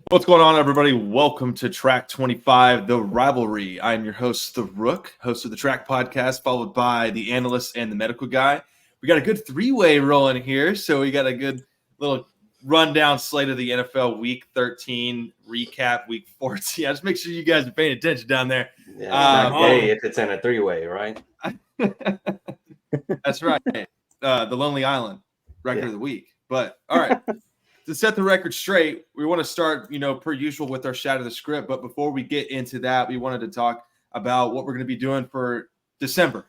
What's going on, everybody? Welcome to Track 25, the Rivalry. I'm your host, The Rook, host of the TRAK podcast, followed by the analyst and the medical guy. We got a good three-way rolling here, so we got a good little rundown slate of the NFL Week 13 recap, Week 14. Just make sure you guys are paying attention down there. Yeah, it's not gay if it's in a three-way, right? That's right. The Lonely Island record of the week. But all right. To set the record straight, we want to start, per usual with our Shatter the Script. But before we get into that, we wanted to talk about what we're going to be doing for December.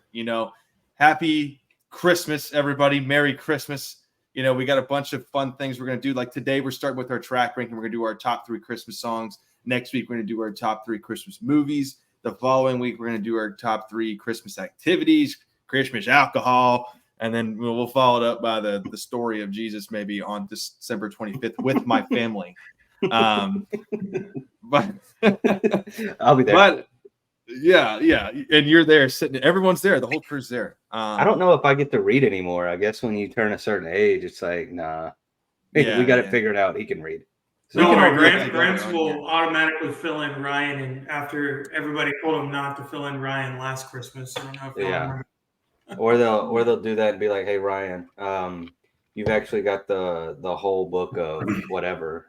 Happy Christmas, everybody. Merry Christmas. We got a bunch of fun things we're going to do. Like today, we're starting with our TRAK ranking. We're going to do our top 3 Christmas songs. Next week, we're going to do our top 3 Christmas movies. The following week, we're going to do our top 3 Christmas activities, Christmas alcohol. And then we'll follow it up by the story of Jesus maybe on December 25th with my family. But I'll be there. But yeah. And you're there sitting. Everyone's there. The whole crew's there. I don't know if I get to read anymore. I guess when you turn a certain age, it's like, nah. We got it figured out. He can read. So no, Grants will automatically fill in Ryan, and after everybody told him not to fill in Ryan last Christmas. I don't know if remember. Or they'll do that and be like, hey Ryan, you've actually got the whole book of whatever.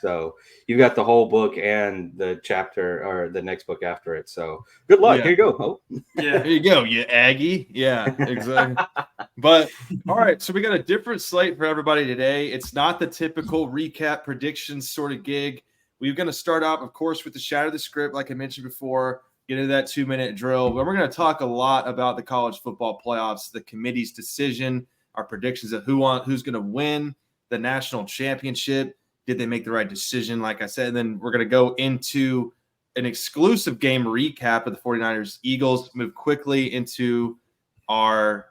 So you've got the whole book and the chapter or the next book after it. So good luck. Here you go. Oh. Yeah, here you go, you Aggie. Yeah, exactly. But all right, so we got a different slate for everybody today. It's not the typical recap predictions sort of gig. We're going to start out, of course, with the Shatter the Script, like I mentioned before. Get into that 2-minute drill. But we're going to talk a lot about the college football playoffs, the committee's decision, our predictions of who's going to win the national championship. Did they make the right decision? Like I said, and then we're going to go into an exclusive game recap of the 49ers Eagles, move quickly into our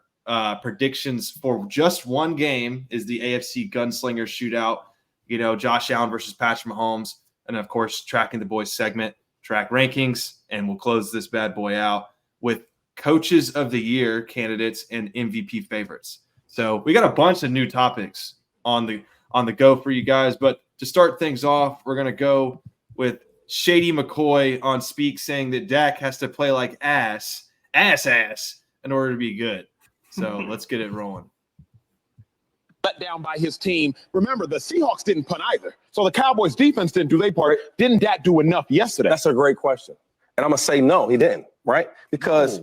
predictions for just one game is the AFC Gunslinger Shootout, Josh Allen versus Patrick Mahomes. And of course, TRAKing the Boyz segment, TRAK rankings. And we'll close this bad boy out with coaches of the year candidates and MVP favorites. So we got a bunch of new topics on the go for you guys. But to start things off, we're going to go with Shady McCoy on Speak saying that Dak has to play like ass in order to be good. So let's get it rolling. Let down by his team. Remember, the Seahawks didn't punt either. So the Cowboys defense didn't do their part. Didn't Dak do enough yesterday? That's a great question. And I'm going to say no, he didn't, right? Because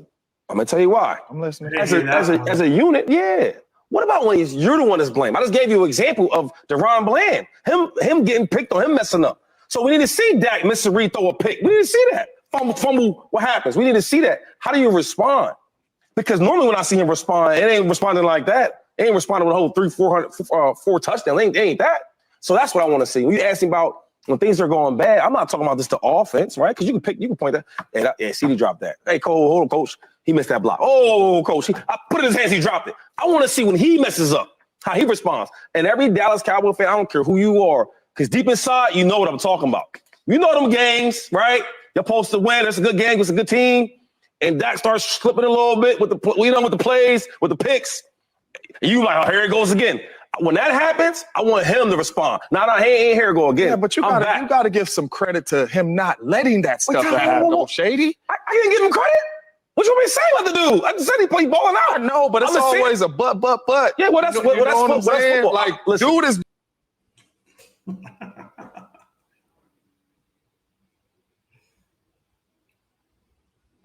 I'm going to tell you why. I'm listening. As a unit, yeah. What about when you're the one that's blamed? I just gave you an example of Deron Bland. Him getting picked on, him messing up. So we need to see Dak miss a read, throw a pick. We need to see that. Fumble, what happens? We need to see that. How do you respond? Because normally when I see him respond, it ain't responding like that. It ain't responding with a whole 4 touchdowns. It ain't that. So that's what I want to see. When you ask me about when things are going bad, I'm not talking about just the offense, right? Because you can point that. Yeah, CD dropped that. Hey, Cole, hold on, coach. He missed that block. Oh, coach, I put it in his hands. He dropped it. I want to see when he messes up, how he responds. And every Dallas Cowboy fan, I don't care who you are, because deep inside, you know what I'm talking about. You know them games, right? You're supposed to win. It's a good game. It's a good team. And Dak starts slipping a little bit with the plays, with the picks. And you like, oh, here it goes again. When that happens, I want him to respond. Not, hey, here it go again. Yeah, but you gotta give some credit to him not letting that stuff happen. Shady. I didn't give him credit. What you want me to say about the dude? I just said he played balling out. No, but it's always a but. Yeah, well, that's football. Like, dude is.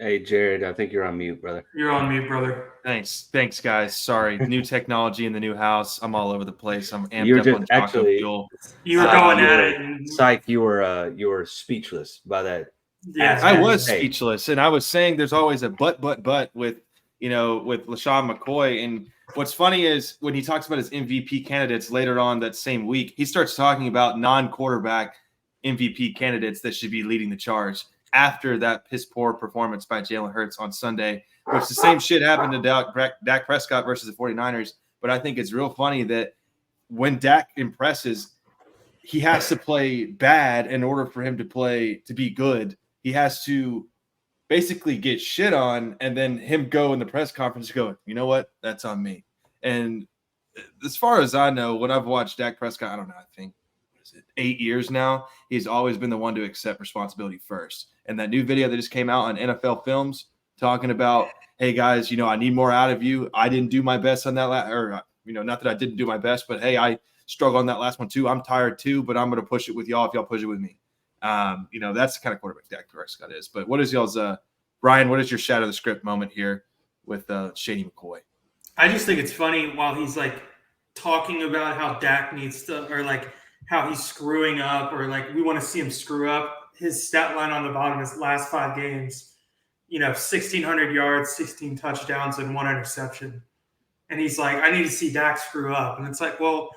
Hey, Jared, I think you're on mute, brother. You're on mute, brother. Thanks, guys. Sorry, new technology in the new house. I'm all over the place. I'm amped You're up just on Taco Fuel. You were going at it. Psych, you were speechless by that. Yeah, I was speechless, and I was saying there's always a but with LaShawn McCoy. And what's funny is when he talks about his MVP candidates later on that same week, he starts talking about non-quarterback MVP candidates that should be leading the charge after that piss-poor performance by Jalen Hurts on Sunday, which the same shit happened to Dak Prescott versus the 49ers. But I think it's real funny that when Dak impresses, he has to play bad in order for him to be good. He has to basically get shit on and then him go in the press conference go, you know what? That's on me. And as far as I know, when I've watched Dak Prescott, I don't know, I think 8 years now, he's always been the one to accept responsibility first. And that new video that just came out on NFL Films talking about, hey guys, I need more out of you. I didn't do my best on that, not that I didn't do my best, but hey, I struggled on that last one too. I'm tired too, but I'm going to push it with y'all if y'all push it with me. That's the kind of quarterback Dak Prescott is. But what is y'all's, Brian, what is your Shatter the Script moment here with Shady McCoy? I just think it's funny while he's like talking about how Dak needs to, or like how he's screwing up, or like we want to see him screw up. His stat line on the bottom is last 5 games, 1,600 yards, 16 touchdowns, and 1 interception. And he's like, I need to see Dak screw up. And it's like, well,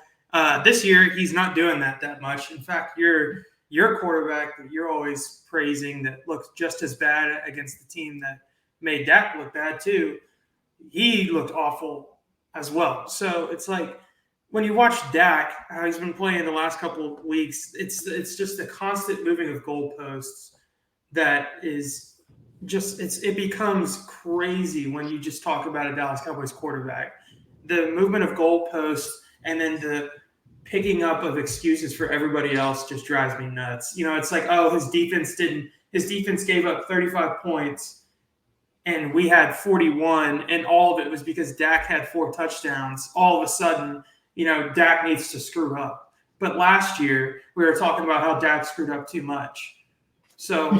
this year he's not doing that much. In fact, your quarterback that you're always praising that looks just as bad against the team that made Dak look bad too, he looked awful as well. So it's like when you watch Dak, how he's been playing the last couple of weeks, it's just a constant moving of goalposts that is just it becomes crazy when you just talk about a Dallas Cowboys quarterback. The movement of goalposts and then the picking up of excuses for everybody else just drives me nuts. It's like, oh, his defense gave up 35 points and we had 41, and all of it was because Dak had 4 touchdowns. All of a sudden, Dak needs to screw up. But last year, we were talking about how Dak screwed up too much. So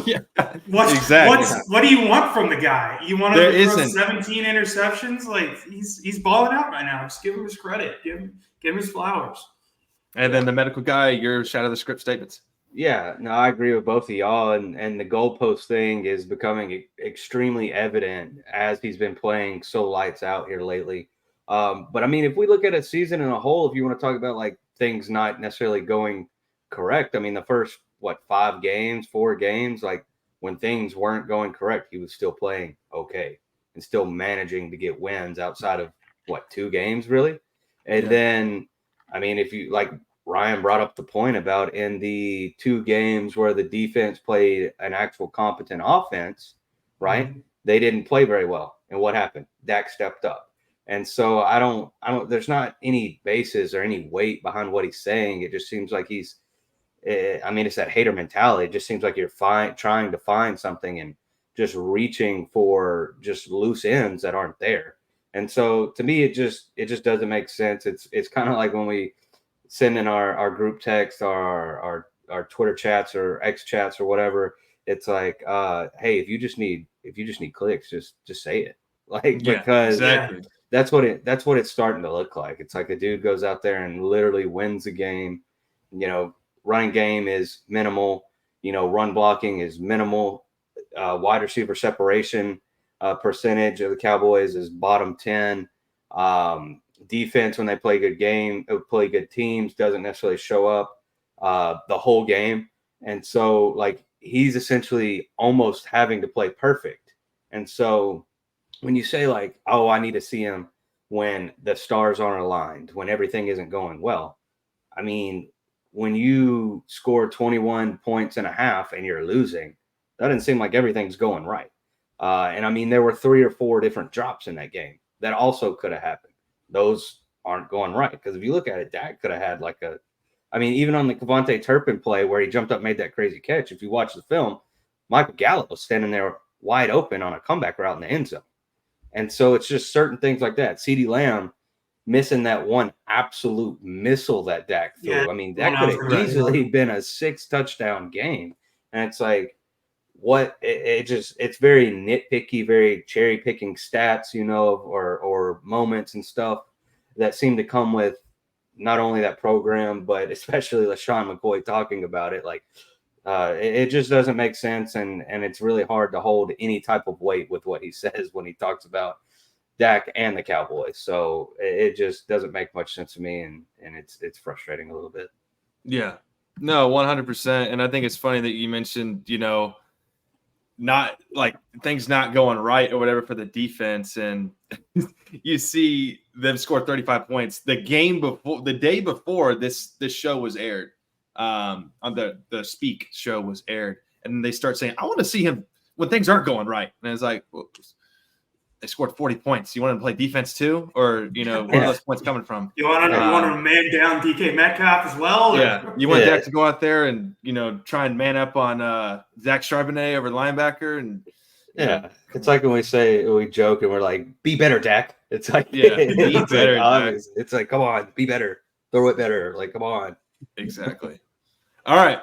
what do you want from the guy? You want him to throw 17 interceptions? Like he's balling out right now. Just give him his credit. Give him his flowers. And then the medical guy, your Shatter the Script statements. Yeah, no, I agree with both of y'all, and the goalpost thing is becoming extremely evident as he's been playing so lights out here lately. But I mean, if we look at a season in a whole, if you want to talk about like things not necessarily going correct, I mean, the first 4 games, like when things weren't going correct, he was still playing okay and still managing to get wins outside of 2 games really. And then, I mean, if you like. Ryan brought up the point about in the 2 games where the defense played an actual competent offense, right? Mm-hmm. They didn't play very well. And what happened? Dak stepped up. And so I don't, there's not any basis or any weight behind what he's saying. It just seems like it's that hater mentality. It just seems like you're trying to find something and just reaching for just loose ends that aren't there. And so to me, it just doesn't make sense. It's kind of like when we send in our group text, our Twitter chats or X chats or whatever. It's like, hey, if you just need clicks, just say it. Because that's what it's starting to look like. It's like the dude goes out there and literally wins the game. Running game is minimal. Run blocking is minimal. Wide receiver separation percentage of the Cowboys is bottom 10. Defense, when they play good teams, doesn't necessarily show up the whole game. And so like he's essentially almost having to play perfect. And so when you say like, oh, I need to see him when the stars aren't aligned, when everything isn't going well. I mean, when you score 21 points and a half and you're losing, that doesn't seem like everything's going right. And I mean, there were 3 or 4 different drops in that game that also could have happened. Those aren't going right. Because if you look at it, Dak could have had even on the Kevontae Turpin play where he jumped up, made that crazy catch. If you watch the film, Michael Gallup was standing there wide open on a comeback route in the end zone. And so it's just certain things like that. CeeDee Lamb missing that one absolute missile that Dak threw. Yeah. I mean, that could have easily been a 6 touchdown game. And it's like, it's very nitpicky, very cherry picking stats, or moments and stuff that seem to come with not only that program, but especially LaShawn McCoy talking about it. Like, it just doesn't make sense. And it's really hard to hold any type of weight with what he says when he talks about Dak and the Cowboys. So it just doesn't make much sense to me. And it's frustrating a little bit. Yeah, no, 100%. And I think it's funny that you mentioned, not like things not going right or whatever for the defense, and you see them score 35 points the day before this show was aired, on the Speak show was aired, and they start saying, I want to see him when things aren't going right. And it's like, well, they scored 40 points. You want to play defense too, or where are those points coming from? You want to man down DK Metcalf as well? Yeah, you want Dak to go out there and try and man up on Zach Charbonnet over linebacker, and it's like when we joke and we're like, "Be better, Dak." It's like, be better, Dak. It's like, come on, be better, throw it better. Like, come on. Exactly. All right.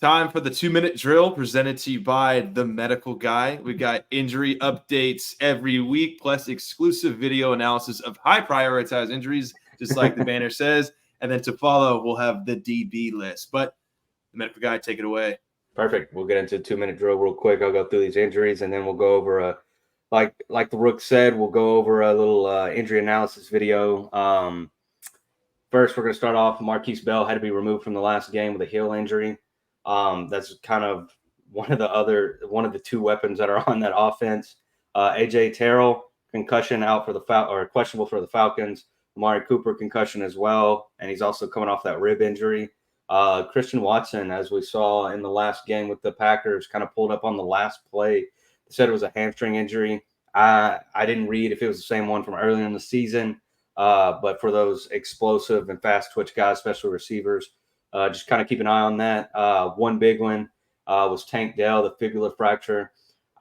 Time for the 2-minute drill presented to you by The Medical Guy. We got injury updates every week, plus exclusive video analysis of high prioritized injuries, just like the banner says. And then to follow, we'll have the DB list. But The Medical Guy, take it away. Perfect. We'll get into a 2-minute drill real quick. I'll go through these injuries, and then we'll go over like the Rook said, we'll go over a little injury analysis video. First, we're going to start off. Marquise Bell had to be removed from the last game with a heel injury. That's kind of one of the two weapons that are on that offense. AJ Terrell, concussion out for the questionable for the Falcons. Amari Cooper, concussion as well, and he's also coming off that rib injury. Christian Watson, as we saw in the last game with the Packers, kind of pulled up on the last play. They said it was a hamstring injury. I didn't read if it was the same one from earlier in the season, but for those explosive and fast twitch guys, especially receivers, just kind of keep an eye on that. One big one was Tank Dell, the fibula fracture.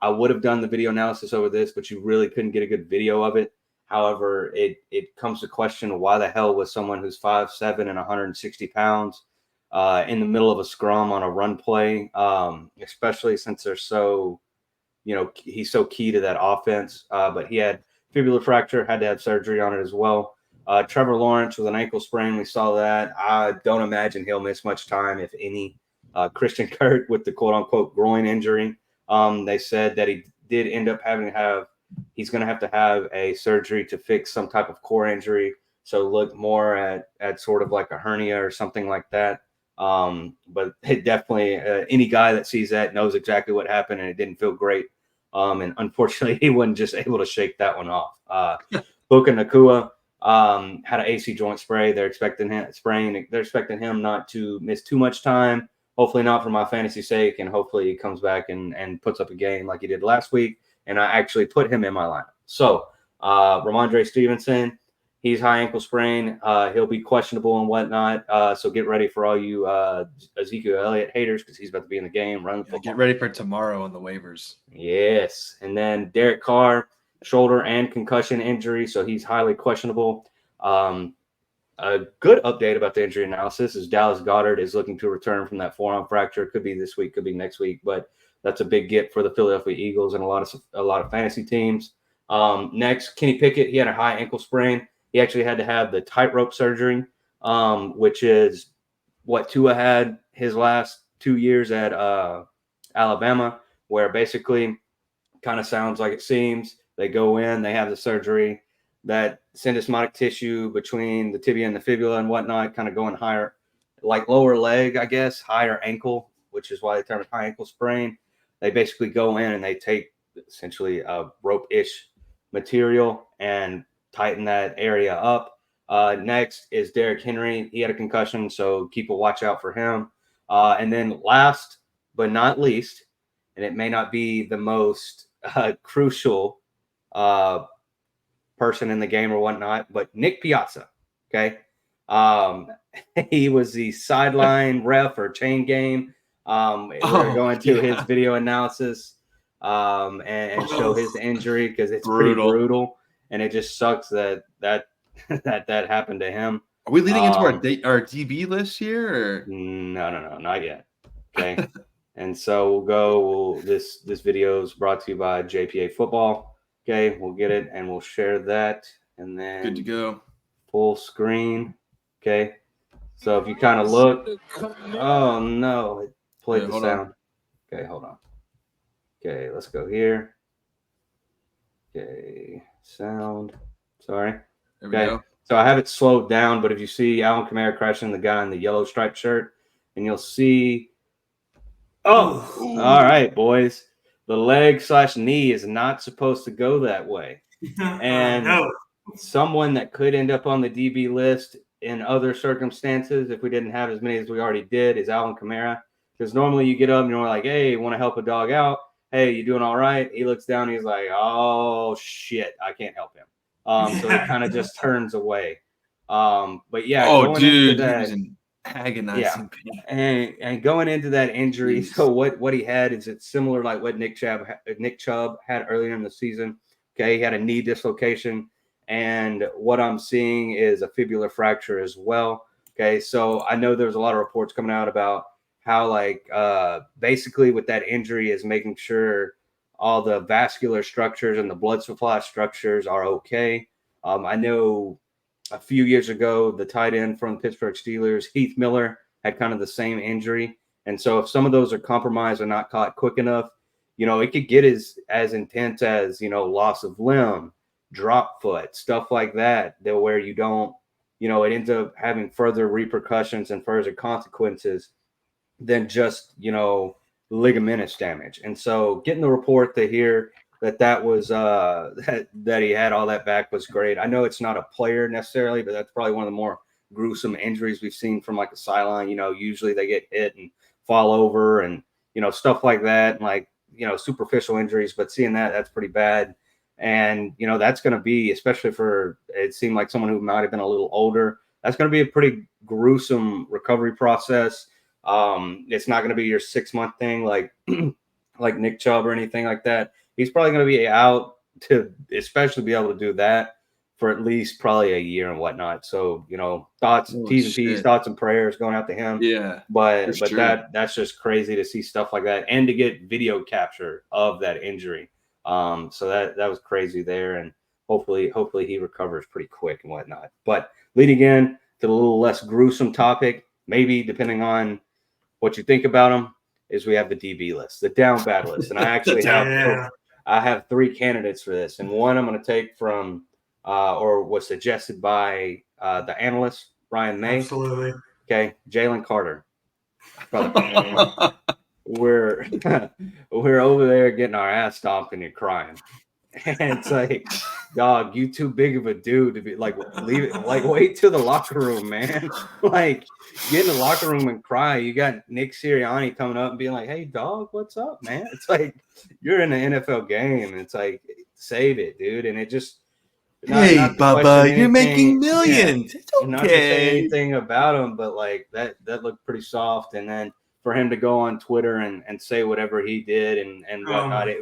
I would have done the video analysis over this, but you really couldn't get a good video of it. However, it comes to question why the hell was someone who's 5'7" and 160 pounds in the middle of a scrum on a run play, especially since they're so, he's so key to that offense. But he had fibula fracture, had to have surgery on it as well. Trevor Lawrence with an ankle sprain, we saw that. I don't imagine he'll miss much time, if any. Christian Kirk with the quote-unquote groin injury. They said that he did end up he's going to have a surgery to fix some type of core injury. So look more at sort of like a hernia or something like that. But it definitely, any guy that sees that knows exactly what happened, and it didn't feel great. And unfortunately, he wasn't just able to shake that one off. Puka Nacua had an AC joint sprain. They're expecting him not to miss too much time. Hopefully not for my fantasy sake, and hopefully he comes back and puts up a game like he did last week. And I actually put him in my lineup. So Ramondre Stevenson, he's high ankle sprain. He'll be questionable and whatnot. So get ready for all you Ezekiel Elliott haters, because he's about to be in the game. Get ready for tomorrow on the waivers. Yes. And then Derek Carr, shoulder and concussion injury, so he's highly questionable. A good update about the injury analysis is Dallas Goedert is looking to return from that forearm fracture. Could be this week, could be next week, but that's a big get for the Philadelphia Eagles and a lot of fantasy teams. Next, Kenny Pickett, he had a high ankle sprain. He actually had to have the tightrope surgery, which is what Tua had his last 2 years at Alabama, where basically kind of sounds like it seems. They go in, they have the surgery, that syndesmotic tissue between the tibia and the fibula and whatnot, kind of going higher, like lower leg, I guess, higher ankle, which is why they term it high ankle sprain. They basically go in and they take essentially a rope-ish material and tighten that area up. Next is Derrick Henry. He had a concussion, so keep a watch out for him. And then last but not least, and it may not be the most crucial person in the game or whatnot, but Nick Piazza, okay? He was the sideline ref or chain game. We're going to his video analysis and show his injury, because it's pretty brutal, and it just sucks that happened to him. Are we leading into our DB list here? Or? No, not yet. Okay. And so this video is brought to you by JPA Football. Okay, we'll get it and we'll share that, and then good to go. Full screen. Okay. So if you kind of look, oh no, it played the sound. Okay, hold on. Okay, let's go here. Okay, sound. Sorry. There we go. So I have it slowed down, but if you see Alvin Kamara crashing the guy in the yellow striped shirt, and you'll see, all right, boys. The leg/knee is not supposed to go that way. And someone that could end up on the DB list in other circumstances, if we didn't have as many as we already did, is Alvin Kamara. Because normally you get up and you're like, hey, want to help a dog out. hey, you doing all right? He looks down. He's like, oh, shit, I can't help him. So he kind of just turns away. But yeah, Oh, going dude, into that, he was in agonizing pain. and going into that injury, Jeez. so what he had is it's similar like what Nick Chubb had earlier in the season. Okay, he had a knee dislocation, and what I'm seeing is a fibular fracture as well. Okay, so I know there's a lot of reports coming out about how like basically with that injury is making sure all the vascular structures and the blood supply structures are okay. I know a few years ago, the tight end from the Pittsburgh Steelers, Heath Miller, had kind of the same injury. And so if some of those are compromised or not caught quick enough, it could get as intense as, loss of limb, drop foot, stuff like that where you don't, it ends up having further repercussions and further consequences than just, ligamentous damage. And so getting the report to hear that was that he had all that back was great. I know it's not a player necessarily, but that's probably one of the more gruesome injuries we've seen from like a sideline. Usually they get hit and fall over and stuff like that, and like superficial injuries. But seeing that's pretty bad. And that's going to be, especially for it seemed like someone who might have been a little older, that's going to be a pretty gruesome recovery process. It's not going to be your 6-month thing like like Nick Chubb or anything like that. He's probably going to be out to especially be able to do that for at least probably a year and whatnot. So, thoughts, T's and P's, thoughts and prayers going out to him. Yeah. But that's just crazy to see stuff like that and to get video capture of that injury. So that was crazy there. And hopefully he recovers pretty quick and whatnot. But leading in to the little less gruesome topic, maybe depending on what you think about him, is we have the DB list, the down bad list. And I actually have 3 candidates for this. And one I'm going to take from or was suggested by the analyst, Ryan May. Absolutely. Okay, Jalen Carter. Brother, we're over there getting our ass stomped and you're crying. And it's like, dog, you too big of a dude to be like, leave it, like, wait till the locker room, man. Like, get in the locker room and cry. You got Nick Sirianni coming up and being like, hey, dog, what's up, man? It's like, you're in an NFL game. And it's like, save it, dude. And it just, hey, Bubba, you're making millions. Yeah, it's okay. Not to say anything about him, but like that looked pretty soft. And then for him to go on Twitter and say whatever he did and whatnot, it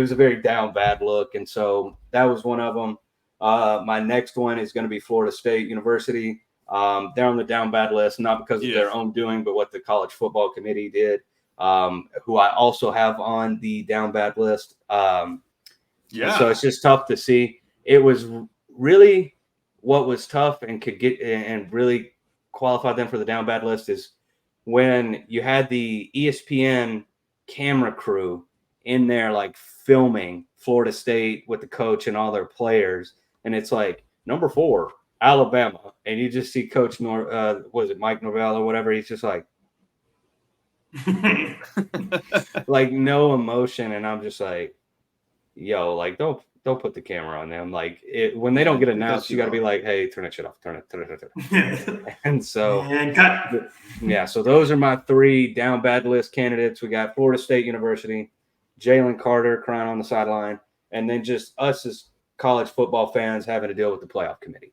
was a very down bad look. And so that was one of them. My next one is going to be Florida State University. They're on the down bad list, not because of their own doing, but what the college football committee did, who I also have on the down bad list. So it's just tough to see. It was really what was tough and could get and really qualify them for the down bad list is when you had the ESPN camera crew in there like filming Florida State with the coach and all their players, and it's like number 4 Alabama, and you just see Coach was it Mike Norvell or whatever? He's just like like no emotion, and I'm just like, yo, like don't put the camera on them. Like when they don't get announced, you got to be like, hey, turn that shit off, turn it. And so so those are my 3 down bad list candidates. We got Florida State University, Jalen Carter crying on the sideline, and then just us as college football fans having to deal with the playoff committee.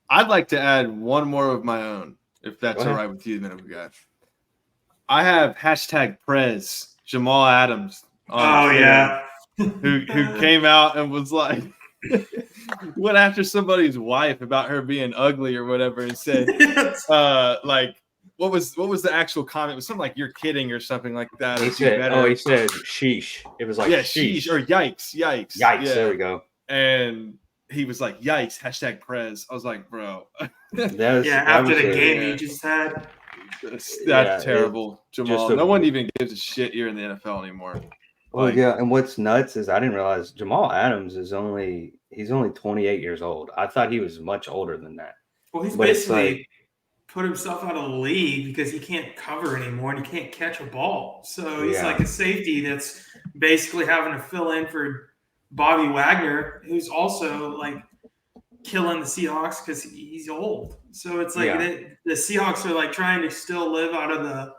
I'd like to add one more of my own, if that's all right with you, then we got. I have #Prez Jamal Adams. Who came out and was like, went after somebody's wife about her being ugly or whatever, and said, like, what was the actual comment? It was something like "you're kidding" or something like that. He said "sheesh." It was like sheesh or yikes. Yeah. There we go. And he was like, "Yikes!" #Prez. I was like, bro. After the game he just had. That's terrible, Jamal. No one even gives a shit here in the NFL anymore. Well, yeah, and what's nuts is I didn't realize Jamal Adams he's only 28 years old. I thought he was much older than that. Well, he's basically put himself out of the league because he can't cover anymore and he can't catch a ball. So he's like a safety that's basically having to fill in for Bobby Wagner, who's also like killing the Seahawks because he's old. So it's like the Seahawks are like trying to still live out of the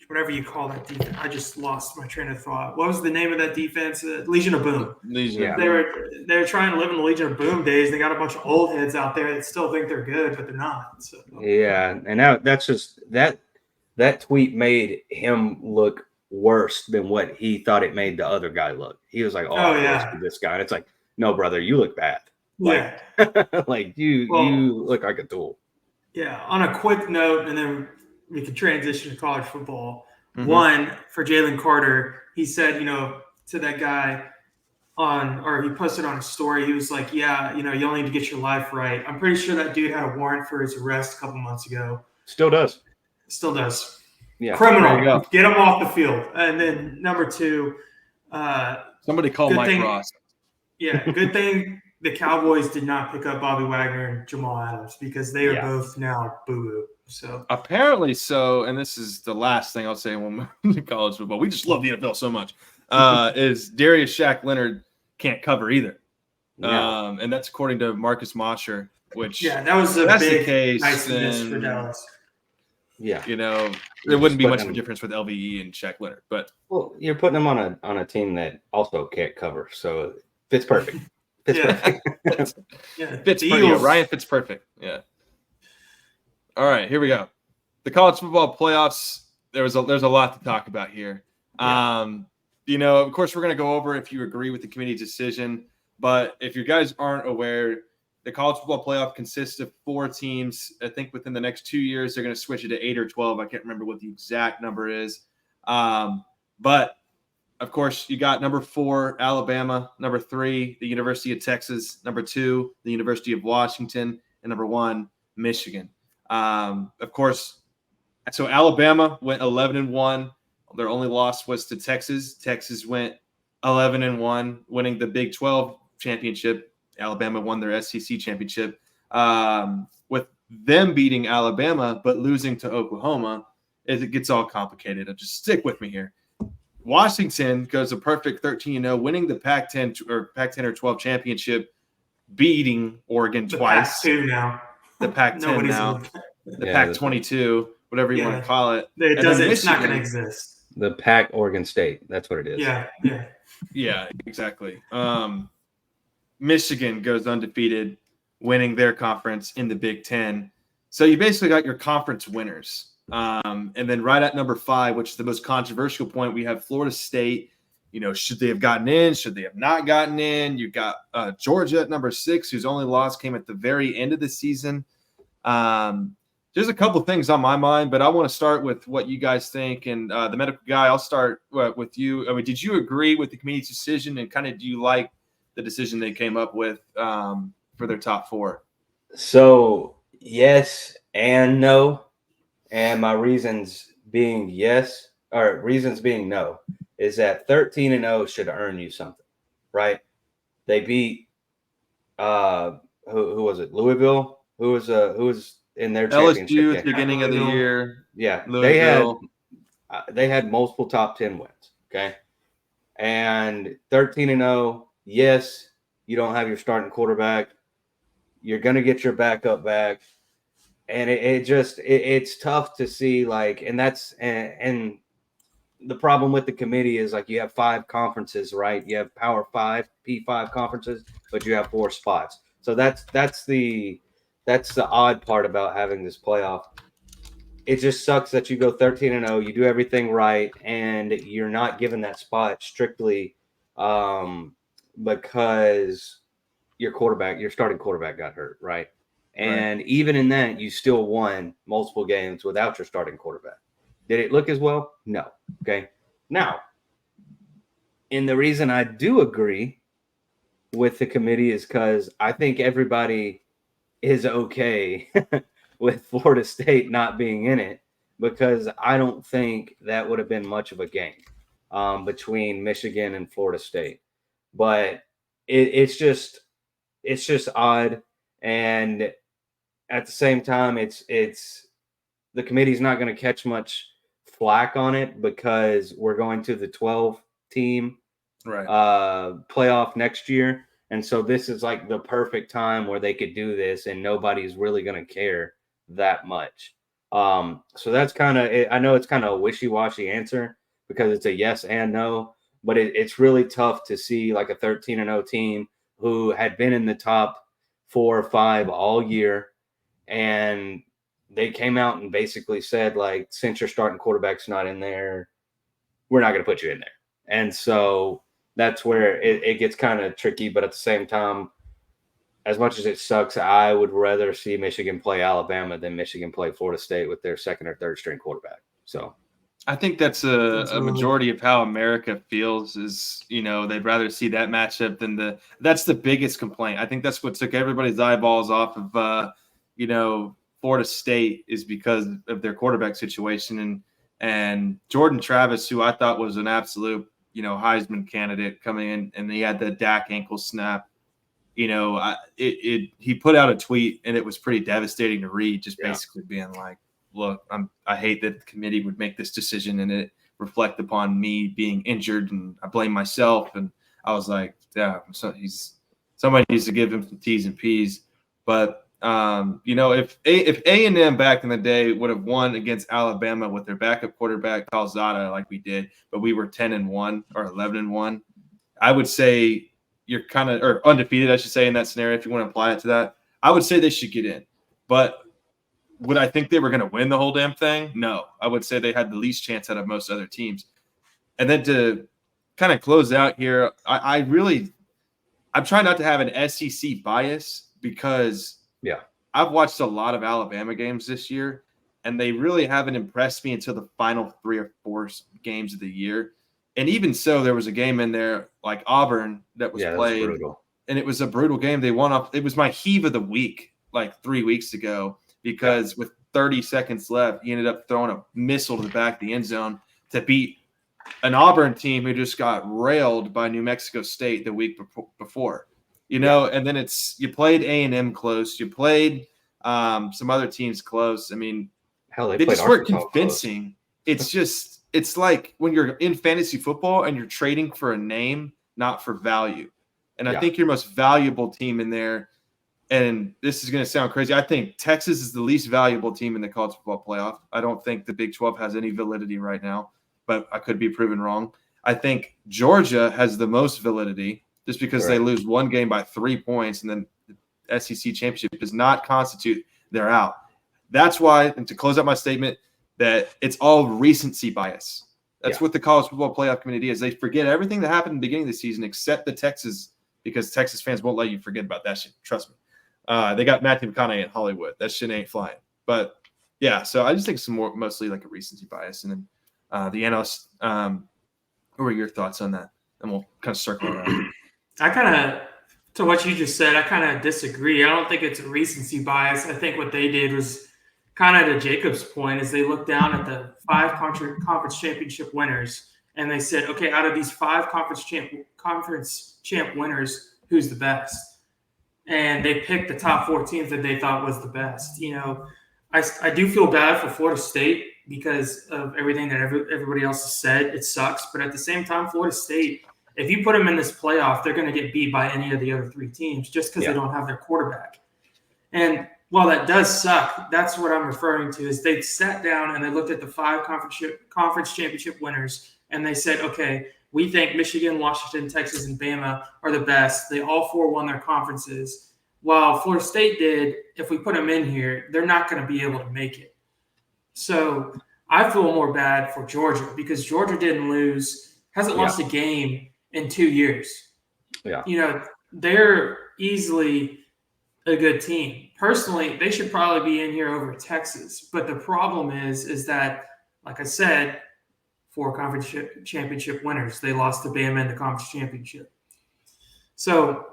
whatever you call that defense. I just lost my train of thought. What was the name of that defense? Legion of Boom. Legion. They were trying to live in the Legion of Boom days. They got a bunch of old heads out there that still think they're good, but they're not. So. Yeah, and now that's just that tweet made him look worse than what he thought it made the other guy look. He was like, "Oh yeah, this guy." And it's like, no, brother, you look bad. Like, Yeah, like you look like a tool. Yeah. On a quick note, and then we can transition to college football. Mm-hmm. One, for Jalen Carter, he said, to that guy he posted on a story, he was like, yeah, you'll need to get your life right. I'm pretty sure that dude had a warrant for his arrest a couple months ago. Still does. Still does. Yeah. Criminal. Get him off the field. And then number two, somebody call Mike Ross. Yeah, good thing the Cowboys did not pick up Bobby Wagner and Jamal Adams because they are both now boo-boo. So apparently so, and this is the last thing I'll say when we're in college football. We just love the NFL so much. Is Darius Shaq Leonard can't cover either. Yeah. And that's according to Marcus Mosher, which that was a big niceness for Dallas. Yeah. There wouldn't be much of a difference with LVE and Shaq Leonard, but you're putting them on a team that also can't cover, so fits perfect. Fits perfect. Fits perfect. Ryan fits perfect. Yeah. All right, here we go. The college football playoffs. There's a lot to talk about here. Yeah. Of course, we're going to go over if you agree with the committee's decision. But if you guys aren't aware, the college football playoff consists of 4 teams. I think within the next 2 years, they're going to switch it to 8 or 12. I can't remember what the exact number is. But, of course, you got number 4, Alabama, number 3, the University of Texas, number 2, the University of Washington, and number 1, Michigan. Of course, so Alabama went 11-1. Their only loss was to Texas. Texas went 11-1, winning the Big 12 championship. Alabama won their SEC championship. With them beating Alabama but losing to Oklahoma, it gets all complicated. Just stick with me here. Washington goes a perfect 13-0, winning the Pac-10 or 12 championship, beating Oregon twice. Pac-2 now. The Pac-10 now. The Pac-22, whatever you want to call it. It's not going to exist. The Pac Oregon State. That's what it is. Yeah, exactly. Michigan goes undefeated, winning their conference in the Big Ten. So you basically got your conference winners. And then right at number 5, which is the most controversial point, we have Florida State. Should they have gotten in? Should they have not gotten in? You got Georgia at number 6, whose only loss came at the very end of the season. There's a couple things on my mind, but I want to start with what you guys think. And the medical guy, I'll start with you. I mean, did you agree with the committee's decision, and kind of do you like the decision they came up with for their top 4? So yes and no, and my reasons being yes or reasons being no is that 13-0 should earn you something, right? They beat who was it? Louisville, who was in their championship LSU at game. the beginning of the year. Yeah, Louisville. they had multiple top 10 wins. Okay, and 13-0. Yes, you don't have your starting quarterback. You're gonna get your backup back, and it's tough to see and the problem with the committee is you have 5 conferences, right? You have Power 5, P5 conferences, but you have 4 spots. So that's the odd part about having this playoff. It just sucks that you go 13-0, you do everything right, and you're not given that spot strictly because your starting quarterback got hurt, right? And even in that, you still won multiple games without your starting quarterback. Did it look as well? No. Okay. Now, and the reason I do agree with the committee is because I think everybody is okay with Florida State not being in it, because I don't think that would have been much of a game between Michigan and Florida State. But it's just odd, and at the same time, it's the committee's not going to catch much flack on it because we're going to the 12-team playoff next year. And so this is the perfect time where they could do this and nobody's really going to care that much. So that's kind of, I know it's kind of a wishy-washy answer because it's a yes and no, but it's really tough to see like a 13-0 team who had been in the top 4 or 5 all year, and they came out and basically said, like, since your starting quarterback's not in there, we're not going to put you in there. And so that's where it gets kind of tricky. But at the same time, as much as it sucks, I would rather see Michigan play Alabama than Michigan play Florida State with their second or third string quarterback. So I think that's a majority of how America feels is, you know, they'd rather see that matchup than that's the biggest complaint. I think that's what took everybody's eyeballs off of, you know, Florida State is because of their quarterback situation. And Jordan Travis, who I thought was an absolute, you know, Heisman candidate coming in, and he had the Dak ankle snap. You know, he put out a tweet, and it was pretty devastating to read, just basically being like, look, I hate that the committee would make this decision and it reflect upon me being injured, and I blame myself. And I was like, yeah, somebody needs to give him some T's and P's. But you know, if A&M back in the day would have won against Alabama with their backup quarterback Calzada like we did, but we were 10-1 or 11-1, I would say you're kind of, or undefeated, I should say, in that scenario. If you want to apply it to that, I would say they should get in. But would I think they were going to win the whole damn thing? No. I would say they had the least chance out of most other teams. And then to kind of close out here, I'm trying not to have an SEC bias because I've watched a lot of Alabama games this year, and they really haven't impressed me until the final 3 or 4 games of the year. And even so, there was a game in there like Auburn that was played, and it was a brutal game. They won off. It was my heave of the week like 3 weeks ago because with 30 seconds left, he ended up throwing a missile to the back of the end zone to beat an Auburn team who just got railed by New Mexico State the week before. You know, and then you played A&M close. You played some other teams close. I mean, hell, they just weren't convincing. Close. It's like when you're in fantasy football and you're trading for a name, not for value. And I think your most valuable team in there, and this is going to sound crazy, I think Texas is the least valuable team in the college football playoff. I don't think the Big 12 has any validity right now, but I could be proven wrong. I think Georgia has the most validity just because they lose one game by 3 points, and then the SEC championship does not constitute they're out. That's why, and to close out my statement, that it's all recency bias. That's what the college football playoff committee is. They forget everything that happened in the beginning of the season except the Texas, because Texas fans won't let you forget about that shit. Trust me. They got Matthew McConaughey in Hollywood. That shit ain't flying. But, yeah, so I just think it's mostly like a recency bias. And then the analysts, what were your thoughts on that? And we'll kind of circle around. To what you just said, I kind of disagree. I don't think it's a recency bias. I think what they did was kind of to Jacob's point is they looked down at the 5 conference championship winners and they said, okay, out of these 5 conference champ winners, who's the best? And they picked the top 4 teams that they thought was the best. You know, I do feel bad for Florida State because of everything that everybody else has said. It sucks. But at the same time, Florida State, if you put them in this playoff, they're going to get beat by any of the other 3 teams just because they don't have their quarterback. And while that does suck, that's what I'm referring to is they sat down and they looked at the 5 conference championship winners and they said, okay, we think Michigan, Washington, Texas, and Bama are the best. They all 4 won their conferences. While Florida State did, if we put them in here, they're not going to be able to make it. So I feel more bad for Georgia because Georgia hasn't lost a game in 2 years. Yeah. You know, they're easily a good team. Personally, they should probably be in here over Texas. But the problem is that, like I said, 4 conference championship winners. They lost to Bama in the conference championship. So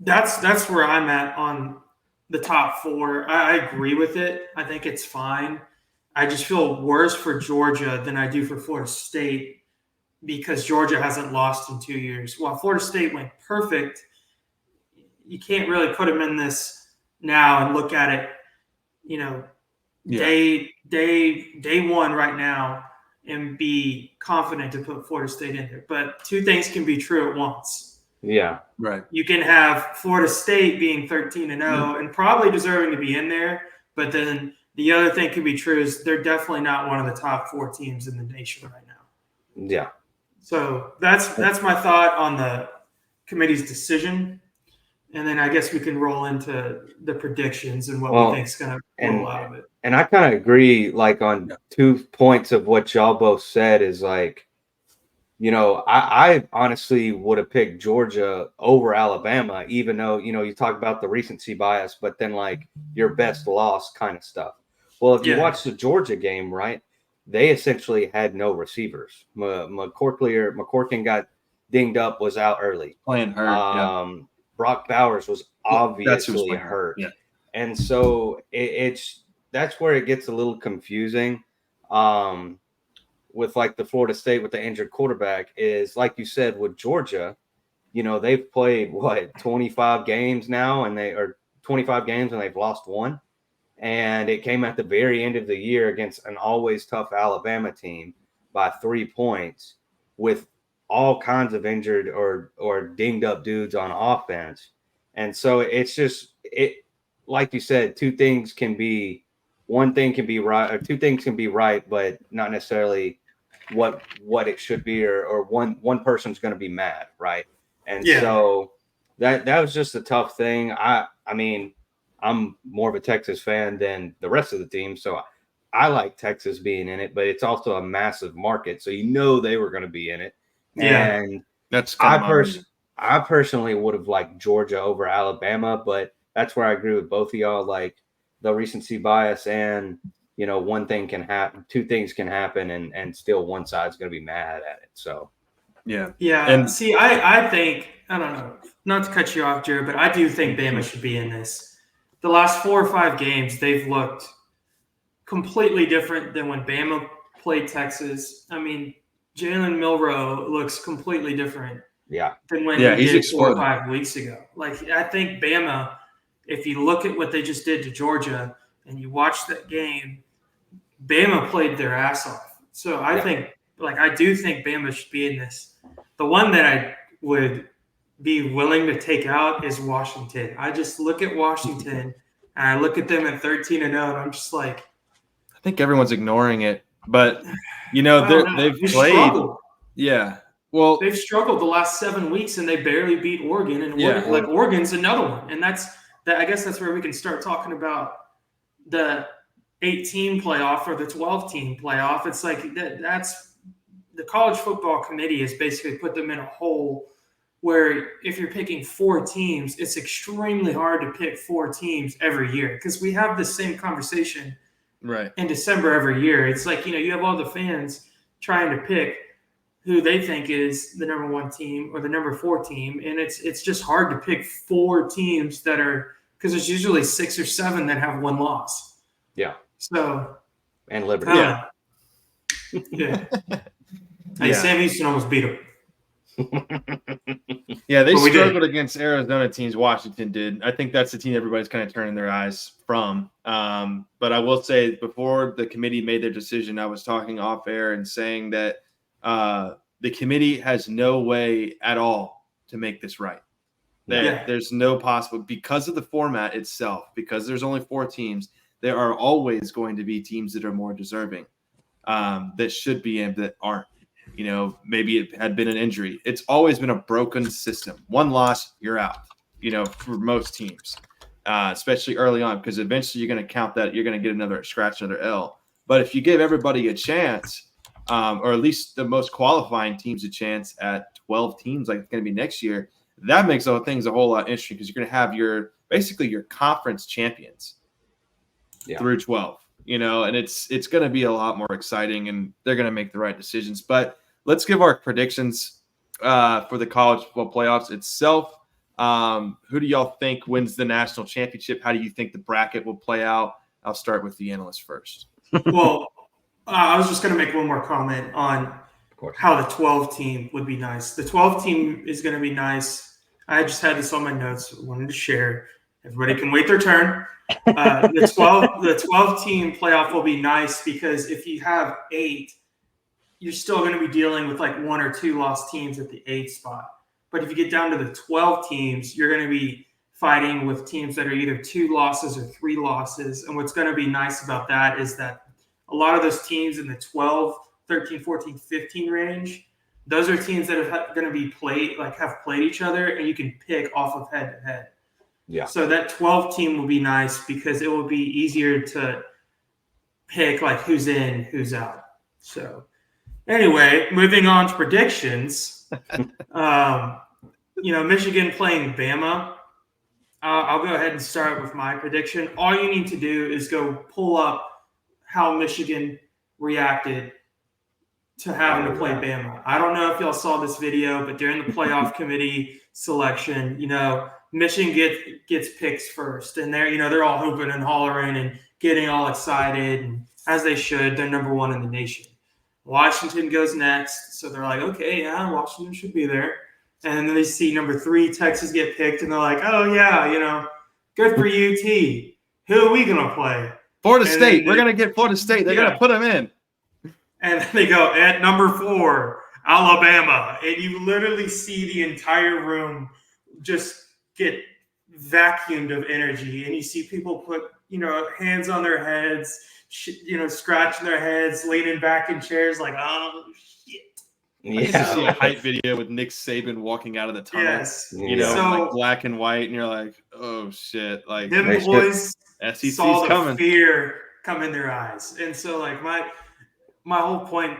that's where I'm at on the top 4. I agree with it. I think it's fine. I just feel worse for Georgia than I do for Florida State because Georgia hasn't lost in 2 years. While Florida State went perfect, you can't really put them in this now and look at it, you know, day 1 right now and be confident to put Florida State in there. But 2 things can be true at once. Yeah, right. You can have Florida State being 13-0 and probably deserving to be in there, but then the other thing could be true is they're definitely not one of the top 4 teams in the nation right now. Yeah. So that's my thought on the committee's decision. And then I guess we can roll into the predictions and what we think is going to roll out of it. And I kind of agree, like, on 2 points of what y'all both said is, like, you know, I honestly would have picked Georgia over Alabama, even though, you know, you talk about the recency bias, but then, like, your best loss kind of stuff. Well, if you watch the Georgia game, right, they essentially had no receivers. McCorkin got dinged up, was out early. Playing hurt, Brock Bowers was obviously hurt. Yeah. And so that's where it gets a little confusing with, like, the Florida State with the injured quarterback is, like you said, with Georgia, you know, they've played 25 games now, and they've lost 1. And it came at the very end of the year against an always tough Alabama team by 3 points with all kinds of injured or dinged up dudes on offense. And so it's just, like you said, one thing can be right, or 2 things can be right, but not necessarily what it should be, or one person's going to be mad, right? And so that was just a tough thing. I mean, I'm more of a Texas fan than the rest of the team, so I like Texas being in it, but it's also a massive market, so you know they were going to be in it. Yeah, and that's I personally would have liked Georgia over Alabama, but that's where I agree with both of y'all. Like, the recency bias, and, you know, 1 thing can happen, 2 things can happen, and still one side's going to be mad at it. So, yeah. And see, I think, I don't know, not to cut you off, Jared, but I do think Bama should be in this. The last 4 or 5 games, they've looked completely different than when Bama played Texas. I mean, Jalen Milroe looks completely different than when he did 4 or 5 weeks ago. Like, I think Bama, if you look at what they just did to Georgia and you watch that game, Bama played their ass off. So I think, like, I do think Bama should be in this. The one that I would be willing to take out is Washington. I just look at Washington and I look at them at 13-0, and I'm just like, I think everyone's ignoring it. But, you know, they've played. Struggled. Yeah. Well, they've struggled the last 7 weeks, and they barely beat Oregon. And Oregon's another one. And I guess that's where we can start talking about the 8-team playoff or the 12-team playoff. It's like that's the college football committee has basically put them in a hole where if you're picking 4 teams, it's extremely hard to pick 4 teams every year, because we have the same conversation in December every year. It's like, you know, you have all the fans trying to pick who they think is the number 1 team or the number 4 team, and it's just hard to pick 4 teams that are, because there's usually 6 or 7 that have 1 loss. Yeah. So, and Liberty. Hey, Sam Houston almost beat them. Yeah, they struggled against Arizona teams. Washington did. I think that's the team everybody's kind of turning their eyes from. But I will say, before the committee made their decision, I was talking off air and saying that the committee has no way at all to make this right. There's no possible, because of the format itself, because there's only 4 teams, there are always going to be teams that are more deserving that should be in that aren't. You know, maybe it had been an injury. It's always been a broken system. 1 loss, you're out, you know, for most teams, especially early on, because eventually you're going to count that. You're going to get another L. But if you give everybody a chance, or at least the most qualifying teams a chance at 12 teams, like it's going to be next year, that makes things a whole lot interesting, because you're going to have your conference champions through 12. You know, and it's going to be a lot more exciting, and they're going to make the right decisions. But let's give our predictions for the college football playoffs itself. Who do y'all think wins the national championship? How do you think the bracket will play out? I'll start with the analyst first. Well, I was just going to make one more comment on how the 12 team would be nice. The 12 team is going to be nice. I just had this on my notes. Wanted to share. Everybody can wait their turn. The 12 team playoff will be nice, because if you have 8, you're still going to be dealing with like 1 or 2 lost teams at the 8 spot. But if you get down to the 12 teams, you're going to be fighting with teams that are either 2 losses or 3 losses. And what's going to be nice about that is that a lot of those teams in the 12, 13, 14, 15 range, those are teams that are going to be have played each other, and you can pick off of head to head. Yeah. So that 12 team will be nice because it will be easier to pick like who's in, who's out. So anyway, moving on to predictions. Michigan playing Bama. I'll go ahead and start with my prediction. All you need to do is go pull up how Michigan reacted to having to play Bama. I don't know if y'all saw this video, but during the playoff committee selection, Michigan gets picks first, and they're all hooping and hollering and getting all excited, and as they should. They're number 1 in the nation. Washington goes next, so they're like, okay, yeah, Washington should be there. And then they see number 3, Texas, get picked, and they're like, oh yeah, good for UT. Who are we gonna play? Florida State. We're gonna get Florida State. They're gonna put them in. And then they go at number 4, Alabama, and you literally see the entire room just get vacuumed of energy, and you see people put hands on their heads, scratching their heads, leaning back in chairs like, oh shit. I used to see a hype video with Nick Saban walking out of the tunnel. Yes, like black and white, and you're like, oh shit, like them boys SEC's saw the coming. fear come in their eyes, and so like my whole point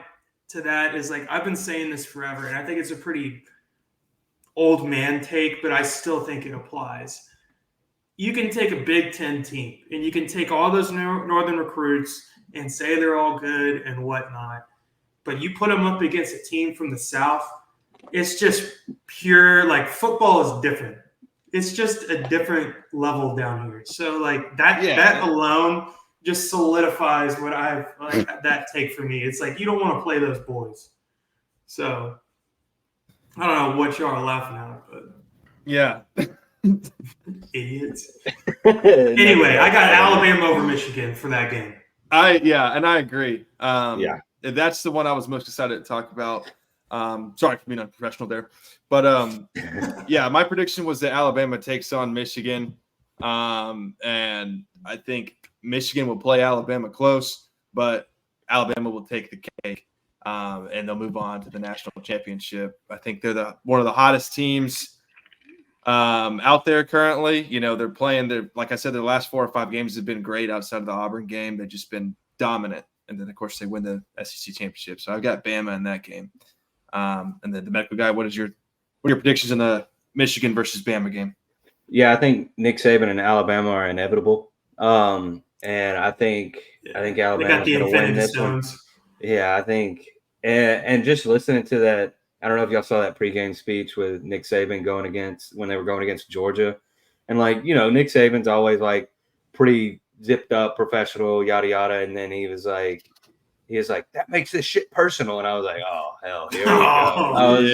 to that is like I've been saying this forever, and I think it's a pretty old man take, but I still think it applies. You can take a Big Ten team, and you can take all those northern recruits and say they're all good and whatnot, but you put them up against a team from the South, it's just pure, like, football is different. It's just a different level down here. So, like, that alone just solidifies what that take for me. It's like, you don't want to play those boys. So, I don't know what y'all are laughing at, but. Yeah. Idiots. Anyway, I got Alabama over Michigan for that game. And I agree. That's the one I was most excited to talk about. Sorry for being unprofessional there. But my prediction was that Alabama takes on Michigan. And I think Michigan will play Alabama close, but Alabama will take the cake. And they'll move on to the national championship. I think they're one of the hottest teams out there currently. They're playing like I said, their last 4 or 5 games have been great outside of the Auburn game. They've just been dominant. And then, of course, they win the SEC championship. So I've got Bama in that game. And then the medical guy, what are your predictions in the Michigan versus Bama game? Yeah, I think Nick Saban and Alabama are inevitable. And I think Alabama's going to win this one. Yeah, I think. And just listening to that, I don't know if y'all saw that pregame speech with Nick Saban when they were going against Georgia. And, like, Nick Saban's always, like, pretty zipped up, professional, yada, yada. And then he was like, that makes this shit personal. And I was like, oh, hell, here we go. I was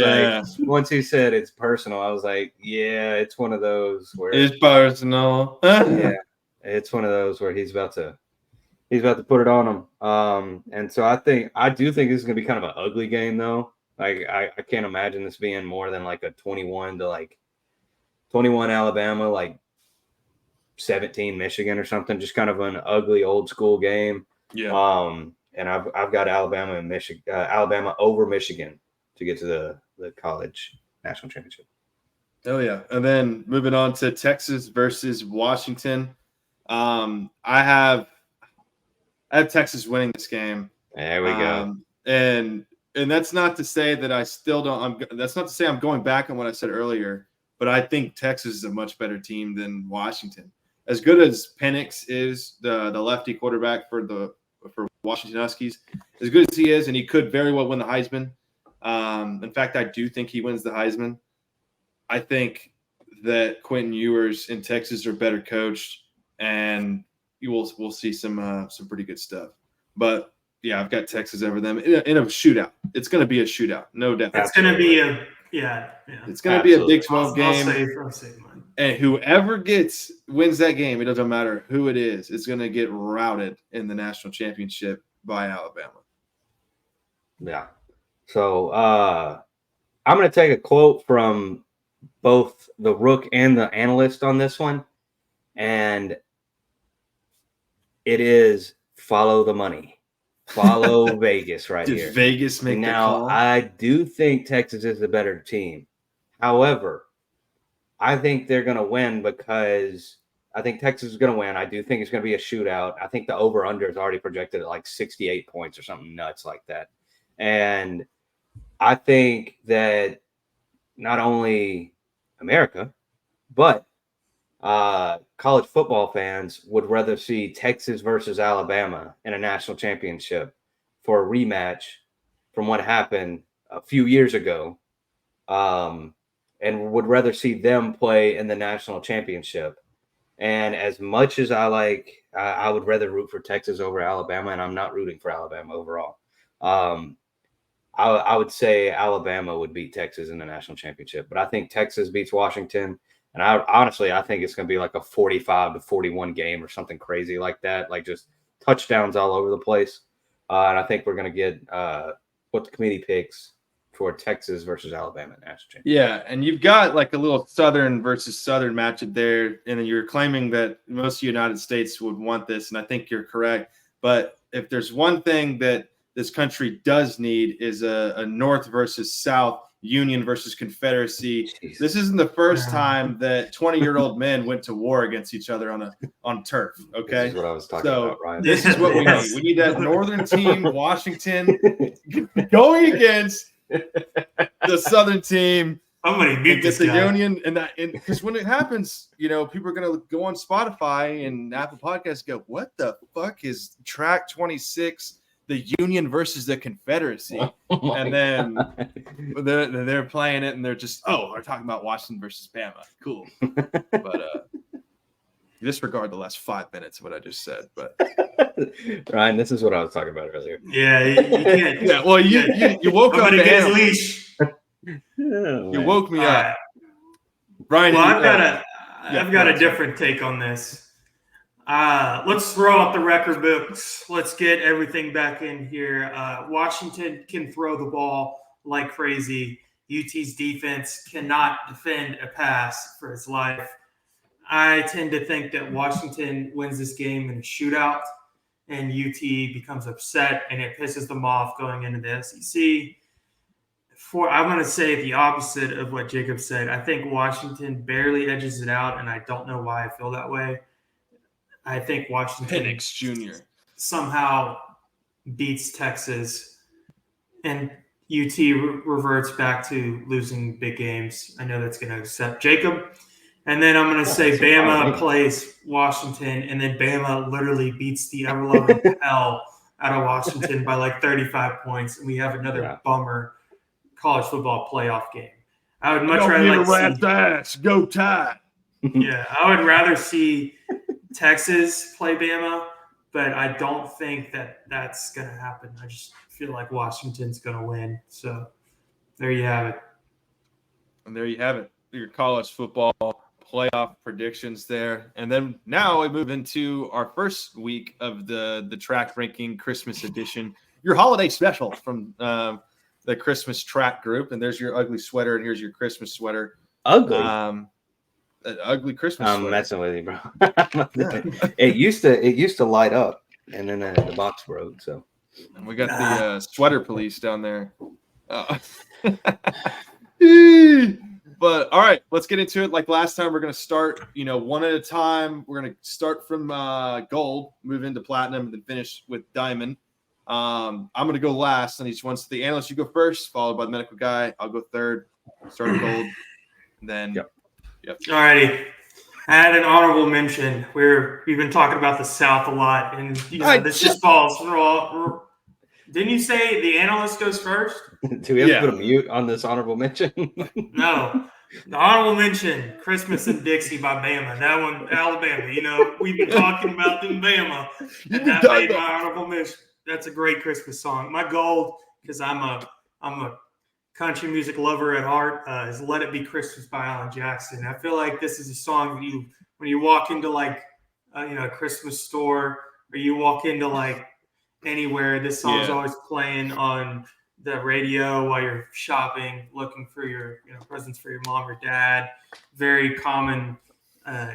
like, once he said it's personal, I was like, yeah, it's one of those where it's personal. Yeah, it's one of those where he's about to put it on him. And so I do think this is going to be kind of an ugly game, though. Like, I can't imagine this being more than like a 21 Alabama, like 17 Michigan or something. Just kind of an ugly old school game. Yeah. And I've got Alabama and Alabama over Michigan to get to the college national championship. Oh yeah. And then moving on to Texas versus Washington. I have Texas winning this game. There we go. And that's not to say that I still don't. That's not to say I'm going back on what I said earlier. But I think Texas is a much better team than Washington. As good as Penix is, the lefty quarterback for Washington Huskies, as good as he is, and he could very well win the Heisman. In fact, I do think he wins the Heisman. I think that Quentin Ewers in Texas are better coached, and we'll see some pretty good stuff. But yeah, I've got Texas over them in a shootout. It's going to be a shootout, no doubt. It's going to be It's going to be a Big 12 game. I'll save mine. And whoever wins that game, it doesn't matter who it is, it's going to get routed in the national championship by Alabama. Yeah. So I'm going to take a quote from both the Rook and the analyst on this one, and it is follow the money. Follow Vegas right Did here. Vegas make the Now, call? I do think Texas is the better team. However, I think they're going to win because I think Texas is going to win. I do think it's going to be a shootout. I think the over-under is already projected at like 68 points or something nuts like that. And I think that not only America, but college football fans would rather see Texas versus Alabama in a national championship for a rematch from what happened a few years ago, and would rather see them play in the national championship. And as much as I would rather root for Texas over Alabama, and I'm not rooting for Alabama overall. I would say Alabama would beat Texas in the national championship, but I think Texas beats Washington. And I think it's going to be like a 45-41 game or something crazy like that, like just touchdowns all over the place. And I think we're going to get what the committee picks for Texas versus Alabama national championship. Yeah, and you've got like a little Southern versus Southern matchup there, and then you're claiming that most of the United States would want this, and I think you're correct. But if there's one thing that this country does need is a North versus South, Union versus Confederacy. Jeez. This isn't the first time that 20-year-old men went to war against each other on turf. Okay, This is what I was talking about, Ryan. This is what we need. We need that Northern team, Washington, going against the Southern team. I'm gonna mute this the guy. Union, and because when it happens, people are gonna go on Spotify and Apple Podcasts. Go, what the fuck is Track 26? The Union versus the Confederacy, and then they're playing it, and they're just they're talking about Washington versus Bama. Cool, but disregard the last 5 minutes of what I just said. But Ryan, this is what I was talking about earlier. Yeah, you can't. Yeah, well, you woke up. Get his leash. You woke me up, Brian. Well, I've got a different take on this. Let's throw out the record books. Let's get everything back in here. Washington can throw the ball like crazy. UT's defense cannot defend a pass for its life. I tend to think that Washington wins this game in a shootout, and UT becomes upset, and it pisses them off going into the SEC. I'm going to say the opposite of what Jacob said. I think Washington barely edges it out, and I don't know why I feel that way. I think Washington Penix Jr. somehow beats Texas, and UT reverts back to losing big games. I know that's going to upset Jacob. And then I'm going to say Bama plays Washington, and then Bama literally beats the ever-loving hell out of Washington by like 35 points, and we have another bummer college football playoff game. I would much rather Go Tide. Yeah, I would rather see Texas play Bama, but I don't think that that's going to happen. I just feel like Washington's going to win. So there you have it. And there you have it. Your college football playoff predictions there. And then now we move into our first week of the TRAK ranking Christmas edition, your holiday special from the Christmas TRAK group. And there's your ugly sweater, and here's your Christmas sweater. Ugly. An ugly Christmas I'm sweater. messing with you, bro. It used to light up, and then the box broke. So and we got the sweater police down there. But all right, let's get into it. Like last time, we're going to start, one at a time. We're going to start from gold, move into platinum, and then finish with diamond. I'm going to go last on each one. So the analyst, you go first, followed by the medical guy. I'll go third. Start at gold, and then. Yep. All righty. I had an honorable mention. We've been talking about the South a lot, and this just falls. Didn't you say the analyst goes first? Do we have to put a mute on this honorable mention? No. The honorable mention, Christmas in Dixie by Bama. That one, Alabama. We've been talking about them Bama. And that made my honorable mention. That's a great Christmas song. My goal, because I'm a country music lover at heart, is Let It Be Christmas by Alan Jackson. I feel like this is a song when you walk into like a Christmas store, or you walk into like anywhere, this song's always playing on the radio while you're shopping, looking for your presents for your mom or dad. Very common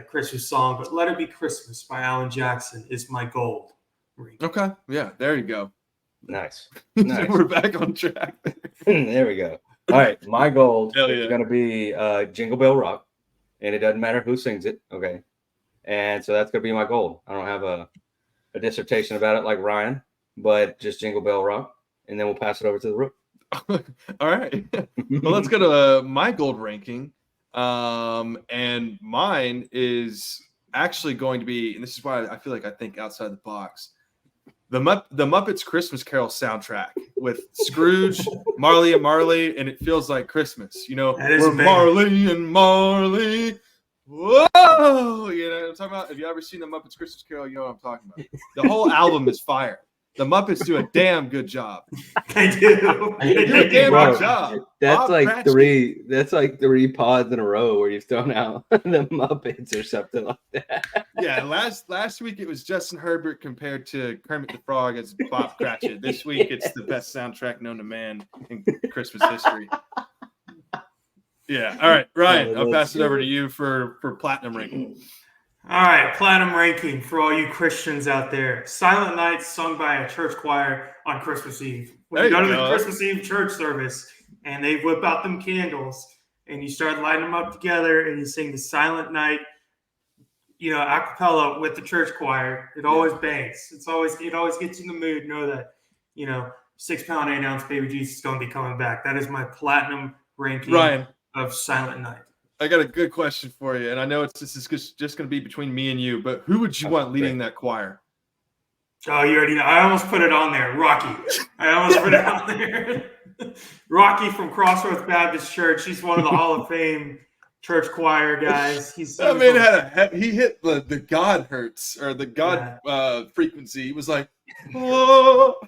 Christmas song, but Let It Be Christmas by Alan Jackson is my gold. Okay. Yeah, there you go. Nice. We're back on track. There we go. All right, my gold Hell is yeah. going to be Jingle Bell Rock, and it doesn't matter who sings it, okay? And so that's going to be my gold. I don't have a dissertation about it like Ryan, but just Jingle Bell Rock, and then we'll pass it over to the Rook. All right. Well, let's go to my gold ranking. And mine is actually going to be, and this is why I feel like I think outside the box, the Muppets Christmas Carol soundtrack with Scrooge, Marley and Marley, and it feels like Christmas. We're Marley and Marley. Whoa! You know what I'm talking about? Have you ever seen the Muppets Christmas Carol? You know what I'm talking about. The whole album is fire. The Muppets do a damn good job. They do. They do a damn good job. That's Bob like Cratchit. three. That's like 3 pods in a row where you've thrown out the Muppets or something like that. Yeah, last week it was Justin Herbert compared to Kermit the Frog as Bob Cratchit. This week it's the best soundtrack known to man in Christmas history. Yeah. All right, Ryan, I'll pass it over to you for platinum ranking. All right, platinum ranking for all you Christians out there. Silent Night sung by a church choir on Christmas Eve. When you go to the Christmas Eve church service and they whip out them candles and you start lighting them up together and you sing the Silent Night, a cappella with the church choir, it always bangs. It always gets you in the mood. Know that, 6 pound, 8 ounce baby Jesus is going to be coming back. That is my platinum ranking Ryan, of Silent Night. I got a good question for you, and I know this is just going to be between me and you, but who would you want leading that choir? Oh, you already know. I almost put it on there. Rocky. I almost put it on there. Rocky from Crossroads Baptist Church. He's one of the Hall of Fame church choir guys. He hit the God hurts or the God frequency. He was like, oh.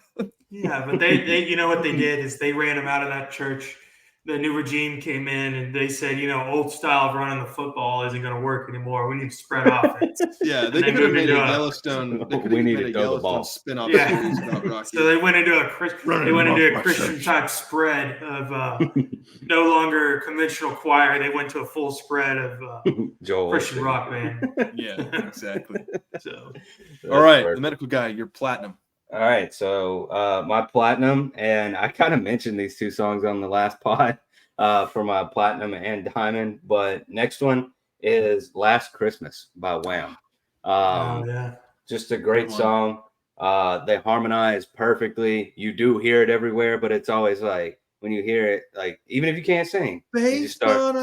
Yeah, but they you know what they did is they ran him out of that church. The new regime came in and they said, old style of running the football isn't going to work anymore. We need to spread offense. Yeah, they could have made a Yellowstone. We need to throw the ball. Spin-off series about Rocky. So they went into a Christian type spread of no longer conventional choir. They went to a full spread of Christian rock band. Yeah, exactly. So, all right, perfect. The medical guy, you're platinum. All right, so my platinum, and I kind of mentioned these 2 songs on the last pod for my platinum and diamond, but next one is Last Christmas by Wham. Just a great song. They harmonize perfectly. You do hear it everywhere, but it's always like when you hear it, like even if you can't sing, you just start,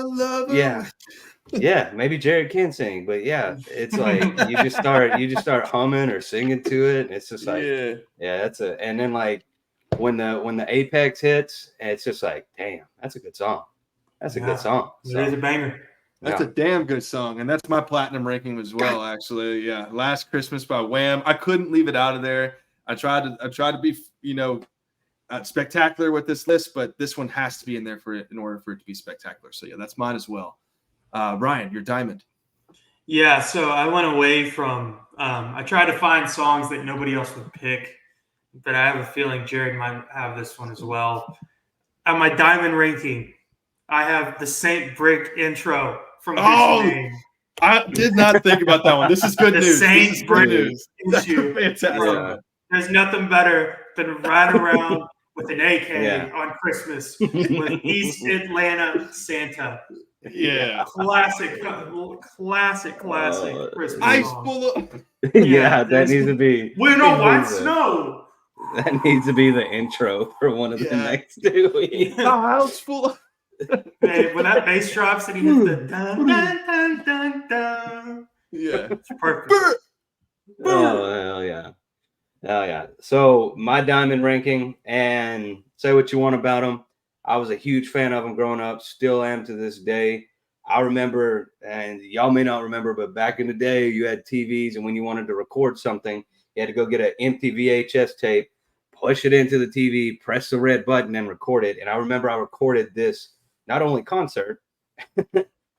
yeah, maybe Jared can sing, but yeah, it's like you just start humming or singing to it. And it's just like, and then like when the apex hits, it's just like, damn, that's a good song. That's a good song. So, it is a banger. That's a damn good song, and that's my platinum ranking as well. Actually, yeah, Last Christmas by Wham. I couldn't leave it out of there. I tried to be, spectacular with this list, but this one has to be in there in order for it to be spectacular. So yeah, that's mine as well. Ryan, your diamond. Yeah, so I went away from I tried to find songs that nobody else would pick, but I have a feeling Jared might have this one as well. At my diamond ranking, I have the Saint Brick intro from I did not think about that one. This is good news. Saint Brick news. Fantastic. Yeah. There's nothing better than riding around with an AK on Christmas with East Atlanta Santa. Yeah, classic Christmas ice song. full of that needs to be we're no white snow. That needs to be the intro for one of the next 2 weeks. The house full of Hey, when that bass drops and he hits the dun dun dun dun dun. Yeah, it's perfect. Oh yeah. So my diamond ranking, and say what you want about them. I was a huge fan of them growing up, still am to this day. I remember, and y'all may not remember, but back in the day, you had TVs, and when you wanted to record something, you had to go get an empty VHS tape, push it into the TV, press the red button, and record it. And I remember I recorded this, not only concert,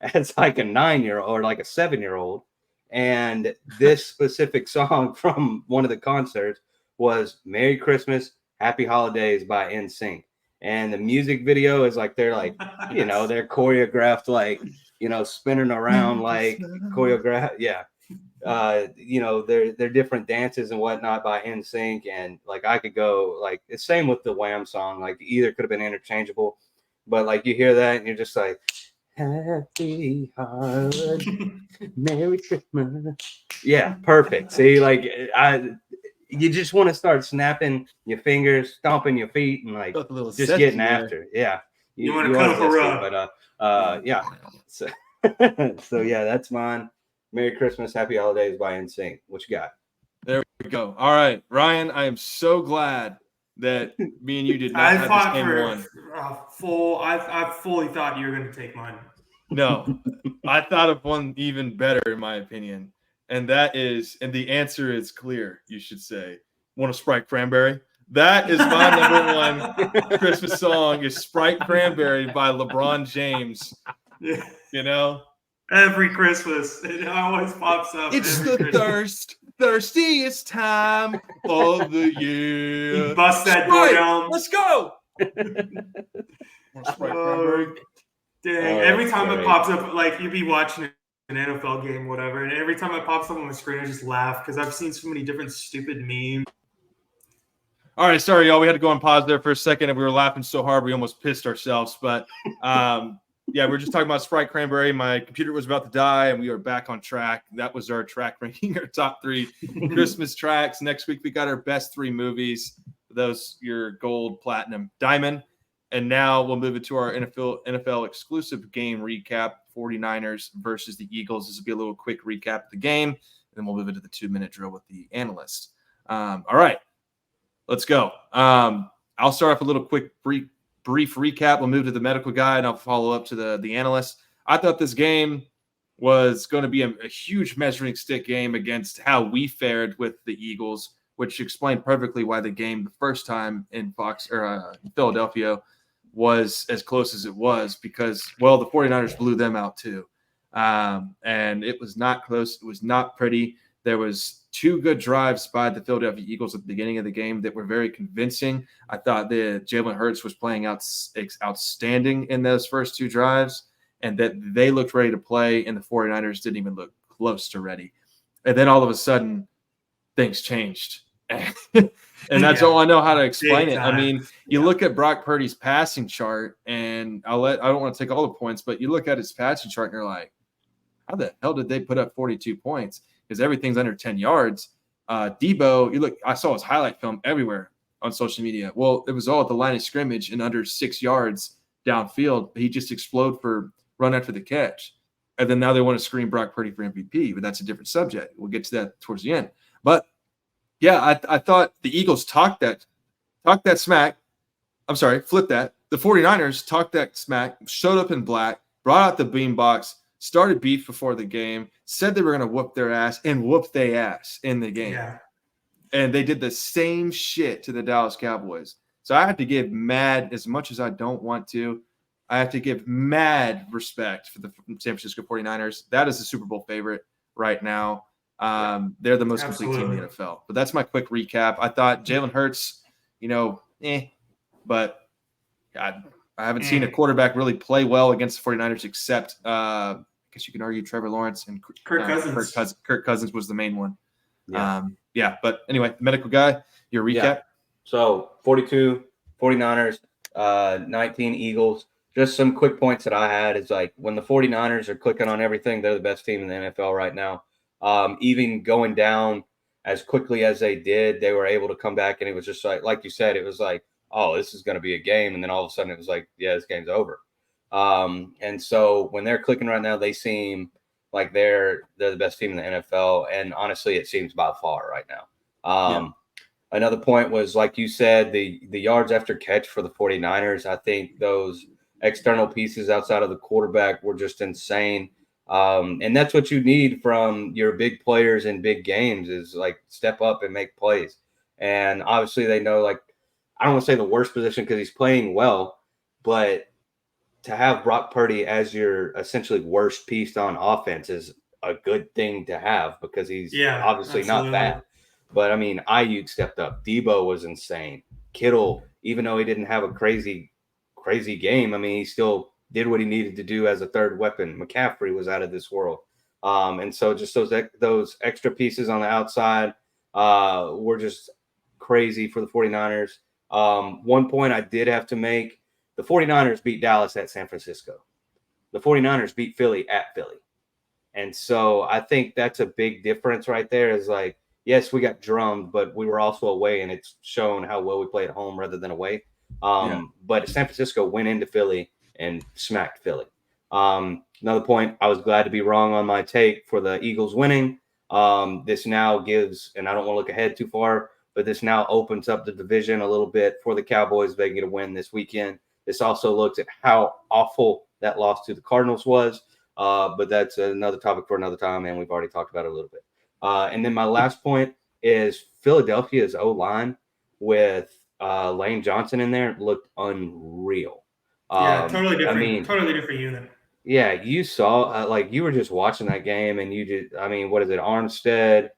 as like a 9-year-old or like a 7-year-old, and this specific song from one of the concerts was Merry Christmas, Happy Holidays by NSYNC. And the music video is like they're like, you know, they're choreographed like, you know, spinning around like choreographed. Yeah. You know, they're different dances and whatnot by NSYNC, and like I could go like it's same with the Wham song. Like either could have been interchangeable, but like you hear that and you're just like, Happy Holiday, Merry Christmas. Yeah, perfect. See, like you just want to start snapping your fingers, stomping your feet, and like just getting after. Yeah, you want to cut up a rug. But yeah. So, so yeah, that's mine. Merry Christmas, Happy Holidays by NSYNC. What you got? There we go. All right, Ryan, I am so glad that me and you did not have this game one. I fully thought you were going to take mine. No, I thought of one even better, in my opinion. And that is, and the answer is clear, you should say. Want a Sprite Cranberry? That is my number one Christmas song is Sprite Cranberry by LeBron James. Yeah. You know? Every Christmas. It always pops up. It's the thirstiest time of the year. You bust that door down. Let's go. Dang. Every time it pops up, like you'd be watching an NFL game, whatever, and every time it pops up on the screen, I just laugh because I've seen so many different stupid memes. All right, sorry, y'all. We had to go on pause there for a second, and we were laughing so hard we almost pissed ourselves. But yeah, we were just talking about Sprite Cranberry. My computer was about to die, and we are back on track. That was our track ranking, our top 3 Christmas tracks. Next week, we got our best 3 movies. Those your gold, platinum, diamond. And now we'll move it to our NFL exclusive game recap, 49ers versus the Eagles. This will be a little quick recap of the game, and then we'll move into the 2-minute drill with the analyst. All right, let's go. I'll start off a little quick brief recap. We'll move to the medical guy, and I'll follow up to the analyst. I thought this game was going to be a huge measuring stick game against how we fared with the Eagles, which explained perfectly why the game the first time in Philadelphia was as close as it was because, well, the 49ers blew them out too. And it was not close. It was not pretty. There was 2 good drives by the Philadelphia Eagles at the beginning of the game that were very convincing. I thought that Jalen Hurts was playing outstanding in those first 2 drives and that they looked ready to play, and the 49ers didn't even look close to ready. And then all of a sudden, things changed. And that's all I know how to explain it. I mean, you look at Brock Purdy's passing chart, and I don't want to take all the points, but you look at his passing chart and you're like, how the hell did they put up 42 points? Because everything's under 10 yards. Debo, I saw his highlight film everywhere on social media. Well, it was all at the line of scrimmage and under 6 yards downfield. He just exploded for run after the catch. And then now they want to screen Brock Purdy for MVP, but that's a different subject. We'll get to that towards the end. But yeah, I thought the Eagles talked that smack. I'm sorry, flip that. The 49ers talked that smack, showed up in black, brought out the beanbox, started beef before the game, said they were going to whoop their ass, and whooped their ass in the game. Yeah. And they did the same shit to the Dallas Cowboys. So I have to give mad, as much as I don't want to, I have to give mad respect for the San Francisco 49ers. That is the Super Bowl favorite right now. They're the most complete team in the NFL. But that's my quick recap. I thought Jalen Hurts, but I haven't seen a quarterback really play well against the 49ers except I guess you can argue Trevor Lawrence and Kirk Cousins. Kirk Cousins was the main one. Yeah. But anyway, medical guy, your recap. Yeah. So 42 49ers, 19 Eagles. Just some quick points that I had is like when the 49ers are clicking on everything, they're the best team in the NFL right now. Even going down as quickly as they did, they were able to come back, and it was just like you said, it was like, oh, this is going to be a game, and then all of a sudden it was like, yeah, this game's over. And so when they're clicking right now, they seem like they're the best team in the NFL, and honestly, it seems by far right now. Another point was, like you said, the yards after catch for the 49ers. I think those external pieces outside of the quarterback were just insane. And that's what you need from your big players in big games is like step up and make plays. And obviously they know, like, I don't want to say the worst position because he's playing well, but to have Brock Purdy as your essentially worst piece on offense is a good thing to have because he's obviously not bad. But I mean, Ayuk stepped up. Debo was insane. Kittle, even though he didn't have a crazy game, I mean, he still did what he needed to do as a third weapon. McCaffrey was out of this world. And so just those extra pieces on the outside were just crazy for the 49ers. One point I did have to make, the 49ers beat Dallas at San Francisco. The 49ers beat Philly at Philly. And so I think that's a big difference right there is like, yes, we got drummed, but we were also away, and it's shown how well we play at home rather than away. But San Francisco went into Philly and smacked Philly. Another point, I was glad to be wrong on my take for the Eagles winning. This now gives, and I don't want to look ahead too far, but this now opens up the division a little bit for the Cowboys. They get a win this weekend. This also looks at how awful that loss to the Cardinals was. But that's another topic for another time, and we've already talked about it a little bit. And then my last point is Philadelphia's O-line with Lane Johnson in there looked unreal. Totally different. I mean, totally different unit. Yeah, you saw like you were just watching that game, and you did. I mean, what is it? Armstead,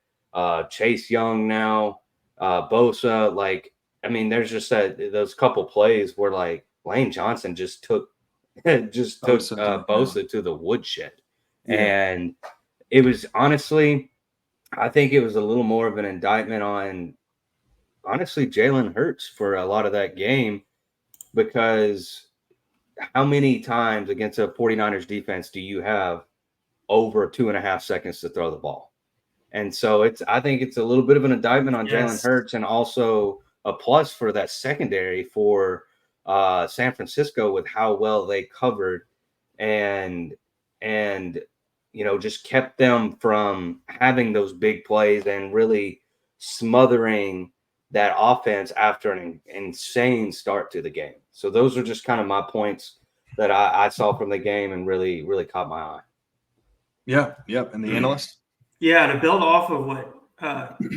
Chase Young now, Bosa. Like, I mean, there's just those couple plays where like Lane Johnson just took Bosa to the woodshed, and it was honestly, I think it was a little more of an indictment on honestly Jalen Hurts for a lot of that game, because how many times against a 49ers defense do you have over 2.5 seconds to throw the ball? And so I think it's a little bit of an indictment on Jalen Hurts, and also a plus for that secondary for San Francisco with how well they covered and just kept them from having those big plays and really smothering that offense after an insane start to the game. So those are just kind of my points that I saw from the game and really, really caught my eye. Yeah. Yep. And the analyst? Yeah. To build off of what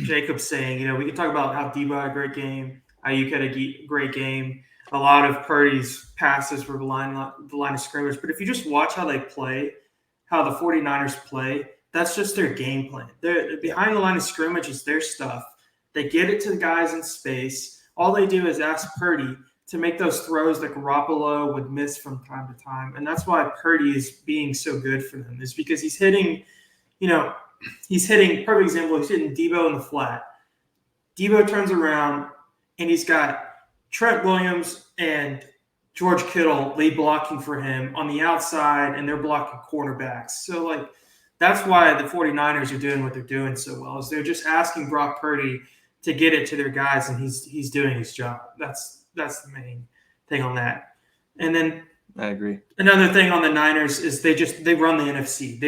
Jacob's saying, we can talk about how Debo had a great game, Ayuk had a great game. A lot of Purdy's passes were the line of scrimmage. But if you just watch how they play, how the 49ers play, that's just their game plan. They're behind the line of scrimmage is their stuff. They get it to the guys in space. All they do is ask Purdy to make those throws that Garoppolo would miss from time to time. And that's why Purdy is being so good for them, is because he's hitting, perfect example, he's hitting Debo in the flat. Debo turns around and he's got Trent Williams and George Kittle lead blocking for him on the outside, and they're blocking cornerbacks. So, that's why the 49ers are doing what they're doing so well, is they're just asking Brock Purdy to get it to their guys, and he's doing his job. That's the main thing on that. And then I agree. Another thing on the Niners is they run the NFC.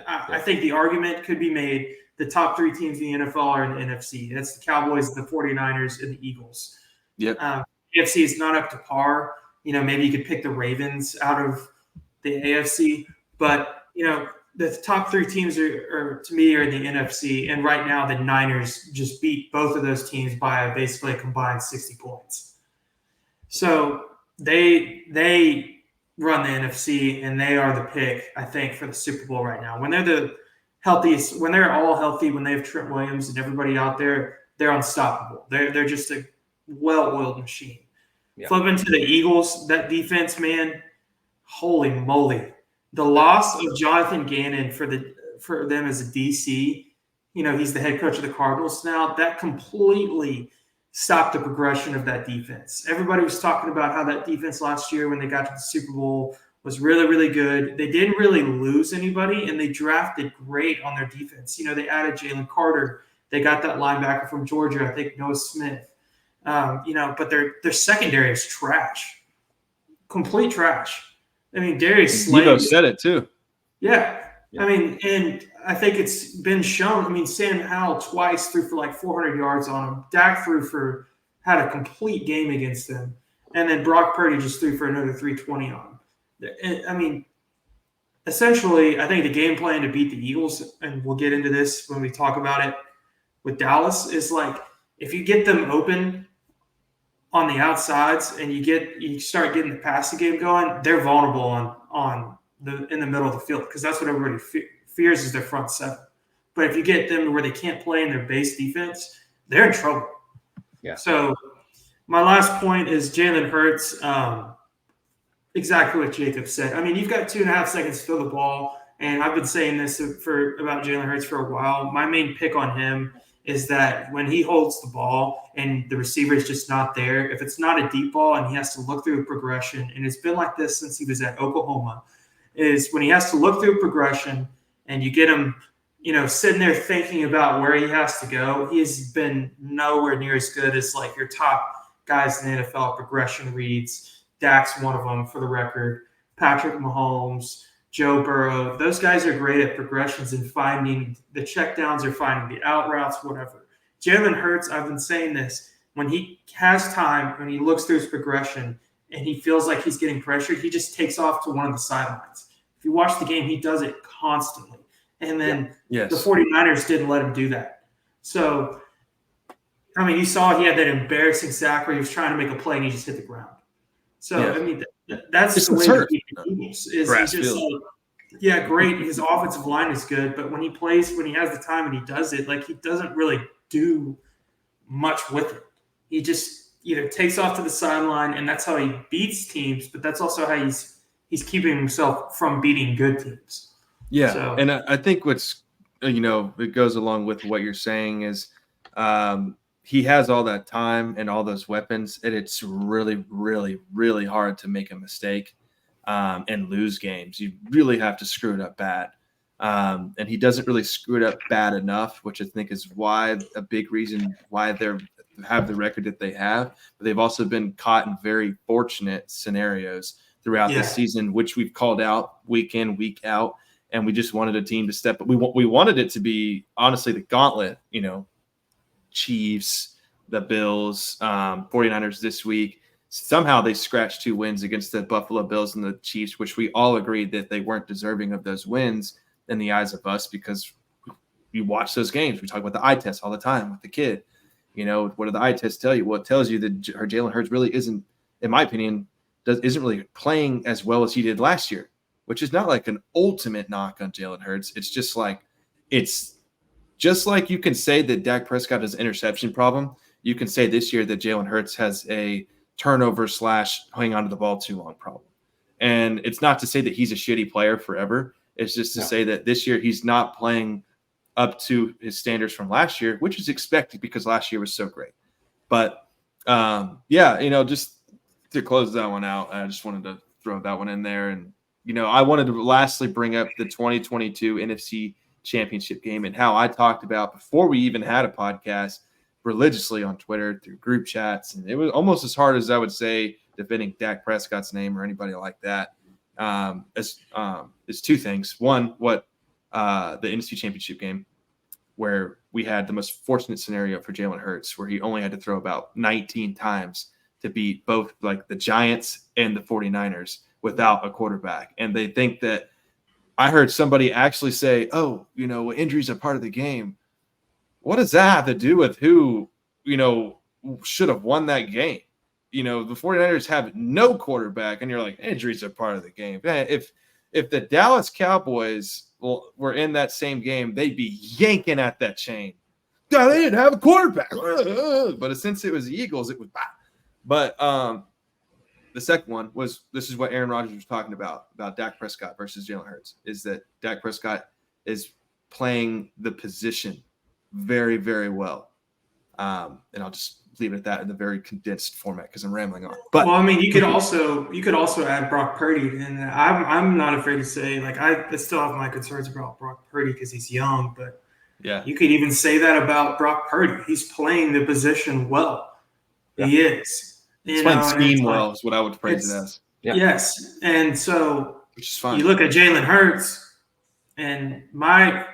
I think the argument could be made the top three teams in the NFL are in the NFC. That's the Cowboys, the 49ers, and the Eagles. Yep. AFC is not up to par. Maybe you could pick the Ravens out of the AFC, but the top three teams are to me are in the NFC, and right now the Niners just beat both of those teams by basically a combined 60 points. So they run the NFC, and they are the pick, I think, for the Super Bowl right now. When they're the healthiest, when they're all healthy, when they have Trent Williams and everybody out there, they're unstoppable. They're just a well-oiled machine. Yeah. Flipping to the Eagles, that defense, man, holy moly. The loss of Jonathan Gannon for them as a DC, he's the head coach of the Cardinals now, that completely stopped the progression of that defense. Everybody was talking about how that defense last year when they got to the Super Bowl was really, really good. They didn't really lose anybody, and they drafted great on their defense. They added Jalen Carter. They got that linebacker from Georgia, I think Noah Smith. But their secondary is trash, complete trash. I mean, Darius Slay. Debo said it too. Yeah. I mean, and I think it's been shown. I mean, Sam Howell twice threw for 400 yards on him. Dak had a complete game against them. And then Brock Purdy just threw for another 320 on him. I mean, essentially, I think the game plan to beat the Eagles, and we'll get into this when we talk about it with Dallas, is if you get them open on the outsides and you start getting the passing game going, they're vulnerable in the middle of the field, because that's what everybody fears is their front seven. But if you get them to where they can't play in their base defense, they're in trouble. Yeah. So My last point is Jalen Hurts. Exactly what Jacob said. I mean, you've got 2.5 seconds to throw the ball, and I've been saying this about Jalen Hurts for a while. My main pick on him is that when he holds the ball and the receiver is just not there, if it's not a deep ball and he has to look through a progression, and it's been like this since he was at Oklahoma, is when he has to look through a progression and you get him, sitting there thinking about where he has to go, he has been nowhere near as good as like your top guys in the NFL progression reads. Dak's one of them, for the record. Patrick Mahomes, Joe Burrow. Those guys are great at progressions and finding the checkdowns or finding the out routes, whatever. Jalen Hurts, I've been saying this, when he has time, when he looks through his progression and he feels like he's getting pressured, he just takes off to one of the sidelines. If you watch the game, he does it constantly. And then the 49ers didn't let him do that. So, I mean, you saw he had that embarrassing sack where he was trying to make a play and he just hit the ground. So, I mean, that's just the way hurt. the Eagles is. Just like, great. His offensive line is good, but when he plays, when he has the time and he does it, like he doesn't really do much with it. He just either takes off to the sideline, and that's how he beats teams, but that's also how he's keeping himself from beating good teams. Yeah, so, and I think what's it goes along with what you're saying is he has all that time and all those weapons, and it's really, really, really hard to make a mistake and lose games. You really have to screw it up bad. And he doesn't really screw it up bad enough, which I think is why a big reason why they have the record that they have. But they've also been caught in very fortunate scenarios throughout this season, which we've called out week in, week out. And we just wanted a team to step up. We wanted it to be, honestly, the gauntlet, Chiefs, the Bills, 49ers this week. Somehow they scratched 2 wins against the Buffalo Bills and the Chiefs, which we all agreed that they weren't deserving of those wins in the eyes of us because we watch those games. We talk about the eye test all the time with the kid. What do the eye tests tell you? Well, it tells you that Jalen Hurts really isn't, in my opinion, isn't really playing as well as he did last year, which is not like an ultimate knock on Jalen Hurts. It's just like you can say that Dak Prescott has an interception problem. You can say this year that Jalen Hurts has a turnover / hang on to the ball too long problem. And it's not to say that he's a shitty player forever. It's just to say that this year he's not playing up to his standards from last year, which is expected because last year was so great. But just to close that one out, I just wanted to throw that one in there. And, I wanted to lastly bring up the 2022 NFC Championship game and how I talked about before we even had a podcast religiously on Twitter through group chats. And it was almost as hard as I would say defending Dak Prescott's name or anybody like that. It's 2 things. One, the NFC Championship game where we had the most fortunate scenario for Jalen Hurts, where he only had to throw about 19 times to beat both like the Giants and the 49ers without a quarterback. And they think that I heard somebody actually say, injuries are part of the game. What does that have to do with who, should have won that game? The 49ers have no quarterback, and you're like, injuries are part of the game. If the Dallas Cowboys were in that same game, they'd be yanking at that chain. God, they didn't have a quarterback. But since it was the Eagles, it was bad. But the second one was, this is what Aaron Rodgers was talking about Dak Prescott versus Jalen Hurts, is that Dak Prescott is playing the position very, very well. And I'll just leave it at that in the very condensed format because I'm rambling on. But well, I mean, you could also add Brock Purdy, and I'm not afraid to say, like, I still have my concerns about Brock Purdy because he's young, but you could even say that about Brock Purdy. He's playing the position well. Yeah. He is. He's playing scheme well is what I would phrase it as. Yeah. Yes, and so which is fine. You look at Jalen Hurts, and my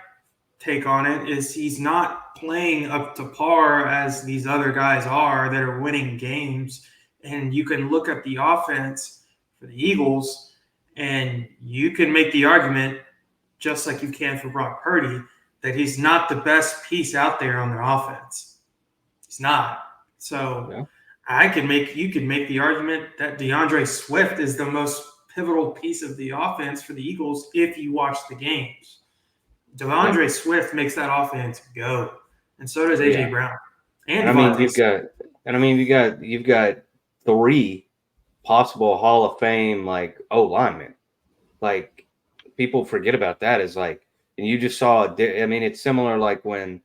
take on it is he's not playing up to par as these other guys are that are winning games. And you can look at the offense for the Eagles, and you can make the argument, just like you can for Brock Purdy, that he's not the best piece out there on their offense. He's not. So you can make the argument that DeAndre Swift is the most pivotal piece of the offense for the Eagles if you watch the games. Swift makes that offense go, and so does AJ Brown. And And I mean, you've got 3 possible Hall of Fame like linemen. Like people forget about that. Is like, and you just saw. I mean, it's similar like when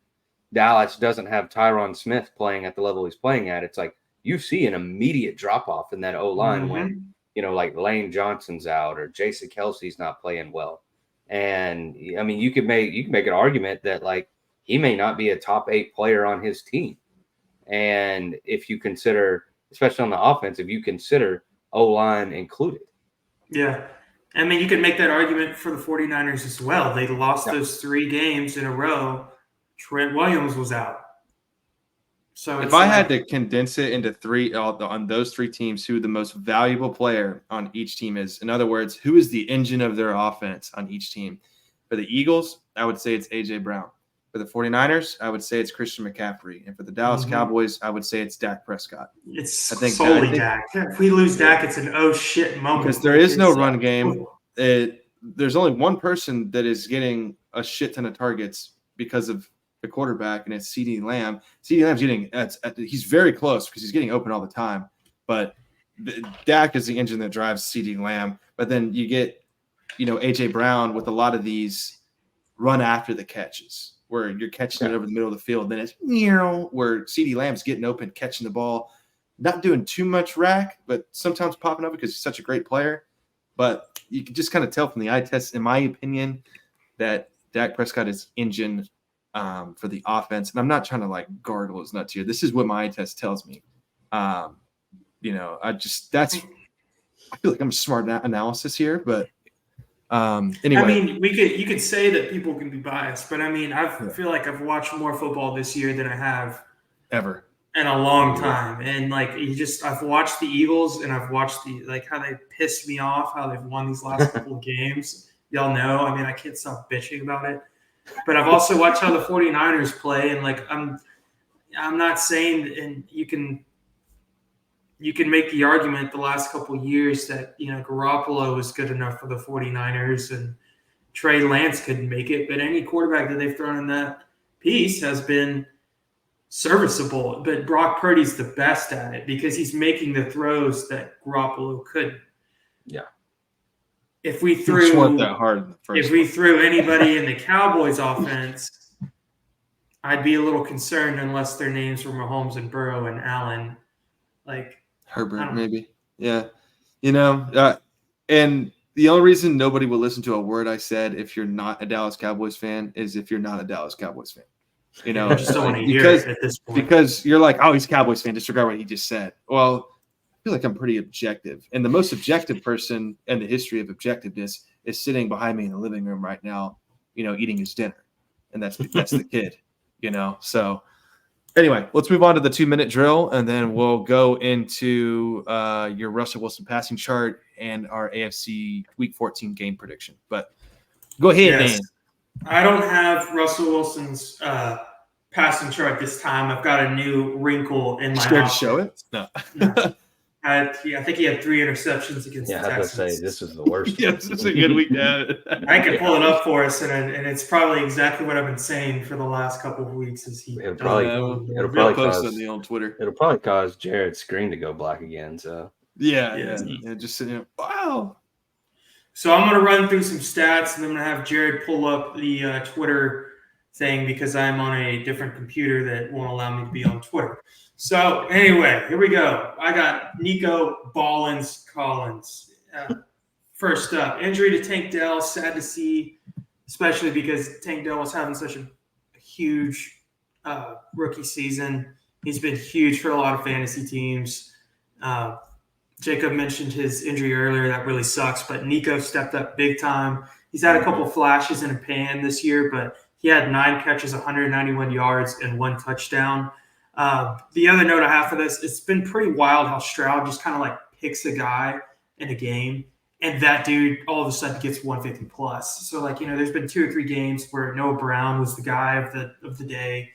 Dallas doesn't have Tyron Smith playing at the level he's playing at. It's like you see an immediate drop off in that O line when like Lane Johnson's out or Jason Kelsey's not playing well. And I mean, you can make an argument that like he may not be a top 8 player on his team. And if you consider, especially on the offense, if you consider O-line included. Yeah. I mean, you could make that argument for the 49ers as well. They lost those 3 games in a row. Trent Williams was out. So if I had to condense it into 3 on those 3 teams, who the most valuable player on each team is, in other words, who is the engine of their offense on each team? For the Eagles, I would say it's A.J. Brown. For the 49ers, I would say it's Christian McCaffrey. And for the Dallas Cowboys, I would say it's Dak Prescott. It's solely Dak. If we lose Dak, it's an oh shit moment. Because there is no run game. There's only one person that is getting a shit ton of targets because of the quarterback, and it's CeeDee Lamb. CeeDee Lamb's getting he's very close because he's getting open all the time. But Dak is the engine that drives CeeDee Lamb. But then you get, A.J. Brown with a lot of these run after the catches where you're catching it over the middle of the field. Then it's where CeeDee Lamb's getting open, catching the ball, not doing too much rack, but sometimes popping up because he's such a great player. But you can just kind of tell from the eye test, in my opinion, that Dak Prescott is engine for the offense. And I'm not trying to like gargle his nuts here. This is what my eye test tells me. I feel like I'm a smart analysis here, but anyway. I mean, you could say that people can be biased, but I mean, feel like I've watched more football this year than I have ever in a long time. And like, I've watched the Eagles and I've watched how they pissed me off, how they've won these last couple of games. Y'all know, I mean, I can't stop bitching about it. But I've also watched how the 49ers play, and like I'm not saying, and you can make the argument the last couple of years that Garoppolo was good enough for the 49ers and Trey Lance couldn't make it, but any quarterback that they've thrown in that piece has been serviceable. But Brock Purdy's the best at it because he's making the throws that Garoppolo couldn't. Yeah. If we threw that hard we threw anybody in the Cowboys offense, I'd be a little concerned unless their names were Mahomes and Burrow and Allen. Like Herbert, maybe. Yeah. And the only reason nobody will listen to a word I said if you're not a Dallas Cowboys fan is if you're not a Dallas Cowboys fan. I just don't want to hear it at this point. Because you're like, oh, he's a Cowboys fan. Disregard what he just said. Well, I feel like I'm pretty objective. And the most objective person in the history of objectiveness is sitting behind me in the living room right now, eating his dinner. And that's the kid, So anyway, let's move on to the 2-minute drill, and then we'll go into your Russell Wilson passing chart and our AFC Week 14 game prediction. But go ahead, man. I don't have Russell Wilson's passing chart this time. I've got a new wrinkle in my Scared to show it? No. I think he had 3 interceptions against the Texans. I was going to say, this is the worst. Yeah, this is a good week to have it. I can pull it up for us, and it's probably exactly what I've been saying for the last couple of weeks. It'll probably post on the old Twitter. It'll probably cause Jared's screen to go black again. So yeah, just sitting there. Wow. So I'm going to run through some stats, and I'm going to have Jared pull up the Twitter thing because I'm on a different computer that won't allow me to be on Twitter. So anyway, here we go. I got Nico Collins. First up, injury to Tank Dell. Sad to see, especially because Tank Dell was having such a huge rookie season. He's been huge for a lot of fantasy teams. Jacob mentioned his injury earlier. That really sucks, but Nico stepped up big time. He's had a couple of flashes in a pan this year, but he had 9 catches, 191 yards, and 1 touchdown. The other note I have for this, it's been pretty wild how Stroud just kind of like picks a guy in a game, and that dude all of a sudden gets 150 plus. So there's been 2 or 3 games where Noah Brown was the guy of the day,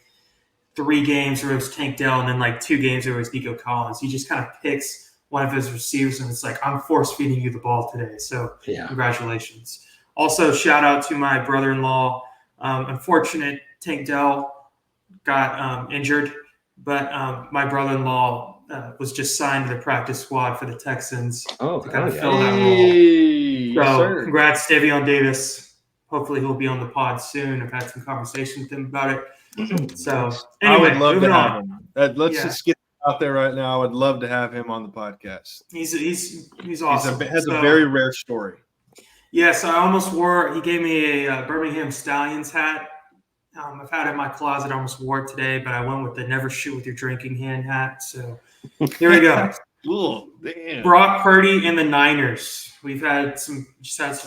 3 games where it was Tank Dell, and then 2 games where it was Nico Collins. He just kind of picks one of his receivers, and it's like, I'm force feeding you the ball today. So Congratulations. Also, shout out to my brother-in-law. Unfortunate, Tank Dell got injured But my brother-in-law was just signed to the practice squad for the Texans Oh, to kind of hell fill that role. Hey, So sir. congrats, Davion Davis. Hopefully he'll be on the pod soon. I've had some conversation with him about it. So I anyway, would love moving to have on. him. Let's just get out there right now. I would love to have him on the podcast. He's awesome. Has a very rare story. Yes, I almost wore. He gave me a Birmingham Stallions hat. I've had it in my closet. I almost wore it today, but I went with the "Never Shoot with Your Drinking Hand" hat. So here we go. Cool. Damn. Brock Purdy and the Niners. We've had some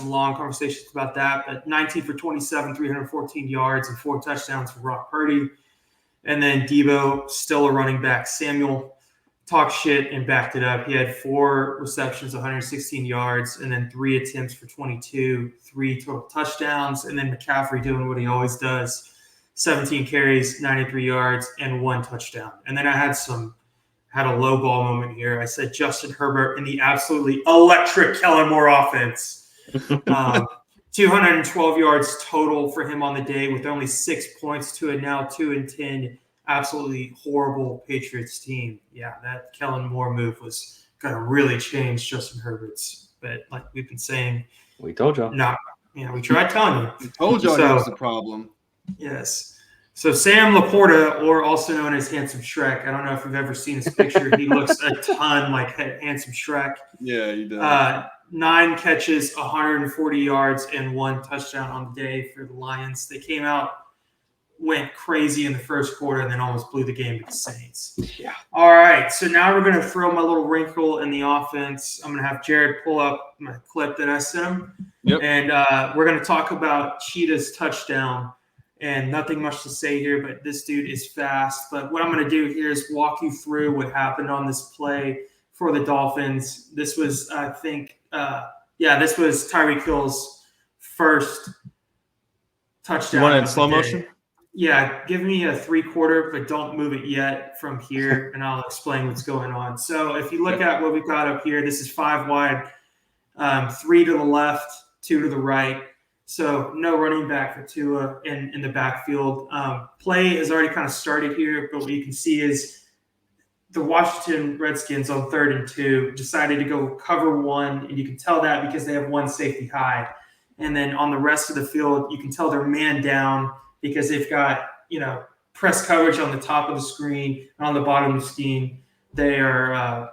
long conversations about that, but 19 for 27, 314 yards and 4 touchdowns for Brock Purdy. And then Debo, still a running back. Samuel talked shit and backed it up. He had 4 receptions, 116 yards, and then 3 attempts for 22, 3 total touchdowns. And then McCaffrey doing what he always does, 17 carries, 93 yards, and 1 touchdown. And then I had a low ball moment here. I said Justin Herbert in the absolutely electric Kellen Moore offense. 212 yards total for him on the day with only 6 points to a now 2-10 absolutely horrible Patriots team. Yeah, that Kellen Moore move was going to really change Justin Herbert's. But like we've been saying, we told y'all. We tried telling you. We told y'all that was the problem. Yes. So Sam Laporta, or also known as Handsome Shrek. I don't know if you've ever seen his picture. He looks a ton like Handsome Shrek. Yeah, he does. 9 catches, 140 yards, and 1 touchdown on the day for the Lions. They came out, went crazy in the first quarter, and then almost blew the game to the Saints. Yeah. All right, so now we're going to throw my little wrinkle in the offense. I'm going to have Jared pull up my clip that I sent him. Yep. And we're going to talk about Cheetah's touchdown. And nothing much to say here, but this dude is fast. But what I'm going to do here is walk you through what happened on this play for the Dolphins. This was, I think, this was Tyreek Hill's first touchdown. You want it in slow motion? Yeah, give me a 3/4, but don't move it yet from here, and I'll explain what's going on. So if you look at what we've got up here, this is 5 wide, 3 to the left, 2 to the right. So no running back for Tua in the backfield. Play has already kind of started here, but what you can see is the Washington Redskins on 3rd and 2 decided to go cover 1, and you can tell that because they have 1 safety high. And then on the rest of the field, you can tell they're man down because they've got, press coverage on the top of the screen and on the bottom of the screen. They are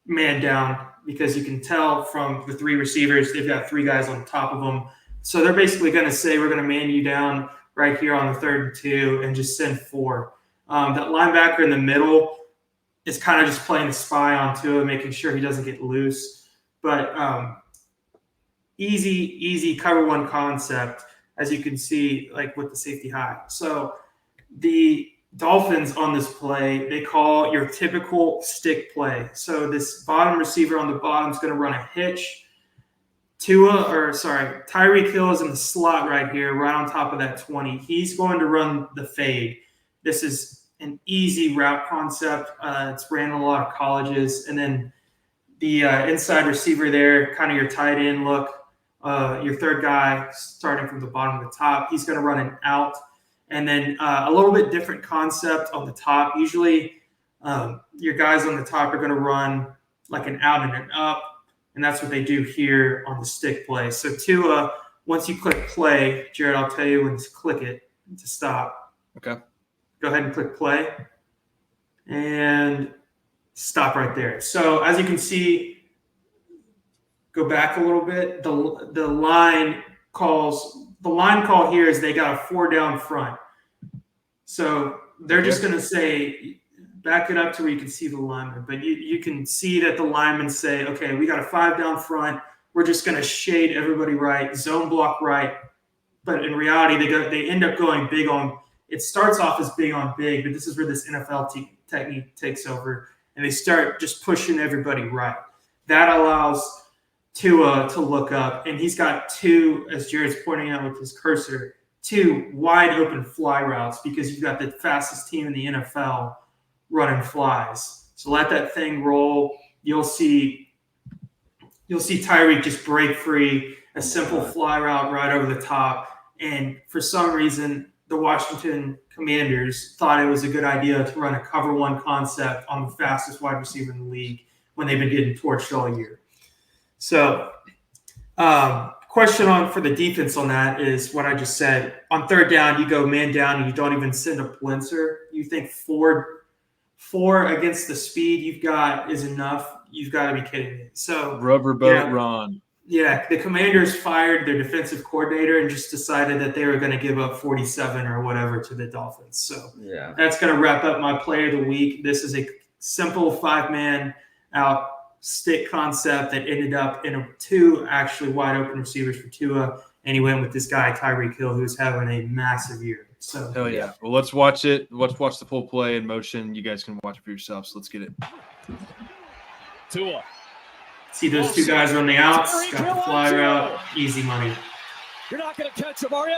man down because you can tell from the 3 receivers, they've got 3 guys on top of them. So they're basically going to say, we're going to man you down right here on the 3rd and 2 and just send 4. That linebacker in the middle is kind of just playing a spy on Tua, making sure he doesn't get loose. But easy cover 1 concept, as you can see, like with the safety high. So the Dolphins on this play, they call your typical stick play. So this bottom receiver on the bottom is going to run a hitch. Tyreek Hill is in the slot right here, right on top of that 20. He's going to run the fade. This is an easy route concept. It's ran in a lot of colleges. And then the inside receiver there, kind of your tight end look, your 3rd guy starting from the bottom to the top. He's going to run an out. And then a little bit different concept on the top. Usually your guys on the top are going to run like an out and an up. And that's what they do here on the stick play. So Tua, once you click play, Jared, I'll tell you when to click it to stop. Okay. Go ahead and click play. And stop right there. So as you can see, go back a little bit. The line call here is they got a 4 down front. So they're just going to say, back it up to where you can see the lineman. But you can see that the linemen say, okay, we got a 5 down front. We're just going to shade everybody right, zone block right. But in reality, they end up going big on – it starts off as big on big, but this is where this NFL technique takes over. And they start just pushing everybody right. That allows Tua to look up. And he's got 2, as Jared's pointing out with his cursor, 2 wide open fly routes because you've got the fastest team in the NFL running flies. So let that thing roll. You'll see Tyreek just break free, a simple fly route right over the top. And for some reason, the Washington Commanders thought it was a good idea to run a cover one concept on the fastest wide receiver in the league when they've been getting torched all year. So, question for the defense on that is what I just said. On third down, you go man down and you don't even send a blitzer. You think four against the speed you've got is enough? You've got to be kidding me. So Riverboat Ron. Yeah, the Commanders fired their defensive coordinator and just decided that they were going to give up 47 or whatever to the Dolphins. So that's going to wrap up my play of the week. This is a simple 5-man out stick concept that ended up in two actually wide open receivers for Tua, and he went with this guy Tyreek Hill, who's having a massive year. So hell yeah. Well, let's watch it. Let's watch the full play in motion. You guys can watch it for yourselves. Let's get it. Tua. See those two guys on the outs, got the fly route, easy money. You're not going to catch him, are you?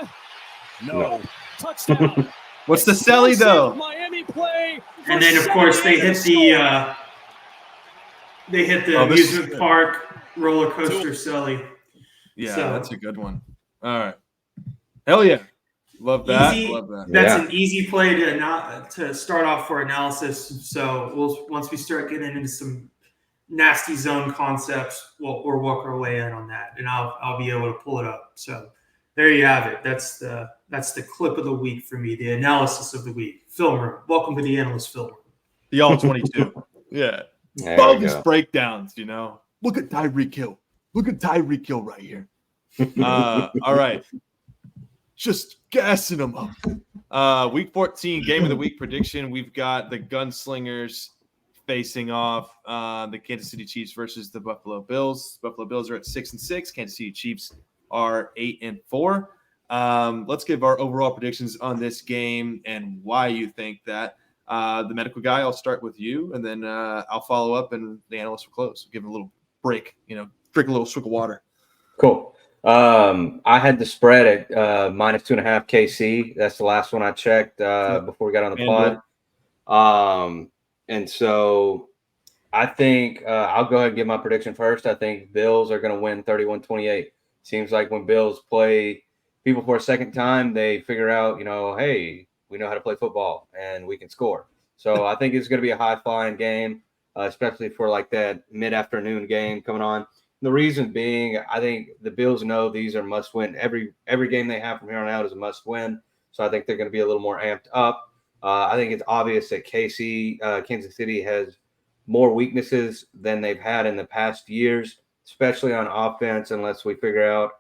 No. Touchdown. What's the Selly though? Miami play. And then of course they hit the amusement park roller coaster Selly. Yeah, that's a good one. All right. Hell yeah. Love that. Love that. That's an easy play to start off for analysis. So once we start getting into some nasty zone concepts, we'll work our way in on that, and I'll be able to pull it up. So there you have it. That's the clip of the week for me, the analysis of the week. Film room. Welcome to the analyst film room. The all 22. Yeah. All these breakdowns, Look at Tyreek Hill. Look at Tyreek Hill right here. All right. Just gassing them up. Week 14, game of the week prediction. We've got the Gunslingers facing off the Kansas City Chiefs versus the Buffalo Bills. Buffalo Bills are at 6-6. Kansas City Chiefs are 8-4. Let's give our overall predictions on this game and why you think that. The medical guy, I'll start with you, and then I'll follow up, and the analyst will close. Give him a little break, drink a little swig of water. Cool. I had the spread at -2.5 KC. That's the last one I checked before we got on the pod. And so I think I'll go ahead and give my prediction first. I think Bills are going to win 31-28. Seems like when Bills play people for a second time, they figure out, hey, we know how to play football and we can score. So I think it's going to be a high-flying game, especially for like that mid-afternoon game coming on. The reason being, I think the Bills know these are must-win. Every game they have from here on out is a must-win. So I think they're going to be a little more amped up. I think it's obvious that Kansas City has more weaknesses than they've had in the past years, especially on offense, unless we figure out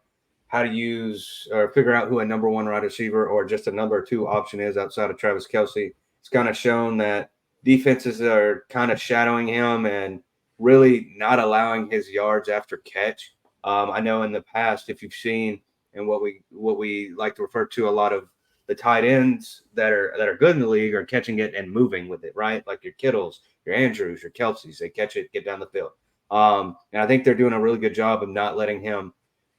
how to use or figure out who a number one wide receiver or just a number two option is outside of Travis Kelce. It's kind of shown that defenses are kind of shadowing him and really not allowing his yards after catch. I know in the past, if you've seen and what we like to refer to a lot of the tight ends that are good in the league are catching it and moving with it, right? Like your Kittles, your Andrews, your Kelce's, they catch it, get down the field. And I think they're doing a really good job of not letting him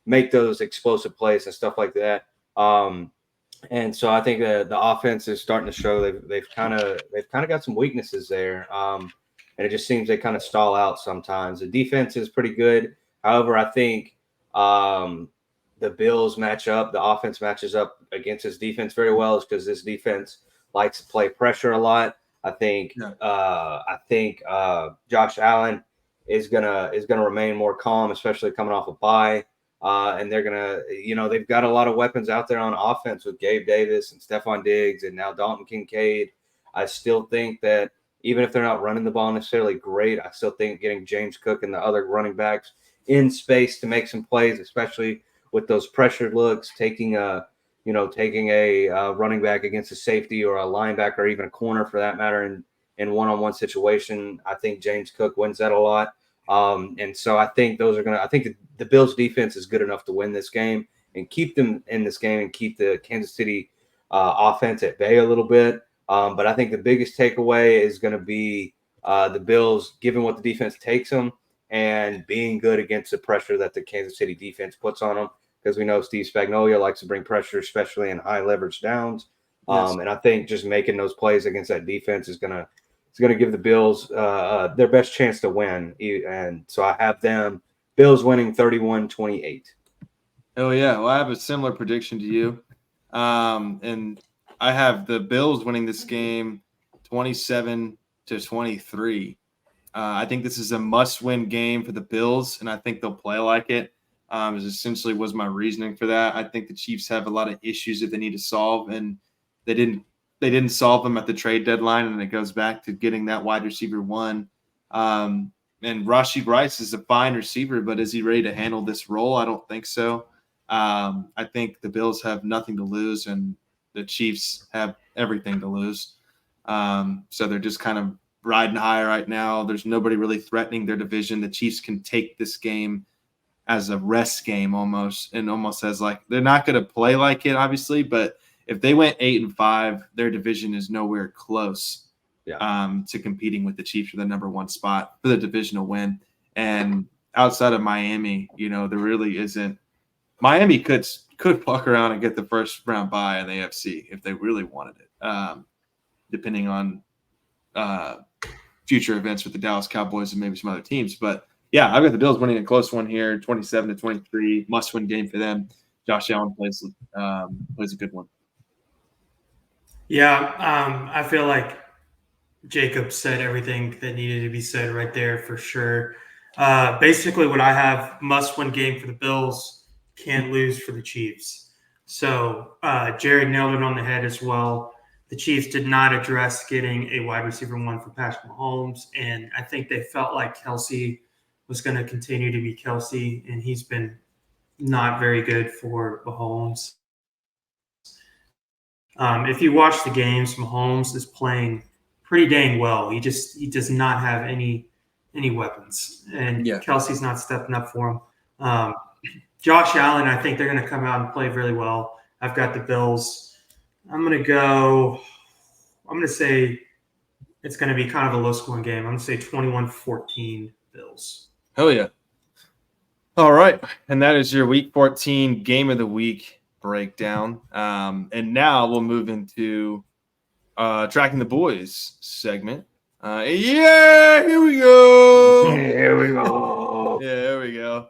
make those explosive plays and stuff like that. And so I think the offense is starting to show they've kind of got some weaknesses there. And it just seems they kind of stall out sometimes. The defense is pretty good. However, I think the Bills match up. The offense matches up against this defense very well, is because this defense likes to play pressure a lot. I think Josh Allen is gonna remain more calm, especially coming off a bye. And they're gonna, they've got a lot of weapons out there on offense with Gabe Davis and Stephon Diggs and now Dalton Kincaid. I still think that even if they're not running the ball necessarily great, I still think getting James Cook and the other running backs in space to make some plays, especially with those pressured looks, taking a running back against a safety or a linebacker or even a corner for that matter in one-on-one situation. I think James Cook wins that a lot. And so I think the Bills defense is good enough to win this game and keep them in this game and keep the Kansas City offense at bay a little bit. But I think the biggest takeaway is going to be the Bills, given what the defense takes them and being good against the pressure that the Kansas City defense puts on them. Because we know Steve Spagnuolo likes to bring pressure, especially in high leverage downs. Yes. And I think just making those plays against that defense is gonna give the Bills their best chance to win. And so I have them Bills winning 31-28. Oh yeah, well I have a similar prediction to you. And I have the Bills winning this game 27-23. I think this is a must-win game for the Bills, and I think they'll play like it. Is essentially was my reasoning for that. I think the Chiefs have a lot of issues that they need to solve, and they didn't solve them at the trade deadline, and it goes back to getting that wide receiver one. And Rashee Rice is a fine receiver, but is he ready to handle this role? I don't think so. I think the Bills have nothing to lose, and the Chiefs have everything to lose. So they're just kind of riding high right now. There's nobody really threatening their division. The Chiefs can take this game as a rest game almost, and almost as like they're not going to play like it, obviously, but if they went 8-5, their division is nowhere close to competing with the Chiefs for the number one spot for the divisional win. And outside of Miami, there really isn't. Miami could fuck around and get the first round bye in the AFC if they really wanted it, depending on future events with the Dallas Cowboys and maybe some other teams. But yeah, I've got the Bills winning a close one here, 27-23, must-win game for them. Josh Allen plays a good one. Yeah, I feel like Jacob said everything that needed to be said right there for sure. Basically, what I have, must-win game for the Bills, can't lose for the Chiefs. So Jared nailed it on the head as well. The Chiefs did not address getting a wide receiver one for Patrick Mahomes, and I think they felt like Kelsey was going to continue to be Kelsey, and he's been not very good for Mahomes. If you watch the games, Mahomes is playing pretty dang well. He does not have any weapons, and Kelsey's not stepping up for him. Josh Allen, I think they're going to come out and play really well. I've got the Bills. I'm going to say it's going to be kind of a low-scoring game. I'm going to say 21-14 Bills. Hell yeah. All right. And that is your Week 14 Game of the Week breakdown. And now we'll move into TRAKing the Boyz segment. Here we go. Here we go. Yeah, there we go.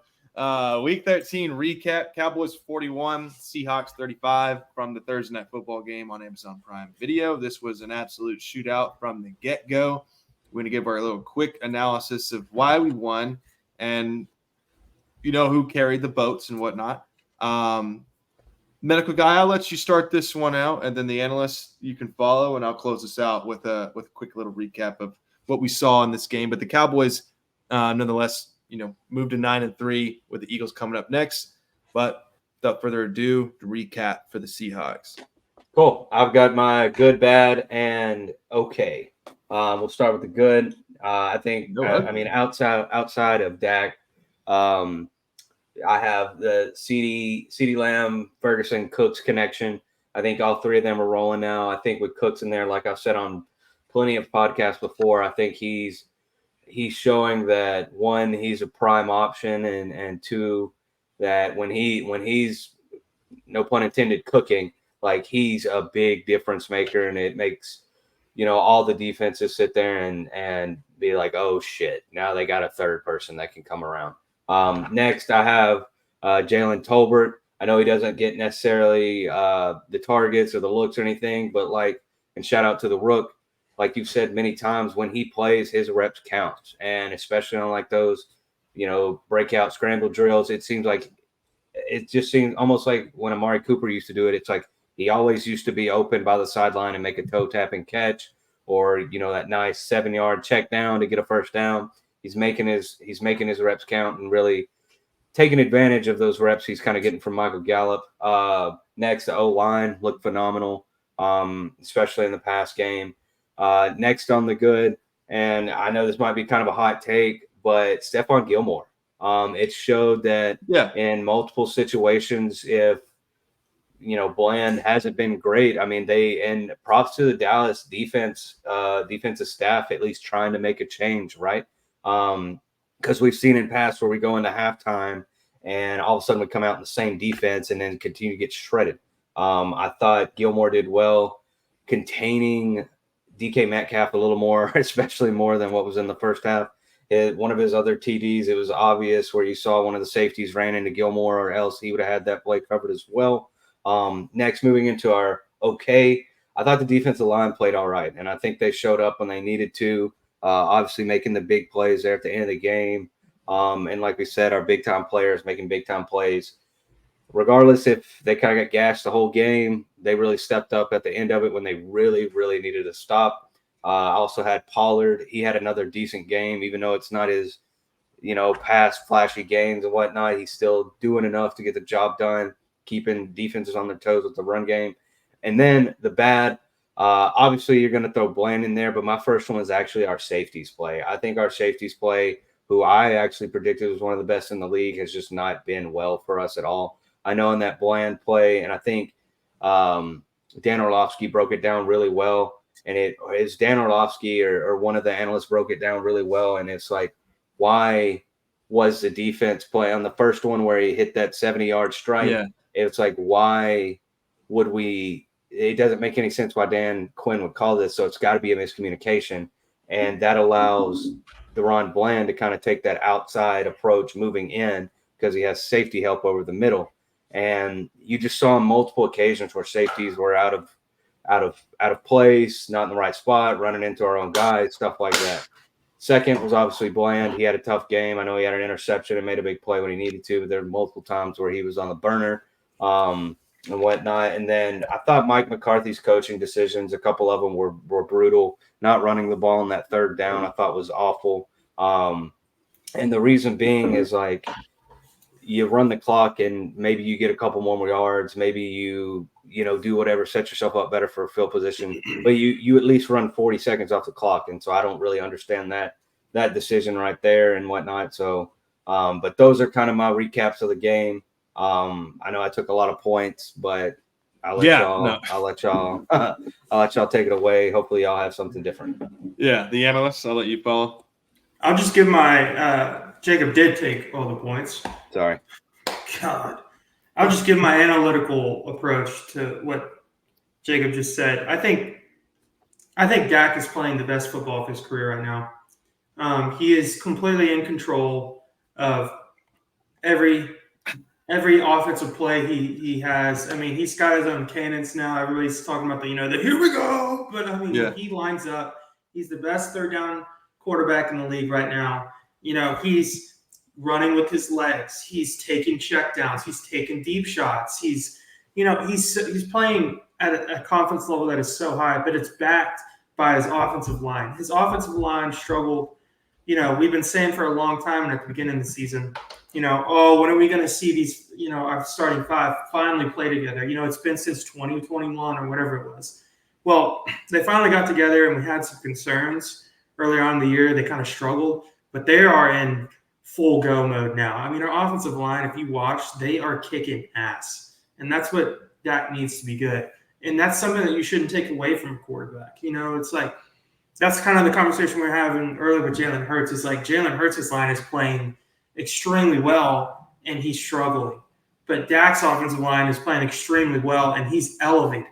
Week 13 recap. Cowboys 41, Seahawks 35 from the Thursday Night Football game on Amazon Prime Video. This was an absolute shootout from the get-go. We're going to give our little quick analysis of why we won and who carried the boats and whatnot. Medical guy, I'll let you start this one out, and then the analyst you can follow, and I'll close this out with a quick little recap of what we saw in this game. But the Cowboys, nonetheless, moved to 9-3 with the Eagles coming up next. But without further ado, the recap for the Seahawks. Cool. I've got my good, bad, and okay. We'll start with the good. I think. Outside of Dak, I have the CeeDee Lamb, Ferguson, Cooks connection. I think all three of them are rolling now. I think with Cooks in there, like I've said on plenty of podcasts before, I think he's showing that, one, he's a prime option, and two, that when he's, no pun intended, cooking, like he's a big difference maker, and it makes all the defenses sit there and be like, oh shit, now they got a third person that can come around. Next, I have Jalen Tolbert. I know he doesn't get necessarily the targets or the looks or anything, but and shout out to the Rook. Like you've said many times, when he plays, his reps count, and especially on those, breakout scramble drills, it just seems almost like when Amari Cooper used to do it. It's like he always used to be open by the sideline and make a toe tapping catch, or that nice 7-yard check down to get a first down. He's making his reps count and really taking advantage of those reps he's kind of getting from Michael Gallup. Next, the O-line looked phenomenal, especially in the pass game. Next on the good, and I know this might be kind of a hot take, but Stephon Gilmore. It showed that in multiple situations, if Bland hasn't been great, and props to the Dallas defensive staff, at least trying to make a change, right? Because we've seen in past where we go into halftime and all of a sudden we come out in the same defense and then continue to get shredded. I thought Gilmore did well containing DK Metcalf a little more, especially more than what was in the first half. One of his other TDs, it was obvious where you saw one of the safeties ran into Gilmore, or else he would have had that play covered as well. Next, moving into our okay, I thought the defensive line played all right, and I think they showed up when they needed to. Obviously, making the big plays there at the end of the game, and like we said, our big time players making big time plays. Regardless if they kind of got gashed the whole game, they really stepped up at the end of it when they really, really needed to stop. I also had Pollard. He had another decent game, even though it's not his, past flashy games and whatnot. He's still doing enough to get the job done, keeping defenses on their toes with the run game. And then the bad, obviously you're going to throw Bland in there, but my first one was actually our safeties play. I think our safeties play, who I actually predicted was one of the best in the league, has just not been well for us at all. I know in that Bland play, and I think Dan Orlovsky broke it down really well. And it is Dan Orlovsky or one of the analysts broke it down really well. And it's like, why was the defense play on the first one where he hit that 70-yard strike? Yeah. It's like, why would we – it doesn't make any sense why Dan Quinn would call this. So it's got to be a miscommunication. And that allows Deron Bland to kind of take that outside approach moving in because he has safety help over the middle. And you just saw on multiple occasions where safeties were out of place, not in the right spot, running into our own guys, stuff like that. Second was obviously Bland. He had a tough game. I know he had an interception and made a big play when he needed to, but there were multiple times where he was on the burner and whatnot. And then I thought Mike McCarthy's coaching decisions, a couple of them were brutal. Not running the ball on that third down I thought was awful. And the reason being is like, you run the clock and maybe you get a couple more yards. Maybe you do whatever, set yourself up better for a field position, but you at least run 40 seconds off the clock. And so I don't really understand that decision right there and whatnot. So, but those are kind of my recaps of the game. I know I took a lot of points, but I'll let y'all take it away. Hopefully y'all have something different. Yeah. The analysts, I'll let you follow. I'll just give my, Jacob did take all the points. Sorry. God. I'll just give my analytical approach to what Jacob just said. I think Dak is playing the best football of his career right now. He is completely in control of every offensive play he has. I mean, he's got his own cadence now. Everybody's talking about the here we go. But I mean, He lines up. He's the best third down quarterback in the league right now. He's running with his legs. He's taking checkdowns. He's taking deep shots. He's playing at a confidence level that is so high, but it's backed by his offensive line. His offensive line struggled. We've been saying for a long time at the beginning of the season, when are we going to see these, our starting five finally play together? It's been since 2021 or whatever it was. Well, they finally got together and we had some concerns earlier on in the year. They kind of struggled, but they are in full go mode now. I mean, our offensive line, if you watch, they are kicking ass. And that's what Dak needs to be good. And that's something that you shouldn't take away from a quarterback. It's like, that's kind of the conversation we were having earlier with Jalen Hurts. It's like Jalen Hurts' line is playing extremely well and he's struggling. But Dak's offensive line is playing extremely well and he's elevated.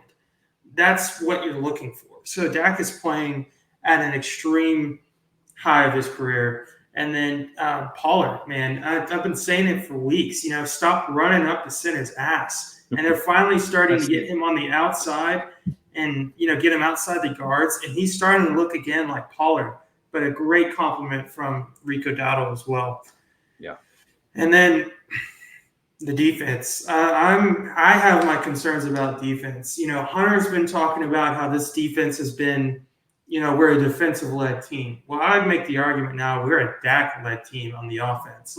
That's what you're looking for. So Dak is playing at an extreme high of his career. And then Pollard, man, I've been saying it for weeks. Stop running up the center's ass. And they're finally starting to get him on the outside and, get him outside the guards. And he's starting to look again like Pollard, but a great compliment from Rico Dowdle as well. Yeah. And then the defense. I have my concerns about defense. Hunter's been talking about how this defense has been, we're a defensive-led team. Well, I'd make the argument now we're a Dak-led team on the offense.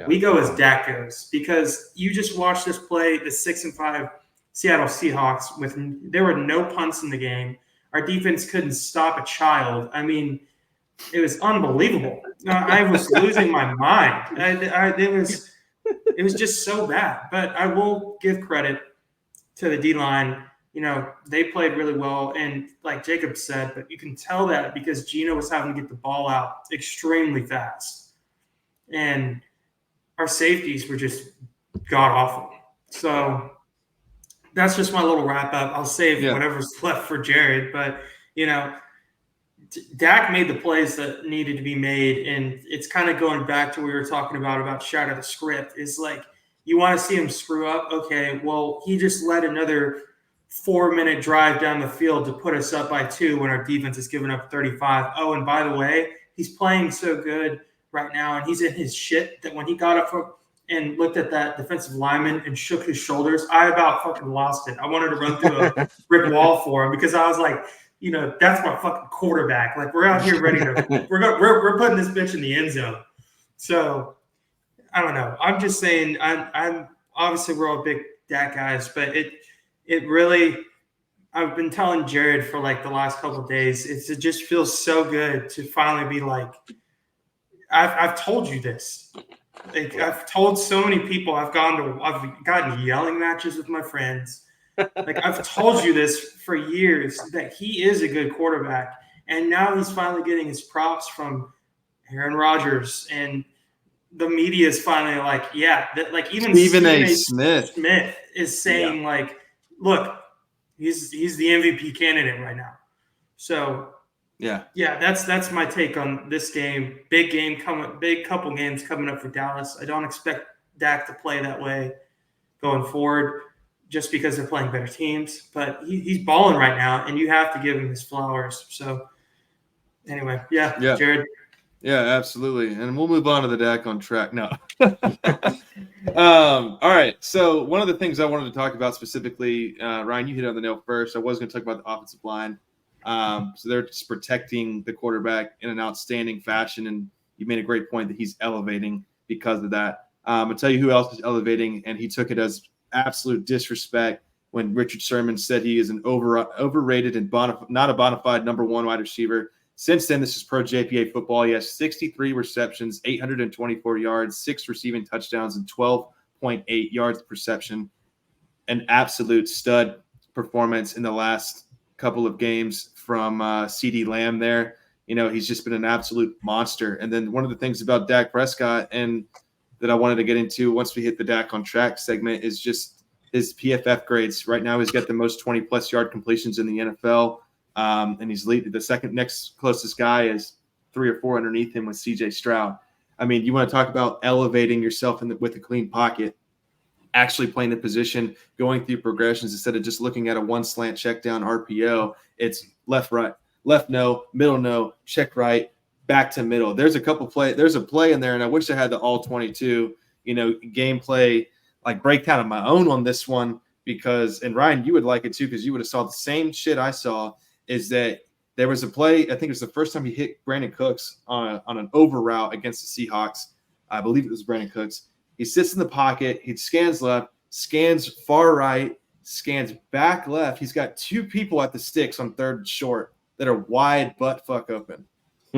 We go as Dak goes because you just watched us play the 6-5 Seattle Seahawks there were no punts in the game. Our defense couldn't stop a child. I mean, it was unbelievable. I was losing my mind. It was just so bad. But I will give credit to the D-line. They played really well. And like Jacob said, but you can tell that because Geno was having to get the ball out extremely fast. And our safeties were just god-awful. So that's just my little wrap-up. I'll save whatever's left for Jared. But, Dak made the plays that needed to be made. And it's kind of going back to what we were talking about Shatter the Script. It's like you want to see him screw up. Okay, well, he just let another 4-minute drive down the field to put us up by 2 when our defense is giving up 35. Oh, and by the way, he's playing so good right now, and he's in his shit that when he got up and looked at that defensive lineman and shook his shoulders, I about fucking lost it. I wanted to run through a brick wall for him because I was like, you know, that's my fucking quarterback. Like, we're out here ready to we're putting this bitch in the end zone. So I don't know. I'm just saying I'm obviously we're all big Dak guys, but it really, I've been telling Jared for like the last couple of days, it just feels so good to finally be like, I've told you this. Like, I've told so many people, I've gotten yelling matches with my friends. Like, I've told you this for years that he is a good quarterback. And now he's finally getting his props from Aaron Rodgers, and the media is finally like, yeah, that, like even Stephen A. Smith is saying like, look, he's the MVP candidate right now. So yeah, that's my take on this game. Big couple games coming up for Dallas. I don't expect Dak to play that way going forward, just because they're playing better teams. But he's balling right now, and you have to give him his flowers. So anyway, yeah. Jared. Yeah, absolutely. And we'll move on to the Dak on track. No. All right. So one of the things I wanted to talk about specifically, Ryan, you hit on the nail first. I was going to talk about the offensive line. So they're just protecting the quarterback in an outstanding fashion. And you made a great point that he's elevating because of that. I'll tell you who else is elevating, and he took it as absolute disrespect when Richard Sherman said he is an overrated and not a bona fide number one wide receiver. Since then, this is pro JPA football. He has 63 receptions, 824 yards, 6 receiving touchdowns, and 12.8 yards per reception. An absolute stud performance in the last couple of games from CeeDee Lamb there. You know, he's just been an absolute monster. And then one of the things about Dak Prescott and that I wanted to get into once we hit the Dak on track segment is just his PFF grades. Right now, he's got the most 20-plus yard completions in the NFL. And he's leading. The second next closest guy is 3 or 4 underneath him with CJ Stroud. I mean, you want to talk about elevating yourself with a clean pocket, actually playing the position, going through progressions instead of just looking at a one slant check down RPO. It's left, right, left, no, middle, no, check right, back to middle. There's a play in there, and I wish I had the all 22, gameplay like breakdown of my own on this one because, and Ryan, you would like it too because you would have saw the same shit I saw. Is that there was a play, I think it was the first time he hit Brandon Cooks on an over route against the Seahawks. I believe it was Brandon Cooks. He sits in the pocket. He scans left, scans far right, scans back left. He's got 2 people at the sticks on third and short that are wide butt fuck open,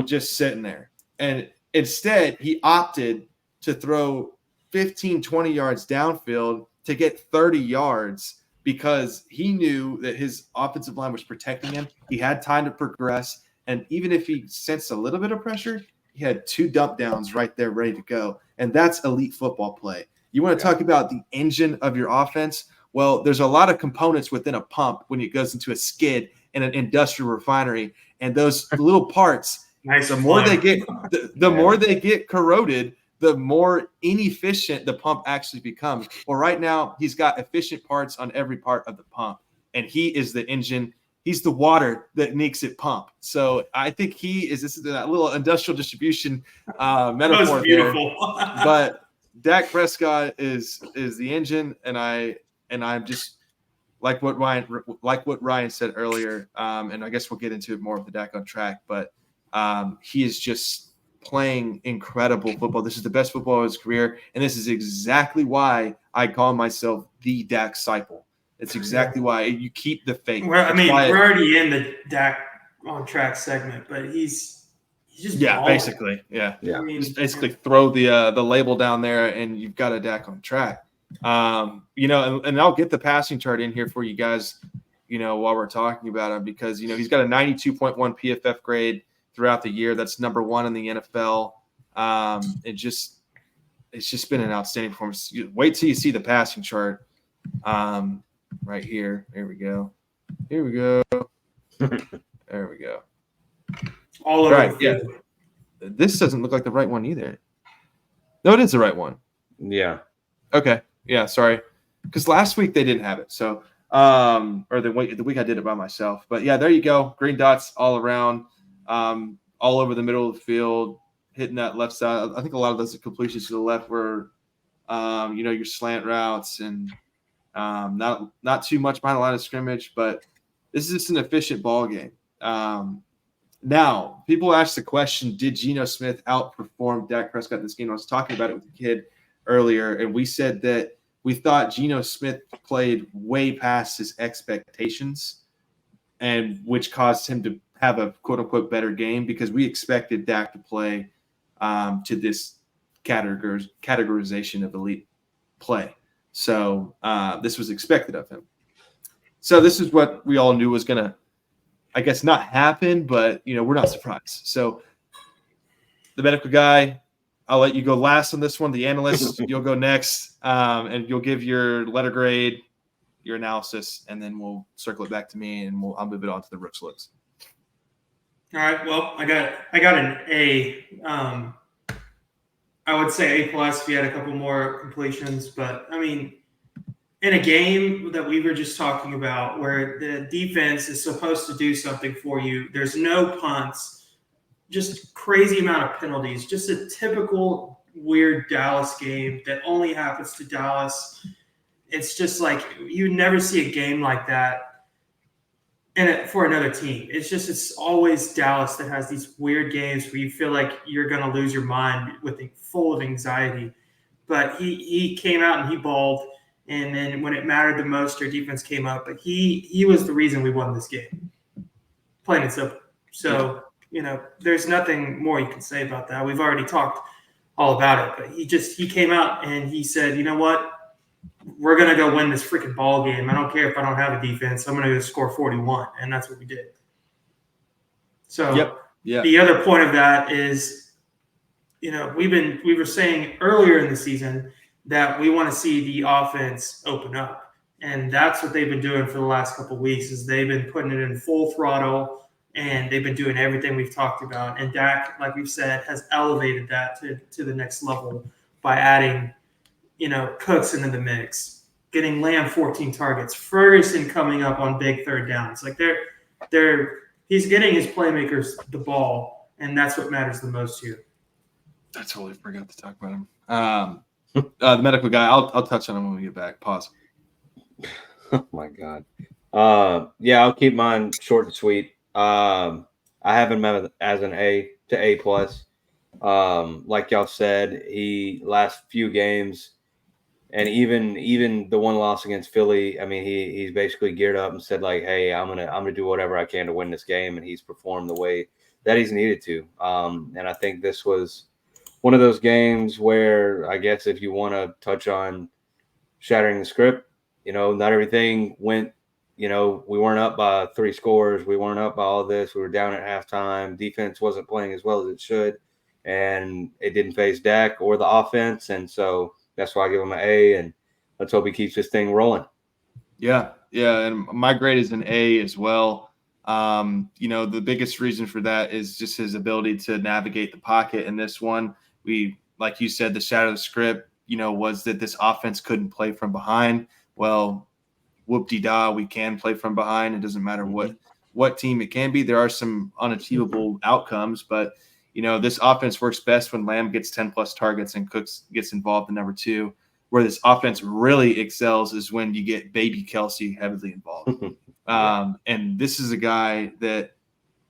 just sitting there. And instead, he opted to throw 15, 20 yards downfield to get 30 yards because he knew that his offensive line was protecting him. He had time to progress. And even if he sensed a little bit of pressure, he had 2 dump downs right there ready to go. And that's elite football play. You want to talk about the engine of your offense? Well, there's a lot of components within a pump when it goes into a skid in an industrial refinery. And those little parts, the more they get corroded, the more inefficient the pump actually becomes. Well, right now, he's got efficient parts on every part of the pump, and he is the engine. He's the water that makes it pump. So I think this is that little industrial distribution metaphor. That was beautiful. But Dak Prescott is the engine, and I'm just like what Ryan said earlier, and I guess we'll get into it more of the Dak on track, but he is just playing incredible football. This is the best football of his career, and this is exactly why I call myself the Dak disciple. It's exactly why you keep the faith. Well, I mean, we're already in the Dak on track segment, but he's just balling. Basically, yeah. I mean, just basically throw the label down there, and you've got a Dak on track. And I'll get the passing chart in here for you guys, while we're talking about him because he's got a 92.1 PFF grade throughout the year. That's number 1 in the NFL. It's just been an outstanding performance. Wait till you see the passing chart right here. Here we go. There we go. All over. Right, yeah. This doesn't look like the right one either. No, it is the right one. Yeah. Okay. Yeah, sorry. Because last week they didn't have it. So or the week I did it by myself. But yeah, there you go. Green dots all around, all over the middle of the field, hitting that left side. I think a lot of those completions to the left were, your slant routes and not too much behind the line of scrimmage, but this is just an efficient ball game. Now, people ask the question, did Geno Smith outperform Dak Prescott in this game? I was talking about it with the kid earlier, and we said that we thought Geno Smith played way past his expectations, and which caused him to have a quote-unquote better game because we expected Dak to play to this categorization of elite play. So this was expected of him. So this is what we all knew was going to, I guess, not happen, but, we're not surprised. So the medical guy, I'll let you go last on this one. The analyst, you'll go next, and you'll give your letter grade, your analysis, and then we'll circle it back to me, and I'll move it on to the Rooks Looks. All right. Well, I got an A. I would say A+ if you had a couple more completions, but I mean, in a game that we were just talking about where the defense is supposed to do something for you, there's no punts, just crazy amount of penalties, just a typical weird Dallas game that only happens to Dallas. It's just like you never see a game like that for another team. It's always Dallas that has these weird games where you feel like you're going to lose your mind full of anxiety. But he came out and he balled. And then when it mattered the most, our defense came up. But he was the reason we won this game. Plain and simple. So, there's nothing more you can say about that. We've already talked all about it. But he came out and he said, you know what? We're going to go win this freaking ball game. I don't care if I don't have a defense. I'm going to go score 41. And that's what we did. So The other point of that is, we were saying earlier in the season that we want to see the offense open up. And that's what they've been doing for the last couple of weeks is they've been putting it in full throttle and they've been doing everything we've talked about. And Dak, like we've said, has elevated that to the next level by adding, Cooks into the mix, getting Lamb 14 targets, Ferguson coming up on big third downs. Like he's getting his playmakers the ball, and that's what matters the most here. I totally forgot to talk about him. The medical guy, I'll touch on him when we get back. Pause. Oh my God. I'll keep mine short and sweet. I have him as an A to A+. Like y'all said, he last few games, and even the one loss against Philly, I mean, he's basically geared up and said like, hey, I'm gonna do whatever I can to win this game, and he's performed the way that he's needed to. And I think this was one of those games where I guess if you want to touch on shattering the script, not everything went, we weren't up by 3 scores. We weren't up by all this. We were down at halftime. Defense wasn't playing as well as it should, and it didn't phase Dak or the offense. And so that's why I give him an A, and let's hope he keeps this thing rolling. Yeah. And my grade is an A as well. The biggest reason for that is just his ability to navigate the pocket in this one. We, like you said, the shatter of the script, was that this offense couldn't play from behind. Well, whoop-de-da, we can play from behind. It doesn't matter what team it can be. There are some unachievable outcomes, but, this offense works best when Lamb gets 10-plus targets and Cooks gets involved in number 2. Where this offense really excels is when you get baby Kelsey heavily involved. And this is a guy that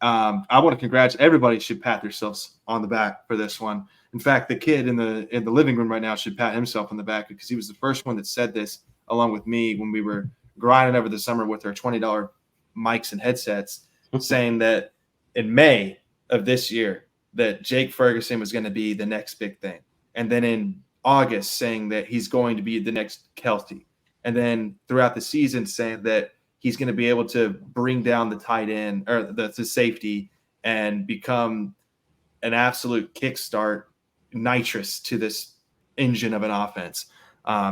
I want to congratulate. Everybody should pat themselves on the back for this one. In fact, the kid in the living room right now should pat himself on the back because he was the first one that said this along with me when we were grinding over the summer with our $20 mics and headsets, saying that in May of this year that Jake Ferguson was going to be the next big thing. And then in August saying that he's going to be the next Kelsey. And then throughout the season saying that he's going to be able to bring down the tight end or the safety and become an absolute kickstart nitrous to this engine of an offense,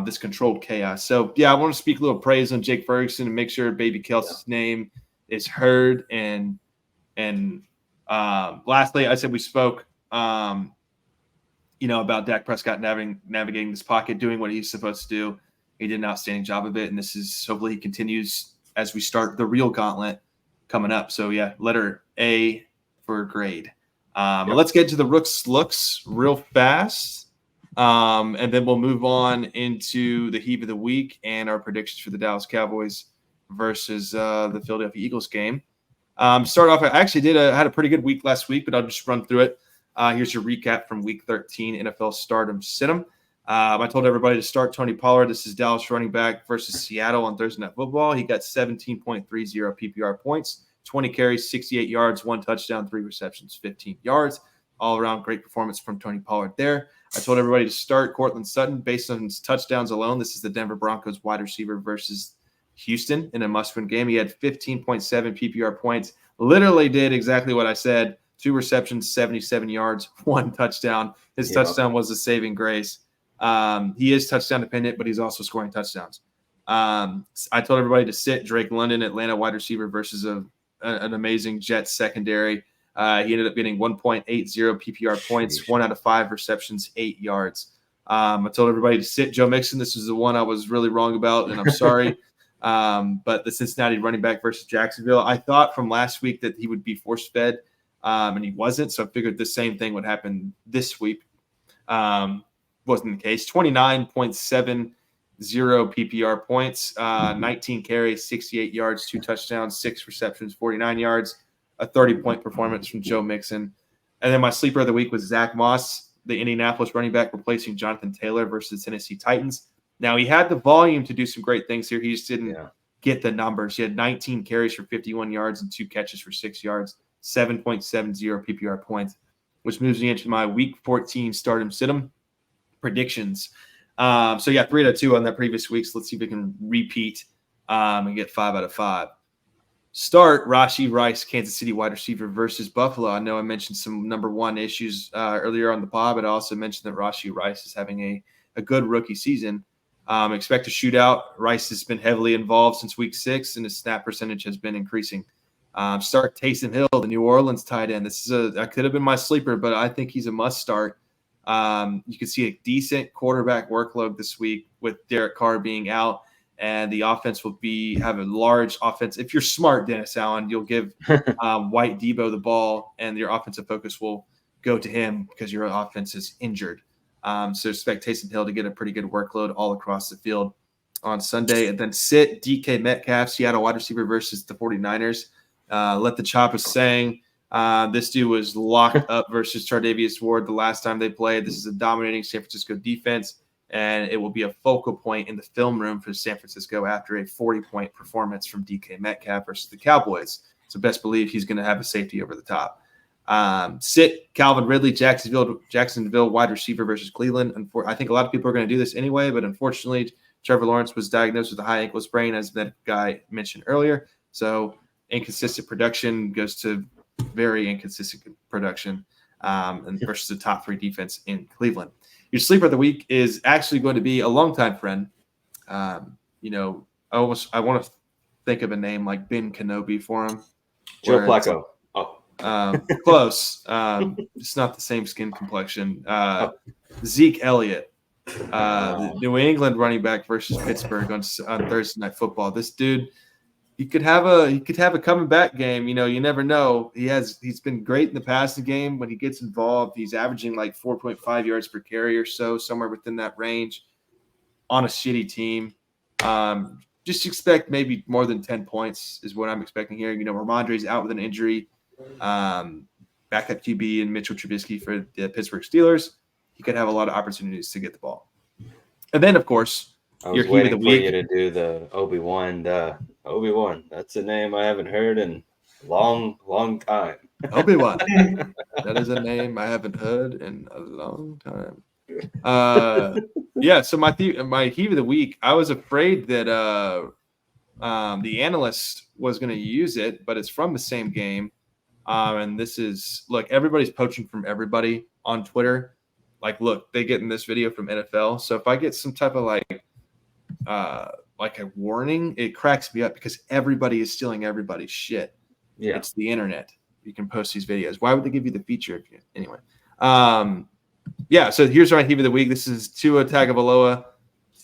this controlled chaos. So, I want to speak a little praise on Jake Ferguson and make sure baby Kelsey's name is heard. And lastly, I said we spoke, about Dak Prescott navigating this pocket, doing what he's supposed to do. He did an outstanding job of it, and this is hopefully he continues as we start the real gauntlet coming up. So yeah, letter A for grade. Let's get to the Rooks Looks real fast, and then we'll move on into the heave of the week and our predictions for the Dallas Cowboys versus the Philadelphia Eagles game. Start off, I actually had a pretty good week last week, but I'll just run through it. Here's your recap from Week 13 NFL Stardom Situm. I told everybody to start Tony Pollard. This is Dallas running back versus Seattle on Thursday Night Football. He got 17.30 PPR points, 20 carries, 68 yards, 1 touchdown, 3 receptions, 15 yards. All around great performance from Tony Pollard there. I told everybody to start Cortland Sutton based on his touchdowns alone. This is the Denver Broncos wide receiver versus Houston in a must-win game. He had 15.7 PPR points. Literally did exactly what I said. 2 receptions, 77 yards, 1 touchdown. His touchdown was a saving grace. He is touchdown dependent, but he's also scoring touchdowns. I told everybody to sit Drake London, Atlanta wide receiver versus an amazing Jets secondary. He ended up getting 1.80 PPR points, 1 out of 5 receptions, 8 yards. I told everybody to sit Joe Mixon. This is the one I was really wrong about, and I'm sorry. But the Cincinnati running back versus Jacksonville, I thought from last week that he would be force-fed, and he wasn't. So I figured the same thing would happen this week. Wasn't the case. 29.70 PPR points, 19 carries, 68 yards, 2 touchdowns, 6 receptions, 49 yards, a 30-point performance from Joe Mixon. And then my sleeper of the week was Zach Moss, the Indianapolis running back, replacing Jonathan Taylor versus the Tennessee Titans. Now, he had the volume to do some great things here. He just didn't get the numbers. He had 19 carries for 51 yards and 2 catches for 6 yards, 7.70 PPR points, which moves me into my Week 14 Stardom Situm predictions. 3 out of 2 on that previous week. So let's see if we can repeat and get 5 out of 5. Start Rashee Rice, Kansas City wide receiver versus Buffalo. I know I mentioned some number 1 issues earlier on the pod, but I also mentioned that Rashee Rice is having a good rookie season. Expect a shootout. Rice has been heavily involved since week 6, and his snap percentage has been increasing. Start Taysom Hill, the New Orleans tight end. That could have been my sleeper, but I think he's a must start. You can see a decent quarterback workload this week with Derek Carr being out, and the offense will have a large offense. If you're smart, Dennis Allen, you'll give White Debo the ball, and your offensive focus will go to him because your offense is injured. So expect Taysom Hill to get a pretty good workload all across the field on Sunday. And then sit DK Metcalf, Seattle wide receiver versus the 49ers. Let the chop is saying this dude was locked up versus Chardavius Ward the last time they played. This is a dominating San Francisco defense, and it will be a focal point in the film room for San Francisco after a 40-point performance from DK Metcalf versus the Cowboys. So best believe he's going to have a safety over the top. Sit Calvin Ridley, Jacksonville wide receiver versus Cleveland. I think a lot of people are going to do this anyway, but unfortunately, Trevor Lawrence was diagnosed with a high ankle sprain, as that guy mentioned earlier. So inconsistent production goes to very inconsistent production, and versus the top 3 defense in Cleveland. Your sleeper of the week is actually going to be a longtime friend. I want to think of a name like Ben Kenobi for him. Joe Flacco. Close. It's not the same skin complexion. Zeke Elliott, the New England running back versus Pittsburgh on Thursday Night Football. This dude, he could have a coming back game. You never know. He's been great in the passing game. When he gets involved, he's averaging like 4.5 yards per carry or so, somewhere within that range on a shitty team. Just expect maybe more than 10 points is what I'm expecting here. Ramondre's out with an injury. Backup QB and Mitchell Trubisky for the Pittsburgh Steelers. He could have a lot of opportunities to get the ball. And then, of course, I was waiting for you to do the Obi-Wan. Obi-Wan. That's a name I haven't heard in a long time. Obi-Wan. That is a name I haven't heard in a long time. So my heave of the week, I was afraid that the analyst was going to use it, but it's from the same game. And this is, look, everybody's poaching from everybody on Twitter. Like, look, they get in this video from NFL. So if I get some type of like a warning, it cracks me up because everybody is stealing everybody's shit. Yeah. It's the internet. You can post these videos. Why would they give you the feature? Anyway. So here's my heave of the week. This is Tua Tagovailoa,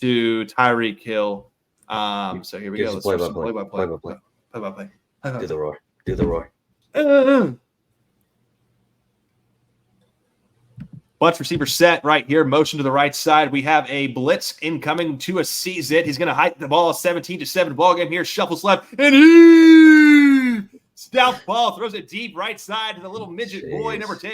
to Tyreek Hill. So here we go. Let's play do some by play-by-play. play. Play-by-play. Do the roar. Do the roar. Bunch receiver set right here. Motion to the right side. We have a blitz incoming to a seize it. He's going to hike the ball. 17-7 ball game here. Shuffles left. And he stout ball. Throws it deep right side to the little midget boy, number 10,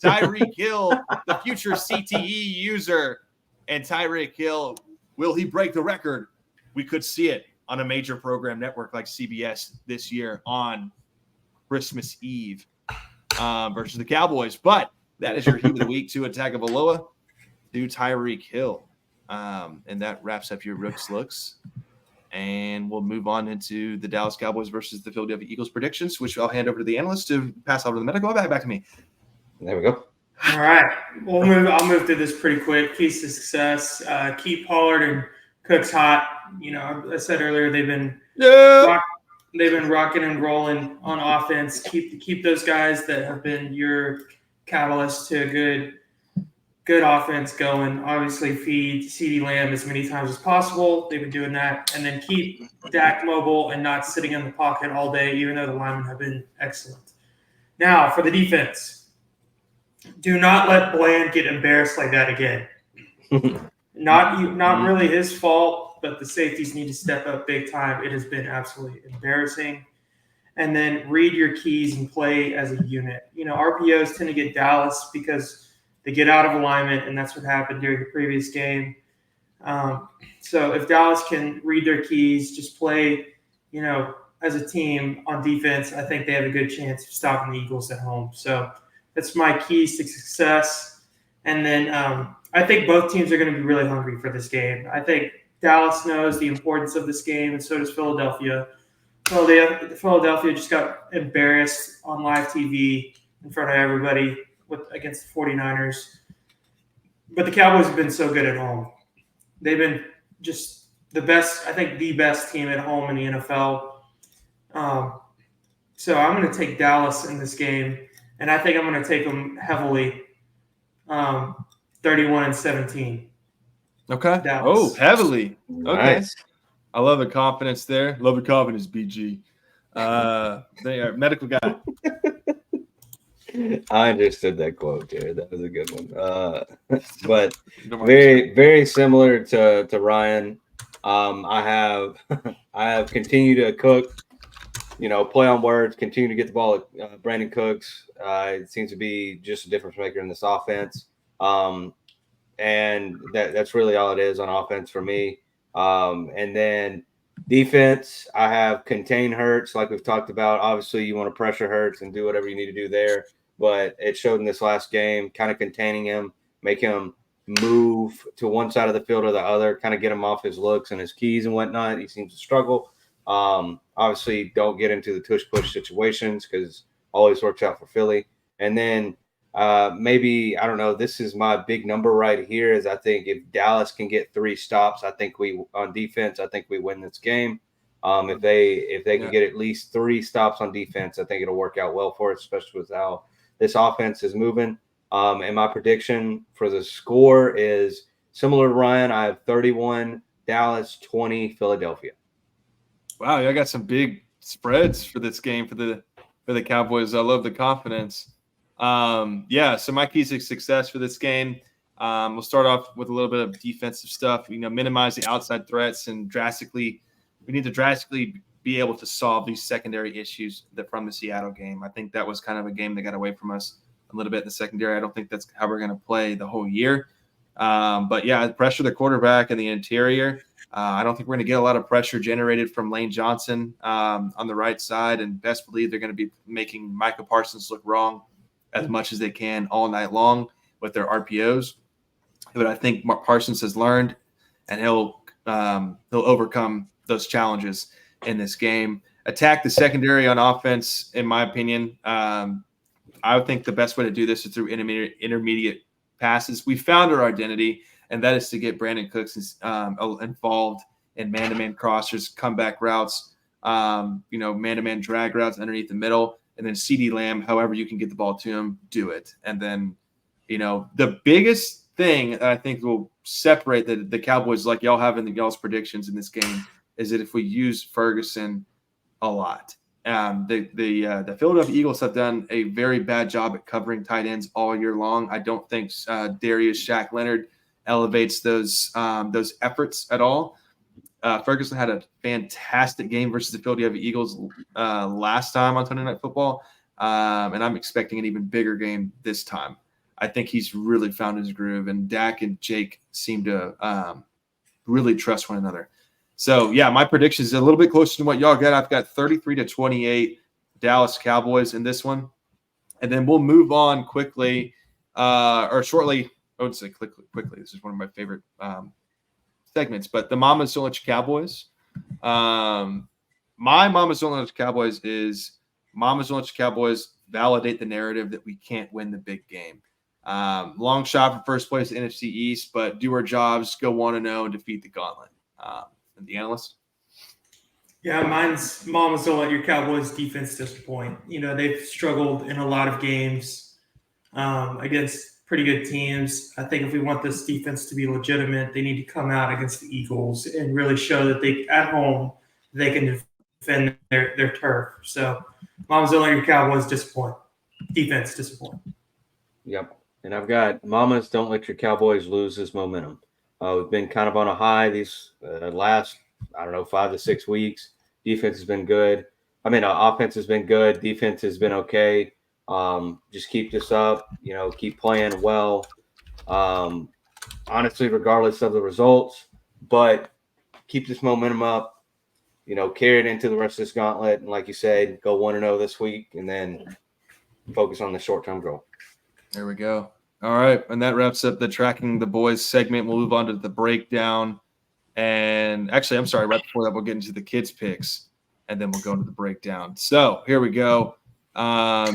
Tyreek Hill, the future CTE user. And Tyreek Hill, will he break the record? We could see it on a major program network like CBS this year on Christmas Eve versus the Cowboys. But that is your heat of the week to Tagovailoa to Tyreek Hill. And that wraps up your Rooks Looks. And we'll move on into the Dallas Cowboys versus the Philadelphia Eagles predictions, which I'll hand over to the analyst to pass over to the medical. Back to me. There we go. All right. I'll move through this pretty quick. Keys to success. Keep Pollard and Cooks hot. You know, I said earlier they've been rocking and rolling on offense. Keep those guys that have been your catalyst to a good offense going. Obviously, feed CeeDee Lamb as many times as possible. They've been doing that. And then keep Dak mobile and not sitting in the pocket all day, even though the linemen have been excellent. Now, for the defense, do not let Bland get embarrassed like that again. Not really his fault, but the safeties need to step up big time. It has been absolutely embarrassing. And then read your keys and play as a unit. You know, RPOs tend to get Dallas because they get out of alignment, and that's what happened during the previous game. So if Dallas can read their keys, just play, you know, as a team on defense, I think they have a good chance of stopping the Eagles at home. So that's my keys to success. And then I think both teams are going to be really hungry for this game. I think Dallas knows the importance of this game, and so does Philadelphia. Philadelphia just got embarrassed on live TV in front of everybody against the 49ers. But the Cowboys have been so good at home. They've been just the best, I think the best team at home in the NFL. So I'm going to take Dallas in this game, and I think I'm going to take them heavily, 31-17. Okay. Dallas. Oh, heavily. Okay. Nice. I love the confidence there. Love the confidence, BG. They are medical guy. I understood that quote, Jared. That was a good one. But very, very similar to Ryan. I have continued to cook, you know, play on words, continue to get the ball at Brandon Cooks. It seems to be just a difference maker in this offense. And that's really all it is on offense for me. And then defense, I have contained Hurts, like we've talked about. Obviously, you want to pressure Hurts and do whatever you need to do there. But it showed in this last game, kind of containing him, make him move to one side of the field or the other, kind of get him off his looks and his keys and whatnot. He seems to struggle. Obviously, don't get into the tush-push situations because always works out for Philly. And then maybe, I don't know, this is my big number right here is I think if Dallas can get 3 stops, I think on defense, I think we win this game. If they can get at least 3 stops on defense, I think it'll work out well for us, especially with how this offense is moving. And my prediction for the score is similar to Ryan. I have 31 Dallas, 20 Philadelphia. Wow, y'all got some big spreads for this game for the Cowboys. I love the confidence. So my keys to success for this game, we'll start off with a little bit of defensive stuff. You know, minimize the outside threats and we need to drastically be able to solve these secondary issues from the Seattle game. I think that was kind of a game that got away from us a little bit in the secondary. I don't think that's how we're going to play the whole year. But yeah, pressure the quarterback in the interior. I don't think we're going to get a lot of pressure generated from Lane Johnson on the right side, and best believe they're going to be making Micah Parsons look wrong as much as they can all night long with their RPOs. But I think Parsons has learned, and he'll overcome those challenges in this game. Attack the secondary on offense, in my opinion. I would think the best way to do this is through intermediate passes. We found our identity, and that is to get Brandon Cooks involved in man-to-man crossers, comeback routes, man-to-man drag routes underneath the middle, and then CeeDee Lamb, however you can get the ball to him, do it. And then, the biggest thing that I think will separate the Cowboys, like y'all have in y'all's predictions in this game, is that if we use Ferguson a lot. The Philadelphia Eagles have done a very bad job at covering tight ends all year long. I don't think Darius Shaq Leonard elevates those efforts at all. Ferguson had a fantastic game versus the Philadelphia Eagles last time on Sunday Night Football, and I'm expecting an even bigger game this time. I think he's really found his groove, and Dak and Jake seem to really trust one another. So, yeah, my prediction is a little bit closer to what y'all got. I've got 33-28 Dallas Cowboys in this one. And then we'll move on quickly or shortly. I would say quickly. This is one of my favorite segments. But the Mamas Don't Let You Cowboys. My Mamas Don't Let You Cowboys is Mamas Don't Let You Cowboys validate the narrative that we can't win the big game. Long shot for first place in NFC East, but do our jobs, go 1-0, and defeat the gauntlet. And the analyst? Yeah, mine's Mamas Don't Let Your Cowboys defense disappoint. They've struggled in a lot of games against pretty good teams. I think if we want this defense to be legitimate, they need to come out against the Eagles and really show that they, at home, they can defend their turf. So, Mamas Don't Let Your Cowboys disappoint. Defense disappoint. Yep. And I've got Mamas Don't Let Your Cowboys lose this momentum. We've been kind of on a high these last, 5 to 6 weeks. Defense has been good. Offense has been good. Defense has been okay. Just keep this up. Keep playing well. Honestly, regardless of the results, but keep this momentum up. Carry it into the rest of this gauntlet. And like you said, go 1-0 this week, and then focus on the short-term goal. There we go. All right, and that wraps up the TRAKing the Boyz segment. We'll move on to the breakdown. And actually, I'm sorry, right before that, we'll get into the kids' picks, and then we'll go into the breakdown. So here we go. Got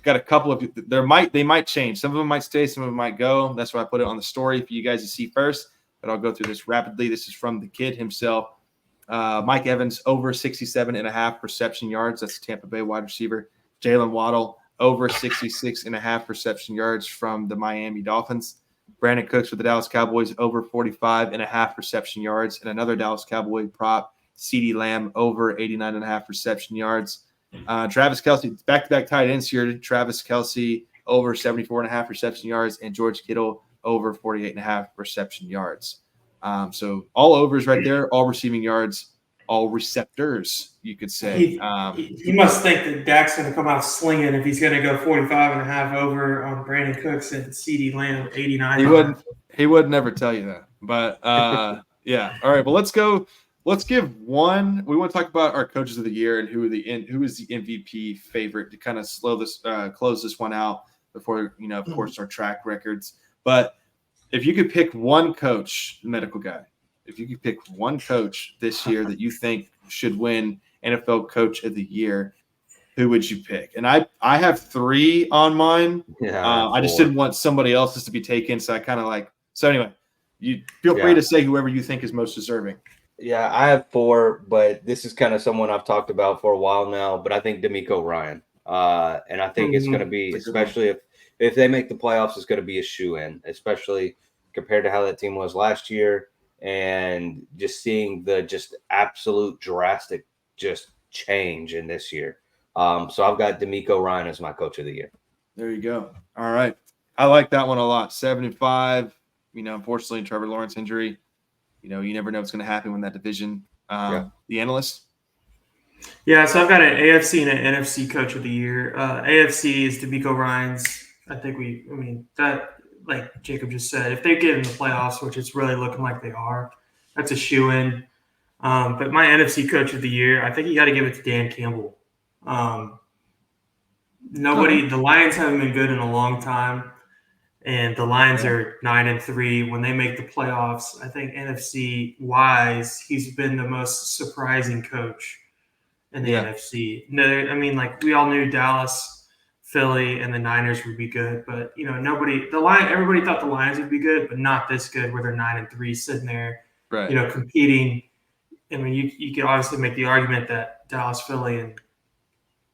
a couple of – they might change. Some of them might stay, some of them might go. That's why I put it on the story for you guys to see first. But I'll go through this rapidly. This is from the kid himself. Mike Evans, over 67.5 reception yards. That's the Tampa Bay wide receiver. Jalen Waddle, over 66.5 reception yards from the Miami Dolphins. Brandon Cooks with the Dallas Cowboys, over 45.5 reception yards. And another Dallas Cowboy prop, CeeDee Lamb, over 89.5 reception yards. Travis Kelce, back-to-back tight ends here. Travis Kelce, over 74.5 reception yards. And George Kittle, over 48.5 reception yards. So all overs right there, all receiving yards, all receptors, you could say. He must think that Dak's going to come out slinging if he's going to go 45.5 over on Brandon Cooks and CeeDee Lamb 89. He would never tell you that. But, yeah. All right, well, let's go. Let's give one. We want to talk about our coaches of the year and who is the MVP favorite to kind of close this one out before, of course, our track records. But if you could pick one coach, medical guy, if you could pick one coach this year that you think should win NFL Coach of the Year, who would you pick? And I have 3 on mine. Yeah, I just didn't want somebody else's to be taken, so I kind of so anyway, you feel free to say whoever you think is most deserving. Yeah, I have 4, but this is kind of someone I've talked about for a while now, but I think D'Amico Ryan. And I think it's going to be, especially if they make the playoffs, it's going to be a shoe-in, especially compared to how that team was last year. And just seeing the absolute drastic change in this year. So I've got D'Amico Ryan as my coach of the year. There you go. All right. I like that one a lot. 75, unfortunately, Trevor Lawrence injury. You never know what's going to happen when that division. The analyst. Yeah, so I've got an AFC and an NFC coach of the year. AFC is D'Amico Ryan's. I think that, like Jacob just said, if they get in the playoffs, which it's really looking like they are, that's a shoo-in. But my NFC coach of the year, I think you got to give it to Dan Campbell. The Lions haven't been good in a long time, and the Lions are 9-3. When they make the playoffs, I think NFC-wise, he's been the most surprising coach in the NFC. We all knew Dallas, Philly, and the Niners would be good, but everybody thought the Lions would be good, but not this good where they're 9-3 sitting there, competing. You could obviously make the argument that Dallas, Philly, and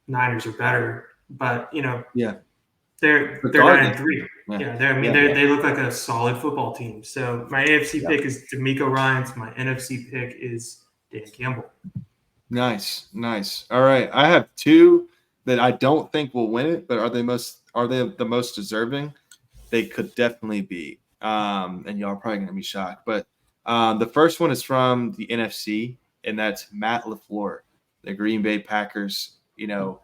Niners are better, but They're Regardless. 9-3. Yeah. They look like a solid football team. So my AFC pick is D'Amico Ryans. My NFC pick is Dan Campbell. Nice. All right, I have two that I don't think will win it, but are they the most deserving? They could definitely be. And y'all are probably gonna be shocked, but the first one is from the NFC, and that's Matt LaFleur, the Green Bay Packers. You know,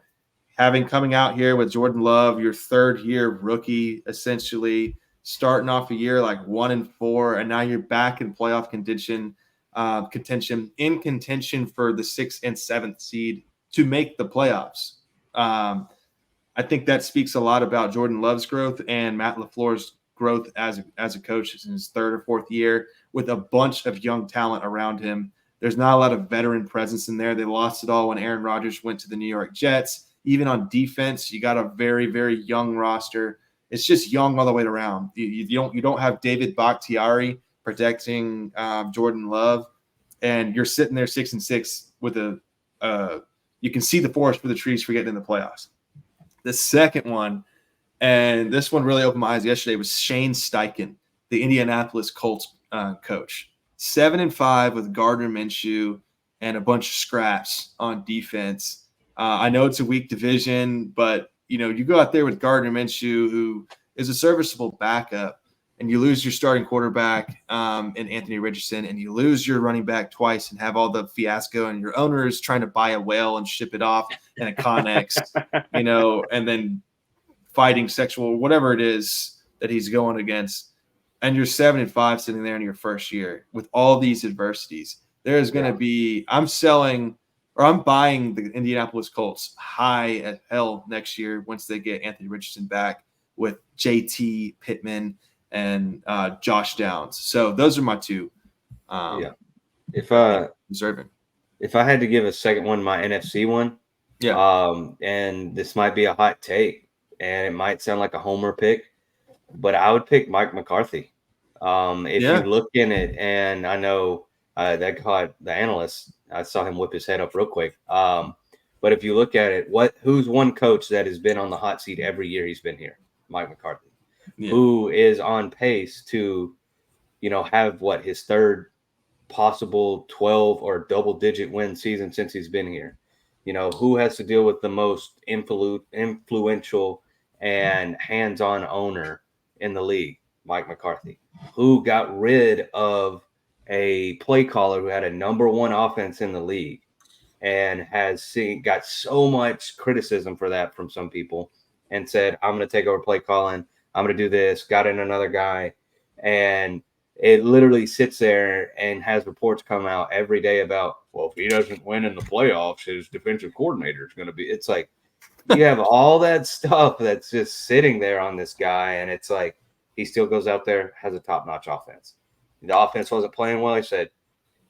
coming out here with Jordan Love, your third year rookie, essentially starting off a year like 1-4, and now you're back in playoff contention for the 6th and 7th seed to make the playoffs. I think that speaks a lot about Jordan Love's growth and Matt LaFleur's growth as a coach in his 3rd or 4th year with a bunch of young talent around him. There's not a lot of veteran presence in there. They lost it all when Aaron Rodgers went to the New York Jets. Even on defense, you got a very, very young roster. It's just young all the way around. You don't have David Bakhtiari protecting Jordan Love, and you're sitting there 6-6 with you can see the forest for the trees for getting in the playoffs. The second one, and this one really opened my eyes yesterday, was Shane Steichen, the Indianapolis Colts coach. 7-5 with Gardner Minshew and a bunch of scraps on defense. I know it's a weak division, but you go out there with Gardner Minshew, who is a serviceable backup, and you lose your starting quarterback in Anthony Richardson, and you lose your running back twice and have all the fiasco, and your owner is trying to buy a whale and ship it off in a Connex, and then fighting sexual, whatever it is that he's going against. And you're 7-5 sitting there in your first year with all these adversities. There is going to be, I'm buying the Indianapolis Colts high as hell next year once they get Anthony Richardson back with JT Pittman and Josh Downs. So those are my two. If I deserving. If I had to give a second one, my NFC one, and this might be a hot take, and it might sound like a homer pick, but I would pick Mike McCarthy. If you look in it, and I know that caught the analyst, I saw him whip his head up real quick. But if you look at it, who's one coach that has been on the hot seat every year he's been here? Mike McCarthy, who is on pace to, have his third possible 12 or double-digit win season since he's been here. Who has to deal with the most influential and hands-on owner in the league? Mike McCarthy. Who got rid of a play caller who had a number one offense in the league and got so much criticism for that from some people, and said, I'm going to take over play calling. I'm going to do this. Got in another guy. And it literally sits there and has reports come out every day about, well, if he doesn't win in the playoffs, his defensive coordinator is going to be. It's like you have all that stuff that's just sitting there on this guy. And it's like he still goes out there, has a top-notch offense. The offense wasn't playing well. He said,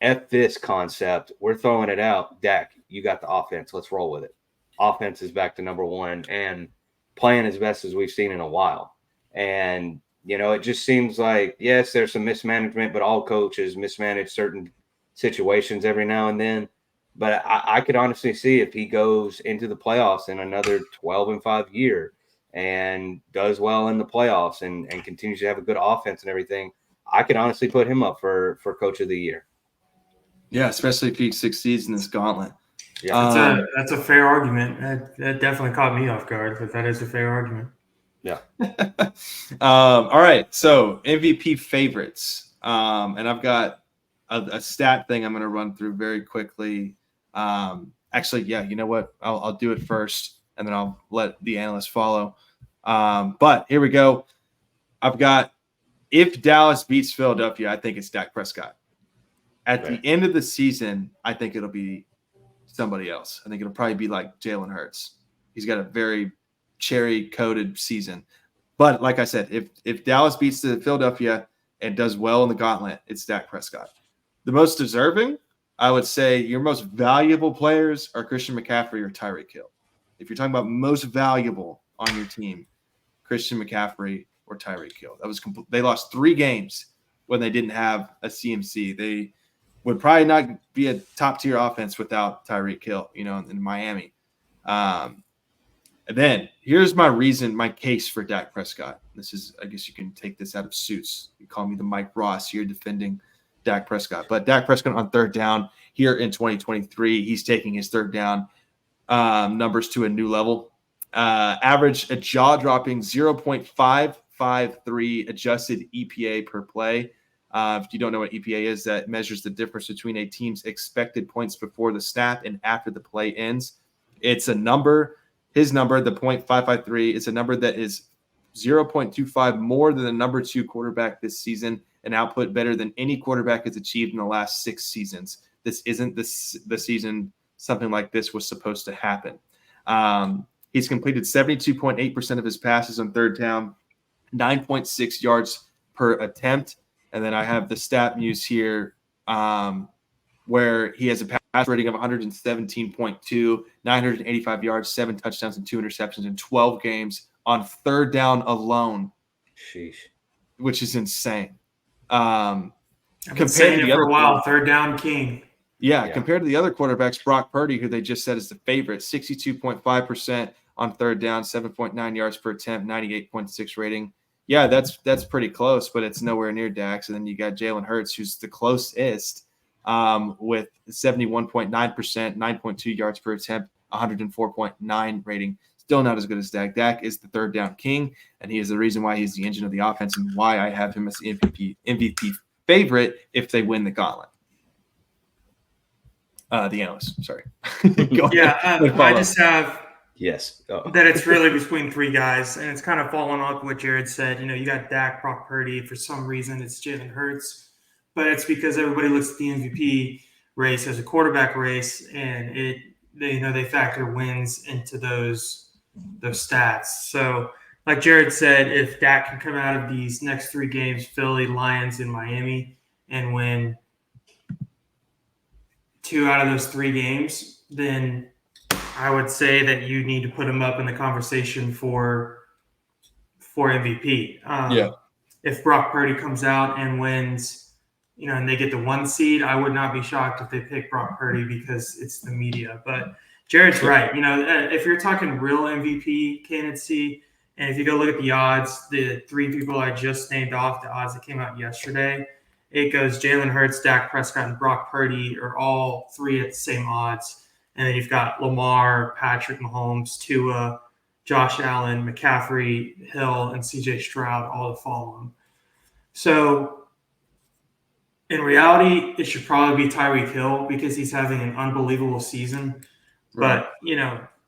F this concept. We're throwing it out. Dak, you got the offense. Let's roll with it. Offense is back to number one and playing as best as we've seen in a while. And, it just seems like, yes, there's some mismanagement, but all coaches mismanage certain situations every now and then. But I could honestly see if he goes into the playoffs in another 12-5 year and does well in the playoffs and continues to have a good offense and everything, I could honestly put him up for Coach of the Year. Yeah, especially if he succeeds in this gauntlet. Yeah, that's a fair argument. That definitely caught me off guard, but that is a fair argument. Yeah. All right. So MVP favorites. And I've got a stat thing I'm going to run through very quickly. Actually, you know what? I'll do it first, and then I'll let the analysts follow. But here we go. I've got, if Dallas beats Philadelphia, I think it's Dak Prescott. At the end of the season, I think it'll be somebody else. I think it'll probably be like Jalen Hurts. He's got a very cherry-coated season. But like I said, if Dallas beats the Philadelphia and does well in the gauntlet, it's Dak Prescott. The most deserving, I would say your most valuable players are Christian McCaffrey or Tyreek Hill. If you're talking about most valuable on your team, Christian McCaffrey or Tyreek Hill. They lost 3 games when they didn't have a CMC. They would probably not be a top-tier offense without Tyreek Hill, in Miami. And then here's my case for Dak Prescott. This is, I guess you can take this out of Suits. You call me the Mike Ross here defending Dak Prescott. But Dak Prescott on third down here in 2023, he's taking his third down numbers to a new level. Average a jaw-dropping 0.553 adjusted EPA per play. If you don't know what EPA is, that measures the difference between a team's expected points before the snap and after the play ends. It's a number, his number, the 0.553, is a number that is 0.25 more than the number 2 quarterback this season, an output better than any quarterback has achieved in the last 6 seasons. This isn't the season something like this was supposed to happen. He's completed 72.8% of his passes on third down, 9.6 yards per attempt. And then I have the stat muse here where he has a pass rating of 117.2, 985 yards, 7 touchdowns, and 2 interceptions in 12 games on third down alone. Sheesh. Which is insane. I've been saying it for a while, third down king. Yeah, compared to the other quarterbacks, Brock Purdy, who they just said is the favorite, 62.5% on third down, 7.9 yards per attempt, 98.6 rating. Yeah, that's pretty close, but it's nowhere near Dax. And then you got Jalen Hurts, who's the closest with 71.9%, 9.2 yards per attempt, 104.9 rating. Still not as good as Dak. Dak is the third down king, and he is the reason why he's the engine of the offense and why I have him as the MVP favorite if they win the gauntlet. The analyst, sorry. I just have that it's really between 3 guys, and it's kind of following up what Jared said. You know, you got Dak, Brock Purdy. For some reason, it's Jalen Hurts, but it's because everybody looks at the MVP race as a quarterback race, and they factor wins into those stats. So, like Jared said, if Dak can come out of these next 3 games, Philly, Lions, and Miami, and win 2 out of those 3 games, then I would say that you need to put him up in the conversation for MVP. If Brock Purdy comes out and wins, and they get the 1 seed, I would not be shocked if they pick Brock Purdy because it's the media. But Jared's right. If you're talking real MVP candidacy, and if you go look at the odds, the 3 people I just named off, the odds that came out yesterday, it goes Jalen Hurts, Dak Prescott, and Brock Purdy are all 3 at the same odds. And then you've got Lamar, Patrick Mahomes, Tua, Josh Allen, McCaffrey, Hill, and CJ Stroud all to follow him. So in reality, it should probably be Tyreek Hill because he's having an unbelievable season. Right. But,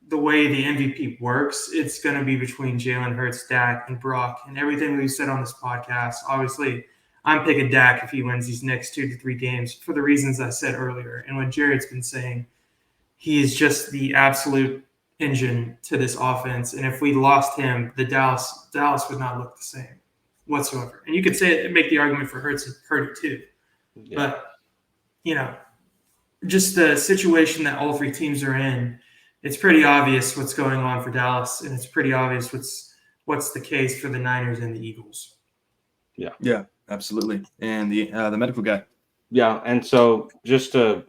the way the MVP works, it's going to be between Jalen Hurts, Dak, and Brock. And everything we've said on this podcast, obviously, I'm picking Dak if he wins these next 2 to 3 games for the reasons I said earlier. And what Jared's been saying, he is just the absolute engine to this offense. And if we lost him, the Dallas would not look the same whatsoever. And you could make the argument for Hurts and Purdy too. Yeah. But, just the situation that all 3 teams are in, it's pretty obvious what's going on for Dallas, and it's pretty obvious what's the case for the Niners and the Eagles. Yeah, absolutely. And the medical guy. Yeah, and so just to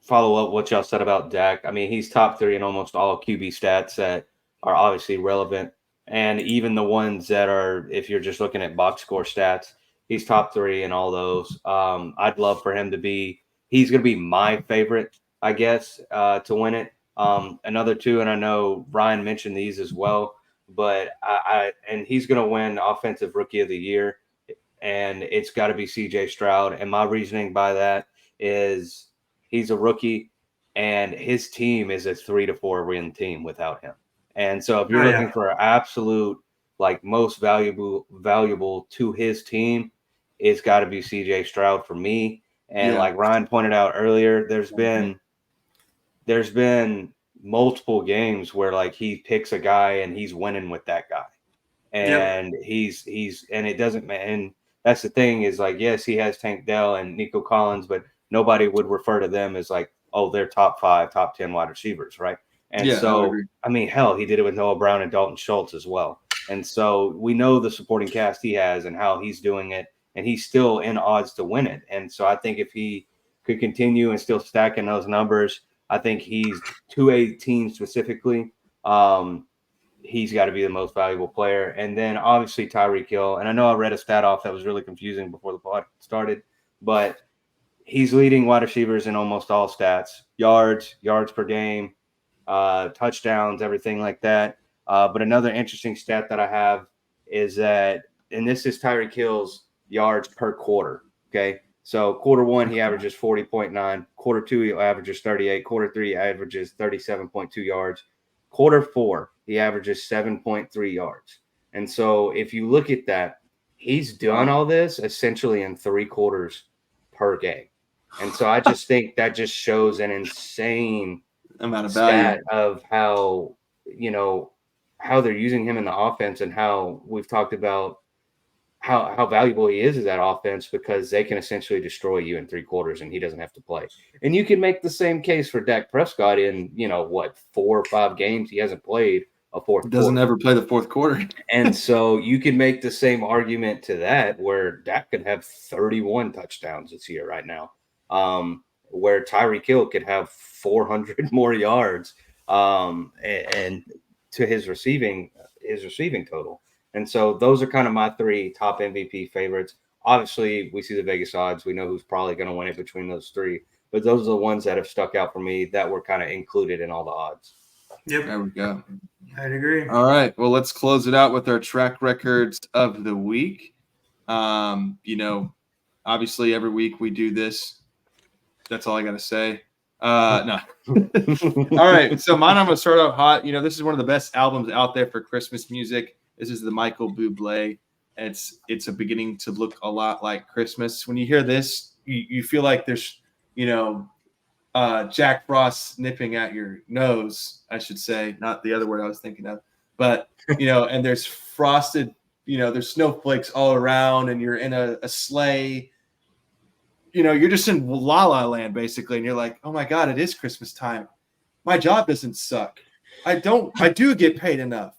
follow up what y'all said about Dak, I mean, he's top 3 in almost all QB stats that are obviously relevant, and even the ones that are, if you're just looking at box score stats, he's top 3 in all those. I'd love for him to be. He's going to be my favorite, I guess, to win it. Another 2, and I know Ryan mentioned these as well, but and he's going to win Offensive Rookie of the Year, and it's got to be CJ Stroud. And my reasoning by that is he's a rookie, and his team is a 3 to 4 win team without him. And so if you're looking for absolute, most valuable to his team, it's got to be CJ Stroud for me. And like Ryan pointed out earlier, there's been multiple games where he picks a guy and he's winning with that guy, and he's and it doesn't. And that's the thing is yes, he has Tank Dell and Nico Collins, but nobody would refer to them as they're top 5, top 10 wide receivers, right? And so I mean, hell, he did it with Noah Brown and Dalton Schultz as well. And so we know the supporting cast he has and how he's doing it, and he's still in odds to win it. And so I think if he could continue and still stacking those numbers, I think he's 218 specifically. he's got to be the most valuable player. And then obviously Tyreek Hill. And I know I read a stat off that was really confusing before the pod started, but he's leading wide receivers in almost all stats: yards per game, touchdowns, everything like that. But another interesting stat that I have is that, and this is Tyreek Hill's yards per quarter. Okay. So quarter one, he averages 40.9. Quarter two, he averages 38. Quarter three, averages 37.2 yards. Quarter four, he averages 7.3 yards. And so if you look at that, he's done all this essentially in 3 quarters per game. And so I just think that just shows an insane amount of value of how, how they're using him in the offense, and how we've talked about how valuable he is that offense, because they can essentially destroy you in 3 quarters and he doesn't have to play. And you can make the same case for Dak Prescott in, 4 or 5 games he hasn't played a fourth quarter. Doesn't ever play the fourth quarter. And so you can make the same argument to that, where Dak could have 31 touchdowns this year right now, where Tyreek Hill could have 400 more yards and to his receiving total. And so those are kind of my 3 top MVP favorites. Obviously, we see the Vegas odds. We know who's probably going to win it between those 3. But those are the ones that have stuck out for me that were kind of included in all the odds. Yep. There we go. I'd agree. All right. Well, let's close it out with our track records of the week. Obviously, every week we do this. That's all I got to say. No. All right. So mine, I'm going to start off hot. This is one of the best albums out there for Christmas music. This is the Michael Bublé. It's beginning to look a lot like Christmas. When you hear this, you feel like there's, Jack Frost nipping at your nose, I should say, not the other word I was thinking of. But, and there's frosted, there's snowflakes all around, and you're in a sleigh. You're just in La La Land, basically, and you're like, oh my God, it is Christmas time. My job doesn't suck. I do get paid enough.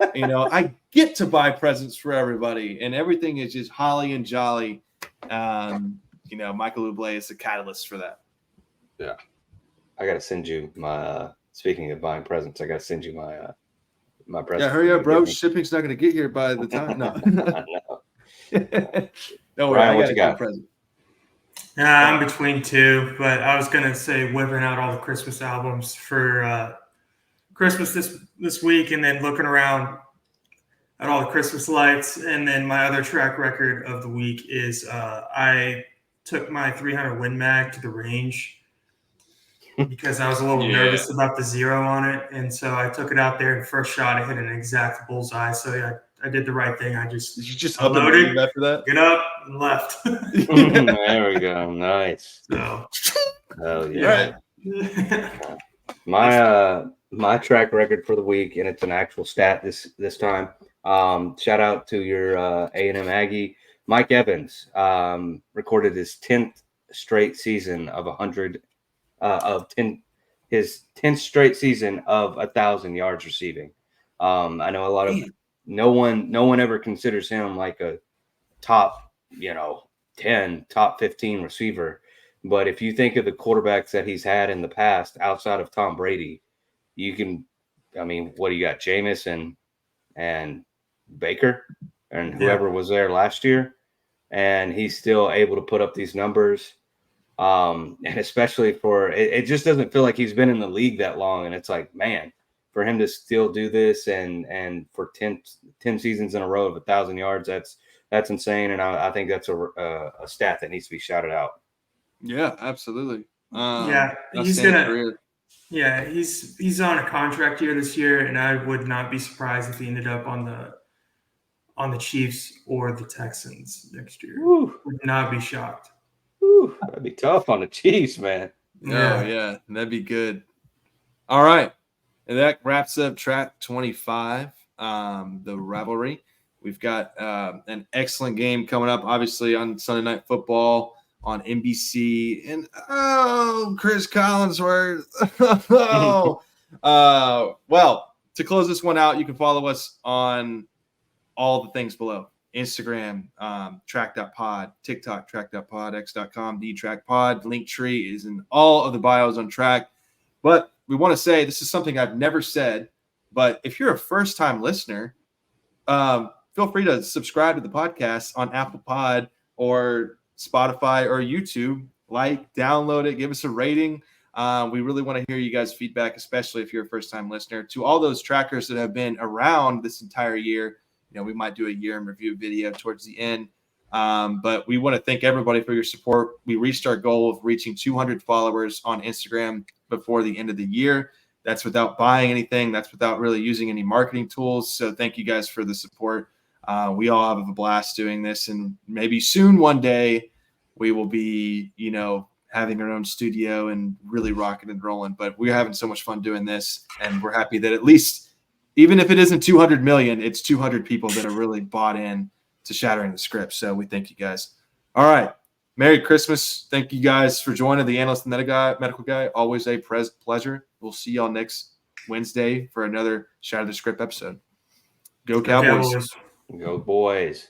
I get to buy presents for everybody, and everything is just holly and jolly. Michael Bublé is the catalyst for that. Yeah. I got to send you my, speaking of buying presents, I got to send you my present. Yeah, hurry up, bro. Shipping's not going to get here by the time. No. Don't worry. Ryan, what you got? Present. I'm between 2, but I was going to say whipping out all the Christmas albums for Christmas this week, and then looking around at all the Christmas lights. And then my other track record of the week is I took my 300 Win Mag to the range because I was a little nervous about the 0 on it. And so I took it out there, and first shot, I hit an exact bullseye. So yeah, I did the right thing. Did you just unloaded after that? Get up and left. There we go. Nice. So, oh yeah. My track record for the week, and it's an actual stat this time. Shout out to your A&M Aggie, Mike Evans. Recorded his 10th straight season of 100 his 10th straight season of 1,000 yards receiving. I know a lot of no one ever considers him like a top 10, top 15 receiver. But if you think of the quarterbacks that he's had in the past outside of Tom Brady, what do you got? Jameis and Baker and whoever was there last year, and he's still able to put up these numbers. And especially for it just doesn't feel like he's been in the league that long. And it's like, man, for him to still do this and for 10 seasons in a row of 1,000 yards, that's insane. And I think that's a stat that needs to be shouted out. Yeah, absolutely. He's on a contract year this year, and I would not be surprised if he ended up on the Chiefs or the Texans next year. Woo. Would not be shocked. Woo, that'd be tough on the Chiefs, man. Yeah. Oh, yeah, that'd be good. All right, and that wraps up track 25, the rivalry. We've got an excellent game coming up, obviously, on Sunday Night Football on NBC. And, Chris Collinsworth. Well, to close this one out, you can follow us on all the things below. Instagram, TRAK.pod, TikTok, TRAK.pod, X.com, TRAKpod. Linktree is in all of the bios on TRAK. But we want to say, this is something I've never said, But if you're a first-time listener, feel free to subscribe to the podcast on Apple Pod or Spotify or YouTube. Like, download it, give us a rating. We really want to hear you guys' feedback, especially if you're a first-time listener. To all those trackers that have been around this entire year, we might do a year in review video towards the end. But we want to thank everybody for your support. We reached our goal of reaching 200 followers on Instagram before the end of the year. That's without buying anything. That's without really using any marketing tools. So thank you guys for the support. We all have a blast doing this, and maybe soon one day we will be, having our own studio and really rocking and rolling. But we're having so much fun doing this, and we're happy that at least, even if it isn't 200 million, it's 200 people that are really bought in to Shattering the Script. So we thank you guys. All right. Merry Christmas. Thank you guys for joining the Analyst and Medical Guy. Always a pleasure. We'll see y'all next Wednesday for another Shatter the Script episode. Go Cowboys. Go Boys.